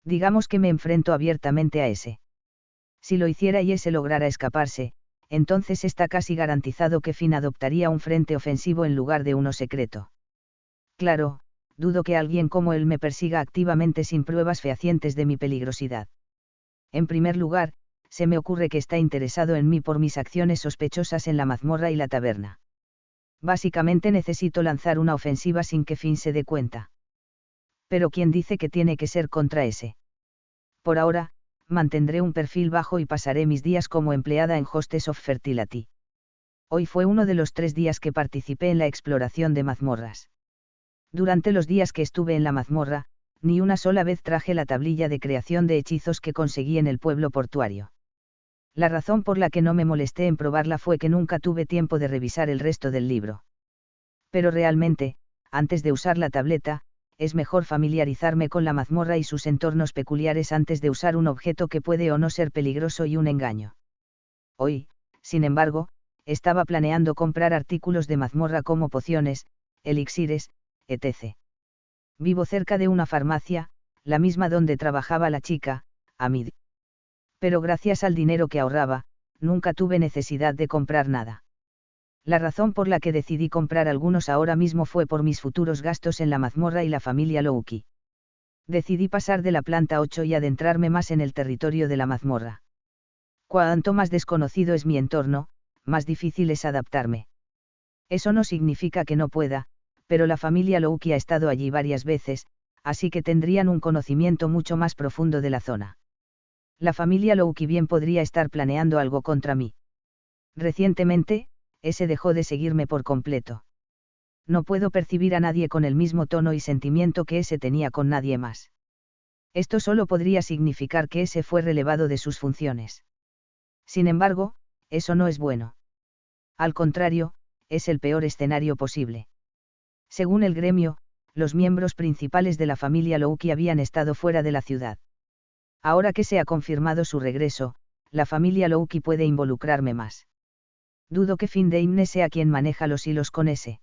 Digamos que me enfrento abiertamente a ese. Si lo hiciera y ese lograra escaparse, entonces está casi garantizado que Finn adoptaría un frente ofensivo en lugar de uno secreto. Claro, dudo que alguien como él me persiga activamente sin pruebas fehacientes de mi peligrosidad. En primer lugar, se me ocurre que está interesado en mí por mis acciones sospechosas en la mazmorra y la taberna. Básicamente necesito lanzar una ofensiva sin que Finn se dé cuenta. Pero ¿quién dice que tiene que ser contra ese? Por ahora, mantendré un perfil bajo y pasaré mis días como empleada en Hostess of Fertility. Hoy fue uno de los 3 días que participé en la exploración de mazmorras. Durante los días que estuve en la mazmorra, ni una sola vez traje la tablilla de creación de hechizos que conseguí en el pueblo portuario. La razón por la que no me molesté en probarla fue que nunca tuve tiempo de revisar el resto del libro. Pero realmente, antes de usar la tableta, es mejor familiarizarme con la mazmorra y sus entornos peculiares antes de usar un objeto que puede o no ser peligroso y un engaño. Hoy, sin embargo, estaba planeando comprar artículos de mazmorra como pociones, elixires, etc. Vivo cerca de una farmacia, la misma donde trabajaba la chica, Amid. Pero gracias al dinero que ahorraba, nunca tuve necesidad de comprar nada. La razón por la que decidí comprar algunos ahora mismo fue por mis futuros gastos en la mazmorra y la familia Louki. Decidí pasar de la planta 8 y adentrarme más en el territorio de la mazmorra. Cuanto más desconocido es mi entorno, más difícil es adaptarme. Eso no significa que no pueda, pero la familia Louki ha estado allí varias veces, así que tendrían un conocimiento mucho más profundo de la zona. La familia Louki bien podría estar planeando algo contra mí. Recientemente, ese dejó de seguirme por completo. No puedo percibir a nadie con el mismo tono y sentimiento que ese tenía con nadie más. Esto solo podría significar que ese fue relevado de sus funciones. Sin embargo, eso no es bueno. Al contrario, es el peor escenario posible. Según el gremio, los miembros principales de la familia Louki habían estado fuera de la ciudad. Ahora que se ha confirmado su regreso, la familia Louki puede involucrarme más. Dudo que Findeimne sea quien maneja los hilos con ese.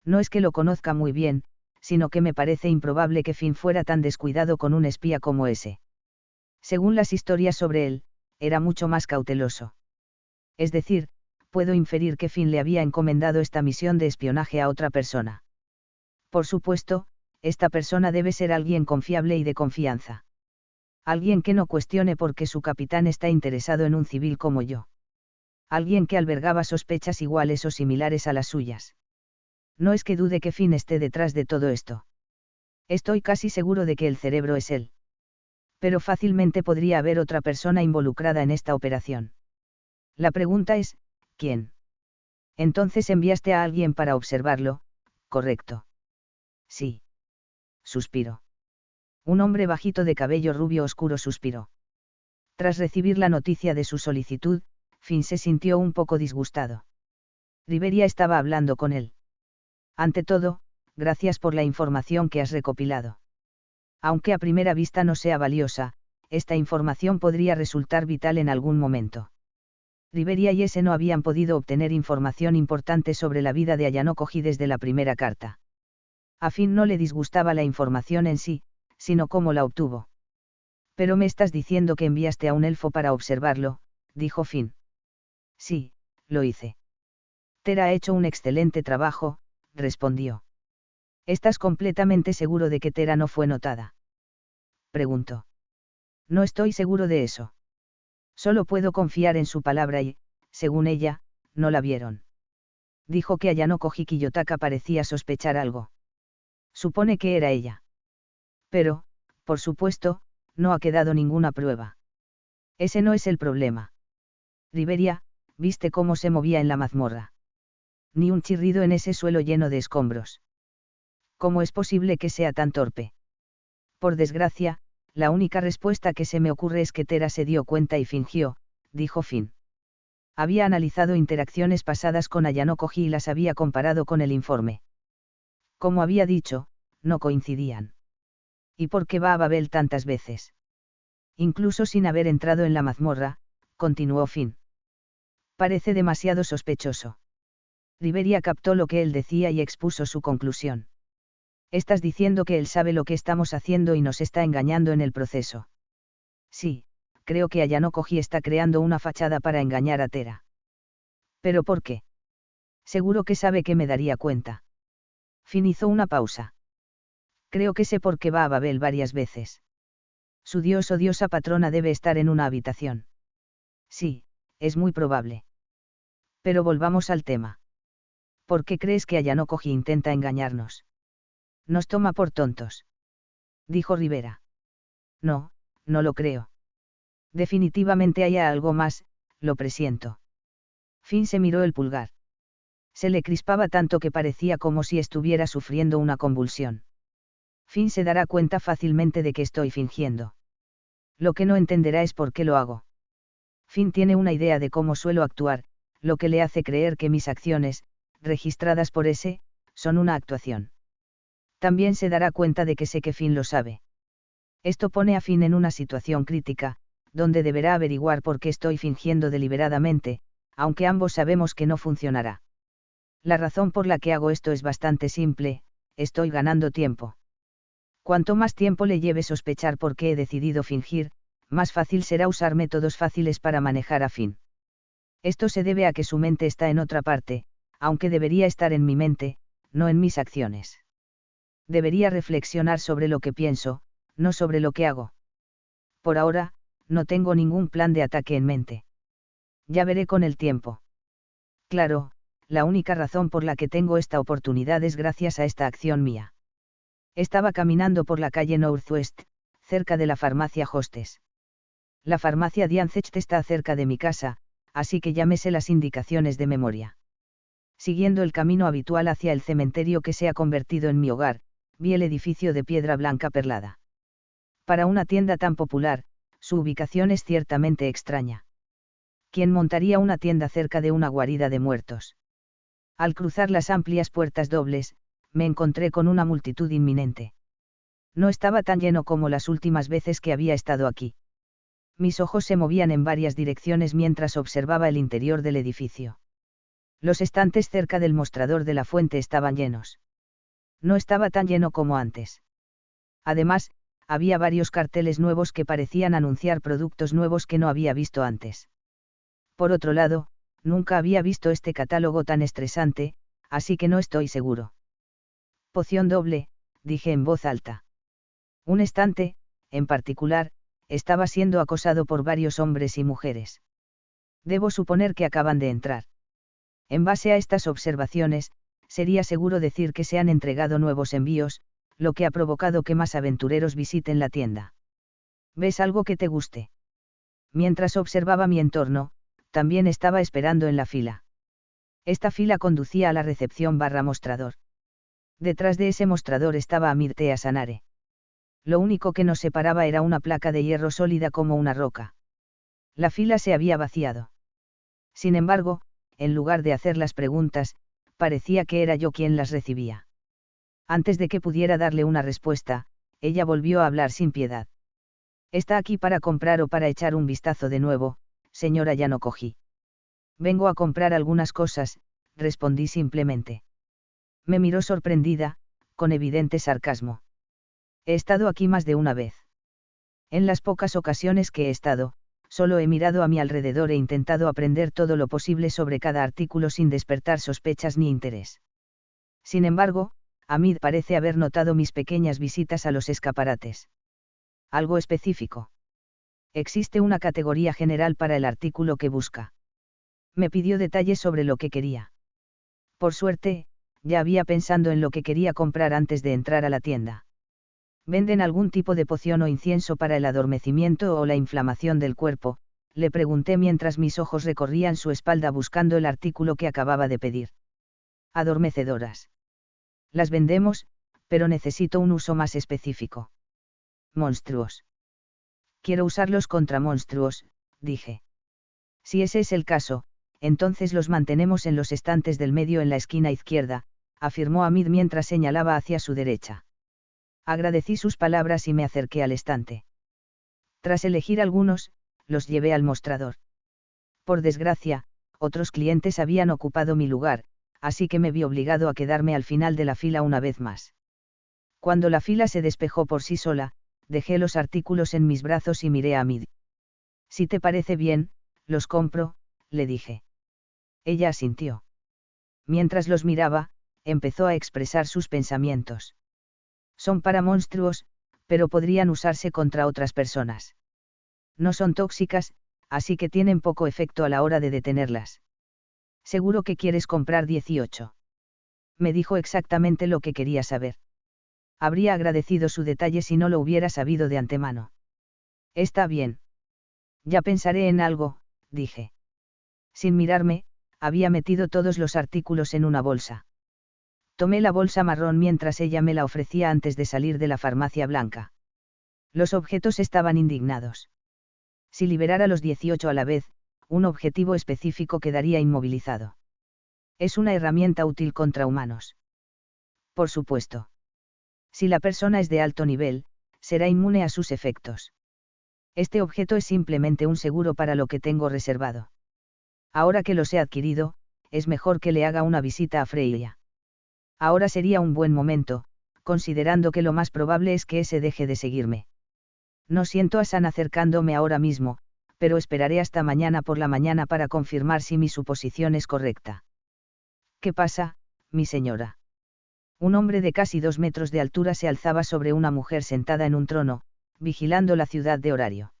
No es que lo conozca muy bien, sino que me parece improbable que Finn fuera tan descuidado con un espía como ese. Según las historias sobre él, era mucho más cauteloso. Es decir, puedo inferir que Finn le había encomendado esta misión de espionaje a otra persona. Por supuesto, esta persona debe ser alguien confiable y de confianza. Alguien que no cuestione por qué su capitán está interesado en un civil como yo. Alguien que albergaba sospechas iguales o similares a las suyas. No es que dude que Finn esté detrás de todo esto. Estoy casi seguro de que el cerebro es él. Pero fácilmente podría haber otra persona involucrada en esta operación. La pregunta es, ¿quién? Entonces enviaste a alguien para observarlo, ¿correcto? Sí. Suspiró. Un hombre bajito de cabello rubio oscuro suspiró. Tras recibir la noticia de su solicitud, Finn se sintió un poco disgustado. Riveria estaba hablando con él. Ante todo, gracias por la información que has recopilado. Aunque a primera vista no sea valiosa, esta información podría resultar vital en algún momento. Riveria y ese no habían podido obtener información importante sobre la vida de Ayano Koji desde la primera carta. A Finn no le disgustaba la información en sí, sino cómo la obtuvo. Pero me estás diciendo que enviaste a un elfo para observarlo, dijo Finn. Sí, lo hice. Tera ha hecho un excelente trabajo, respondió. ¿Estás completamente seguro de que Tera no fue notada? Preguntó. No estoy seguro de eso. Solo puedo confiar en su palabra y, según ella, no la vieron. Dijo que Ayano Koji Kiyotaka parecía sospechar algo. Supone que era ella. Pero, por supuesto, no ha quedado ninguna prueba. Ese no es el problema. Riveria, ¿viste cómo se movía en la mazmorra? Ni un chirrido en ese suelo lleno de escombros. ¿Cómo es posible que sea tan torpe? Por desgracia, la única respuesta que se me ocurre es que Tera se dio cuenta y fingió, dijo Finn. Había analizado interacciones pasadas con Ayano Koji y las había comparado con el informe. Como había dicho, no coincidían. ¿Y por qué va a Babel tantas veces? Incluso sin haber entrado en la mazmorra, continuó Finn. Parece demasiado sospechoso. Riveria captó lo que él decía y expuso su conclusión. Estás diciendo que él sabe lo que estamos haciendo y nos está engañando en el proceso. Sí, creo que Ayano Koji está creando una fachada para engañar a Tera. ¿Pero por qué? Seguro que sabe que me daría cuenta. Finn hizo una pausa. Creo que sé por qué va a Babel varias veces. Su dios o diosa patrona debe estar en una habitación. Sí, es muy probable. Pero volvamos al tema. ¿Por qué crees que Ayano Koji intenta engañarnos? Nos toma por tontos. Dijo Rivera. No, no lo creo. Definitivamente hay algo más, lo presiento. Finn se miró el pulgar. Se le crispaba tanto que parecía como si estuviera sufriendo una convulsión. Finn se dará cuenta fácilmente de que estoy fingiendo. Lo que no entenderá es por qué lo hago. Finn tiene una idea de cómo suelo actuar, lo que le hace creer que mis acciones, registradas por ese, son una actuación. También se dará cuenta de que sé que Finn lo sabe. Esto pone a Finn en una situación crítica, donde deberá averiguar por qué estoy fingiendo deliberadamente, aunque ambos sabemos que no funcionará. La razón por la que hago esto es bastante simple, estoy ganando tiempo. Cuanto más tiempo le lleve sospechar por qué he decidido fingir, más fácil será usar métodos fáciles para manejar a Finn. Esto se debe a que su mente está en otra parte, aunque debería estar en mi mente, no en mis acciones. Debería reflexionar sobre lo que pienso, no sobre lo que hago. Por ahora, no tengo ningún plan de ataque en mente. Ya veré con el tiempo. Claro, la única razón por la que tengo esta oportunidad es gracias a esta acción mía. Estaba caminando por la calle Northwest, cerca de la farmacia Hostes. La farmacia Diancecht está cerca de mi casa, así que ya me sé las indicaciones de memoria. Siguiendo el camino habitual hacia el cementerio que se ha convertido en mi hogar, vi el edificio de piedra blanca perlada. Para una tienda tan popular, su ubicación es ciertamente extraña. ¿Quién montaría una tienda cerca de una guarida de muertos? Al cruzar las amplias puertas dobles, me encontré con una multitud inminente. No estaba tan lleno como las últimas veces que había estado aquí. Mis ojos se movían en varias direcciones mientras observaba el interior del edificio. Los estantes cerca del mostrador de la fuente estaban llenos. No estaba tan lleno como antes. Además, había varios carteles nuevos que parecían anunciar productos nuevos que no había visto antes. Por otro lado, nunca había visto este catálogo tan estresante, así que no estoy seguro. Poción doble, dije en voz alta. Un estante, en particular, estaba siendo acosado por varios hombres y mujeres. Debo suponer que acaban de entrar. En base a estas observaciones, sería seguro decir que se han entregado nuevos envíos, lo que ha provocado que más aventureros visiten la tienda. ¿Ves algo que te guste? Mientras observaba mi entorno, también estaba esperando en la fila. Esta fila conducía a la recepción / mostrador. Detrás de ese mostrador estaba Amir Teasanare. Lo único que nos separaba era una placa de hierro sólida como una roca. La fila se había vaciado. Sin embargo, en lugar de hacer las preguntas, parecía que era yo quien las recibía. Antes de que pudiera darle una respuesta, ella volvió a hablar sin piedad. ¿Está aquí para comprar o para echar un vistazo de nuevo, señora Yanokoji? Vengo a comprar algunas cosas, respondí simplemente. Me miró sorprendida, con evidente sarcasmo. He estado aquí más de una vez. En las pocas ocasiones que he estado, solo he mirado a mi alrededor e intentado aprender todo lo posible sobre cada artículo sin despertar sospechas ni interés. Sin embargo, Hamid parece haber notado mis pequeñas visitas a los escaparates. Algo específico. Existe una categoría general para el artículo que busca. Me pidió detalles sobre lo que quería. Por suerte, ya había pensado en lo que quería comprar antes de entrar a la tienda. ¿Venden algún tipo de poción o incienso para el adormecimiento o la inflamación del cuerpo?, le pregunté mientras mis ojos recorrían su espalda buscando el artículo que acababa de pedir. Adormecedoras. Las vendemos, pero necesito un uso más específico. Monstruos. Quiero usarlos contra monstruos, dije. Si ese es el caso, entonces los mantenemos en los estantes del medio en la esquina izquierda, afirmó Hamid mientras señalaba hacia su derecha. Agradecí sus palabras y me acerqué al estante. Tras elegir algunos, los llevé al mostrador. Por desgracia, otros clientes habían ocupado mi lugar, así que me vi obligado a quedarme al final de la fila una vez más. Cuando la fila se despejó por sí sola, dejé los artículos en mis brazos y miré a Hamid. Si te parece bien, los compro, le dije. Ella asintió. Mientras los miraba, empezó a expresar sus pensamientos. Son para monstruos, pero podrían usarse contra otras personas. No son tóxicas, así que tienen poco efecto a la hora de detenerlas. Seguro que quieres comprar 18. Me dijo exactamente lo que quería saber. Habría agradecido su detalle si no lo hubiera sabido de antemano. Está bien. Ya pensaré en algo, dije. Sin mirarme, había metido todos los artículos en una bolsa. Tomé la bolsa marrón mientras ella me la ofrecía antes de salir de la farmacia blanca. Los objetos estaban indignados. Si liberara los 18 a la vez, un objetivo específico quedaría inmovilizado. Es una herramienta útil contra humanos. Por supuesto. Si la persona es de alto nivel, será inmune a sus efectos. Este objeto es simplemente un seguro para lo que tengo reservado. Ahora que los he adquirido, es mejor que le haga una visita a Freya. Ahora sería un buen momento, considerando que lo más probable es que ese deje de seguirme. No siento a San acercándome ahora mismo, pero esperaré hasta mañana por la mañana para confirmar si mi suposición es correcta. ¿Qué pasa, mi señora? Un hombre de casi 2 metros de altura se alzaba sobre una mujer sentada en un trono, vigilando la ciudad de Horario.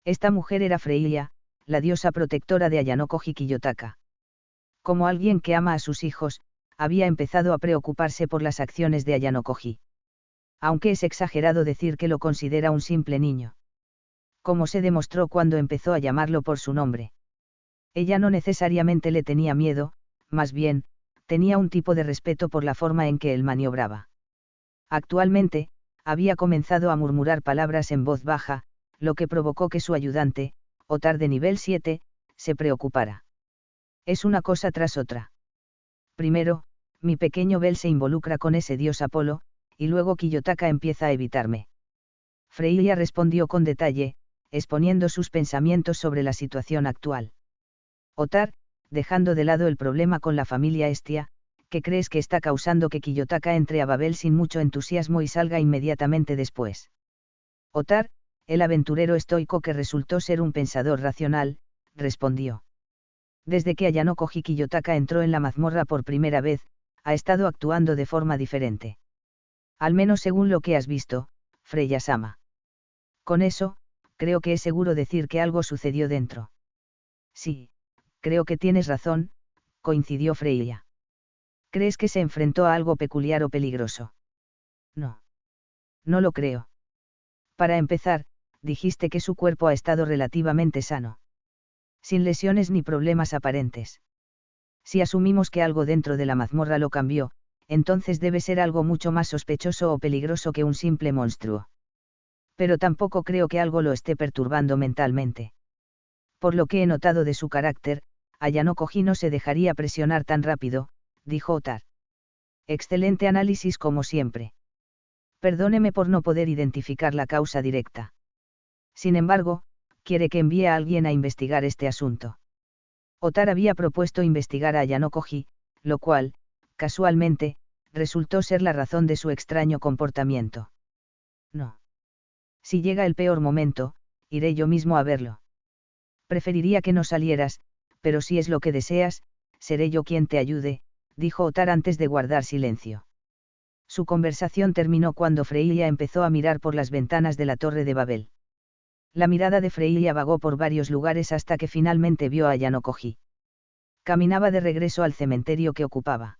Esta mujer era Freya, la diosa protectora de Ayanokoji Kiyotaka. Como alguien que ama a sus hijos, había empezado a preocuparse por las acciones de Ayanokoji. Aunque es exagerado decir que lo considera un simple niño. Como se demostró cuando empezó a llamarlo por su nombre. Ella no necesariamente le tenía miedo, más bien, tenía un tipo de respeto por la forma en que él maniobraba. Actualmente, había comenzado a murmurar palabras en voz baja, lo que provocó que su ayudante, Otar de nivel 7, se preocupara. Es una cosa tras otra. Primero, mi pequeño Bel se involucra con ese dios Apolo, y luego Kiyotaka empieza a evitarme. Freya respondió con detalle, exponiendo sus pensamientos sobre la situación actual. Otar, dejando de lado el problema con la familia Estia, ¿qué crees que está causando que Kiyotaka entre a Babel sin mucho entusiasmo y salga inmediatamente después? Otar, el aventurero estoico que resultó ser un pensador racional, respondió. Desde que Ayanokoji Kiyotaka entró en la mazmorra por primera vez, ha estado actuando de forma diferente. Al menos según lo que has visto, Freya-sama. Con eso, creo que es seguro decir que algo sucedió dentro. Sí, creo que tienes razón, coincidió Freya. ¿Crees que se enfrentó a algo peculiar o peligroso? No. No lo creo. Para empezar, dijiste que su cuerpo ha estado relativamente sano. Sin lesiones ni problemas aparentes. Si asumimos que algo dentro de la mazmorra lo cambió, entonces debe ser algo mucho más sospechoso o peligroso que un simple monstruo. Pero tampoco creo que algo lo esté perturbando mentalmente. Por lo que he notado de su carácter, Ayano-koji no se dejaría presionar tan rápido, dijo Otar. Excelente análisis como siempre. Perdóneme por no poder identificar la causa directa. Sin embargo, quiere que envíe a alguien a investigar este asunto. Otar había propuesto investigar a Ayano-koji, lo cual, casualmente, resultó ser la razón de su extraño comportamiento. No. Si llega el peor momento, iré yo mismo a verlo. Preferiría que no salieras, pero si es lo que deseas, seré yo quien te ayude, dijo Otar antes de guardar silencio. Su conversación terminó cuando Freya empezó a mirar por las ventanas de la Torre de Babel. La mirada de Freya vagó por varios lugares hasta que finalmente vio a Ayano-koji. Caminaba de regreso al cementerio que ocupaba.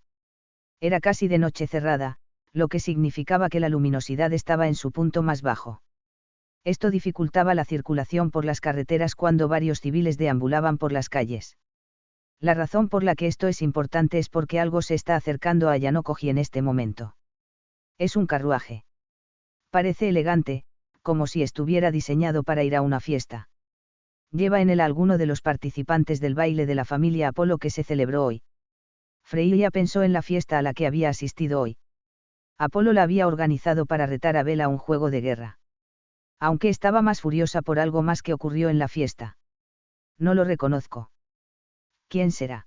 Era casi de noche cerrada, lo que significaba que la luminosidad estaba en su punto más bajo. Esto dificultaba la circulación por las carreteras cuando varios civiles deambulaban por las calles. La razón por la que esto es importante es porque algo se está acercando a Ayano-koji en este momento. Es un carruaje. Parece elegante, como si estuviera diseñado para ir a una fiesta. Lleva en él a alguno de los participantes del baile de la familia Apolo que se celebró hoy. Freya pensó en la fiesta a la que había asistido hoy. Apolo la había organizado para retar a Bel a un juego de guerra. Aunque estaba más furiosa por algo más que ocurrió en la fiesta. No lo reconozco. ¿Quién será?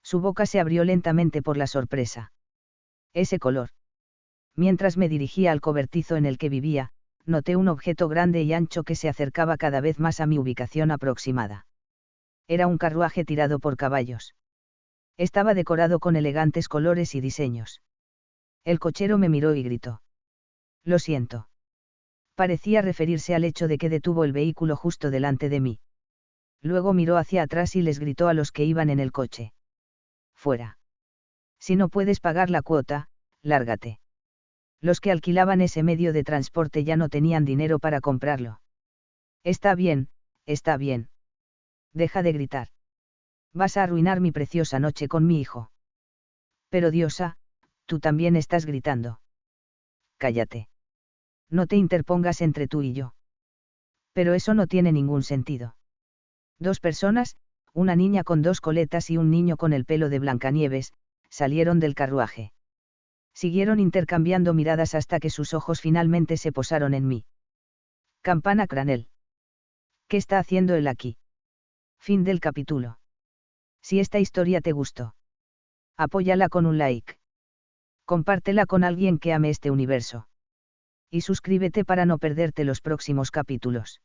Su boca se abrió lentamente por la sorpresa. Ese color. Mientras me dirigía al cobertizo en el que vivía, noté un objeto grande y ancho que se acercaba cada vez más a mi ubicación aproximada. Era un carruaje tirado por caballos. Estaba decorado con elegantes colores y diseños. El cochero me miró y gritó. Lo siento. Parecía referirse al hecho de que detuvo el vehículo justo delante de mí. Luego miró hacia atrás y les gritó a los que iban en el coche. Fuera. Si no puedes pagar la cuota, lárgate. Los que alquilaban ese medio de transporte ya no tenían dinero para comprarlo. Está bien, está bien. Deja de gritar. Vas a arruinar mi preciosa noche con mi hijo. Pero Diosa, tú también estás gritando. Cállate. No te interpongas entre tú y yo. Pero eso no tiene ningún sentido. Dos personas, una niña con dos coletas y un niño con el pelo de Blancanieves, salieron del carruaje. Siguieron intercambiando miradas hasta que sus ojos finalmente se posaron en mí. Campana Cranel. ¿Qué está haciendo él aquí? Fin del capítulo. Si esta historia te gustó, apóyala con un like. Compártela con alguien que ame este universo. Y suscríbete para no perderte los próximos capítulos.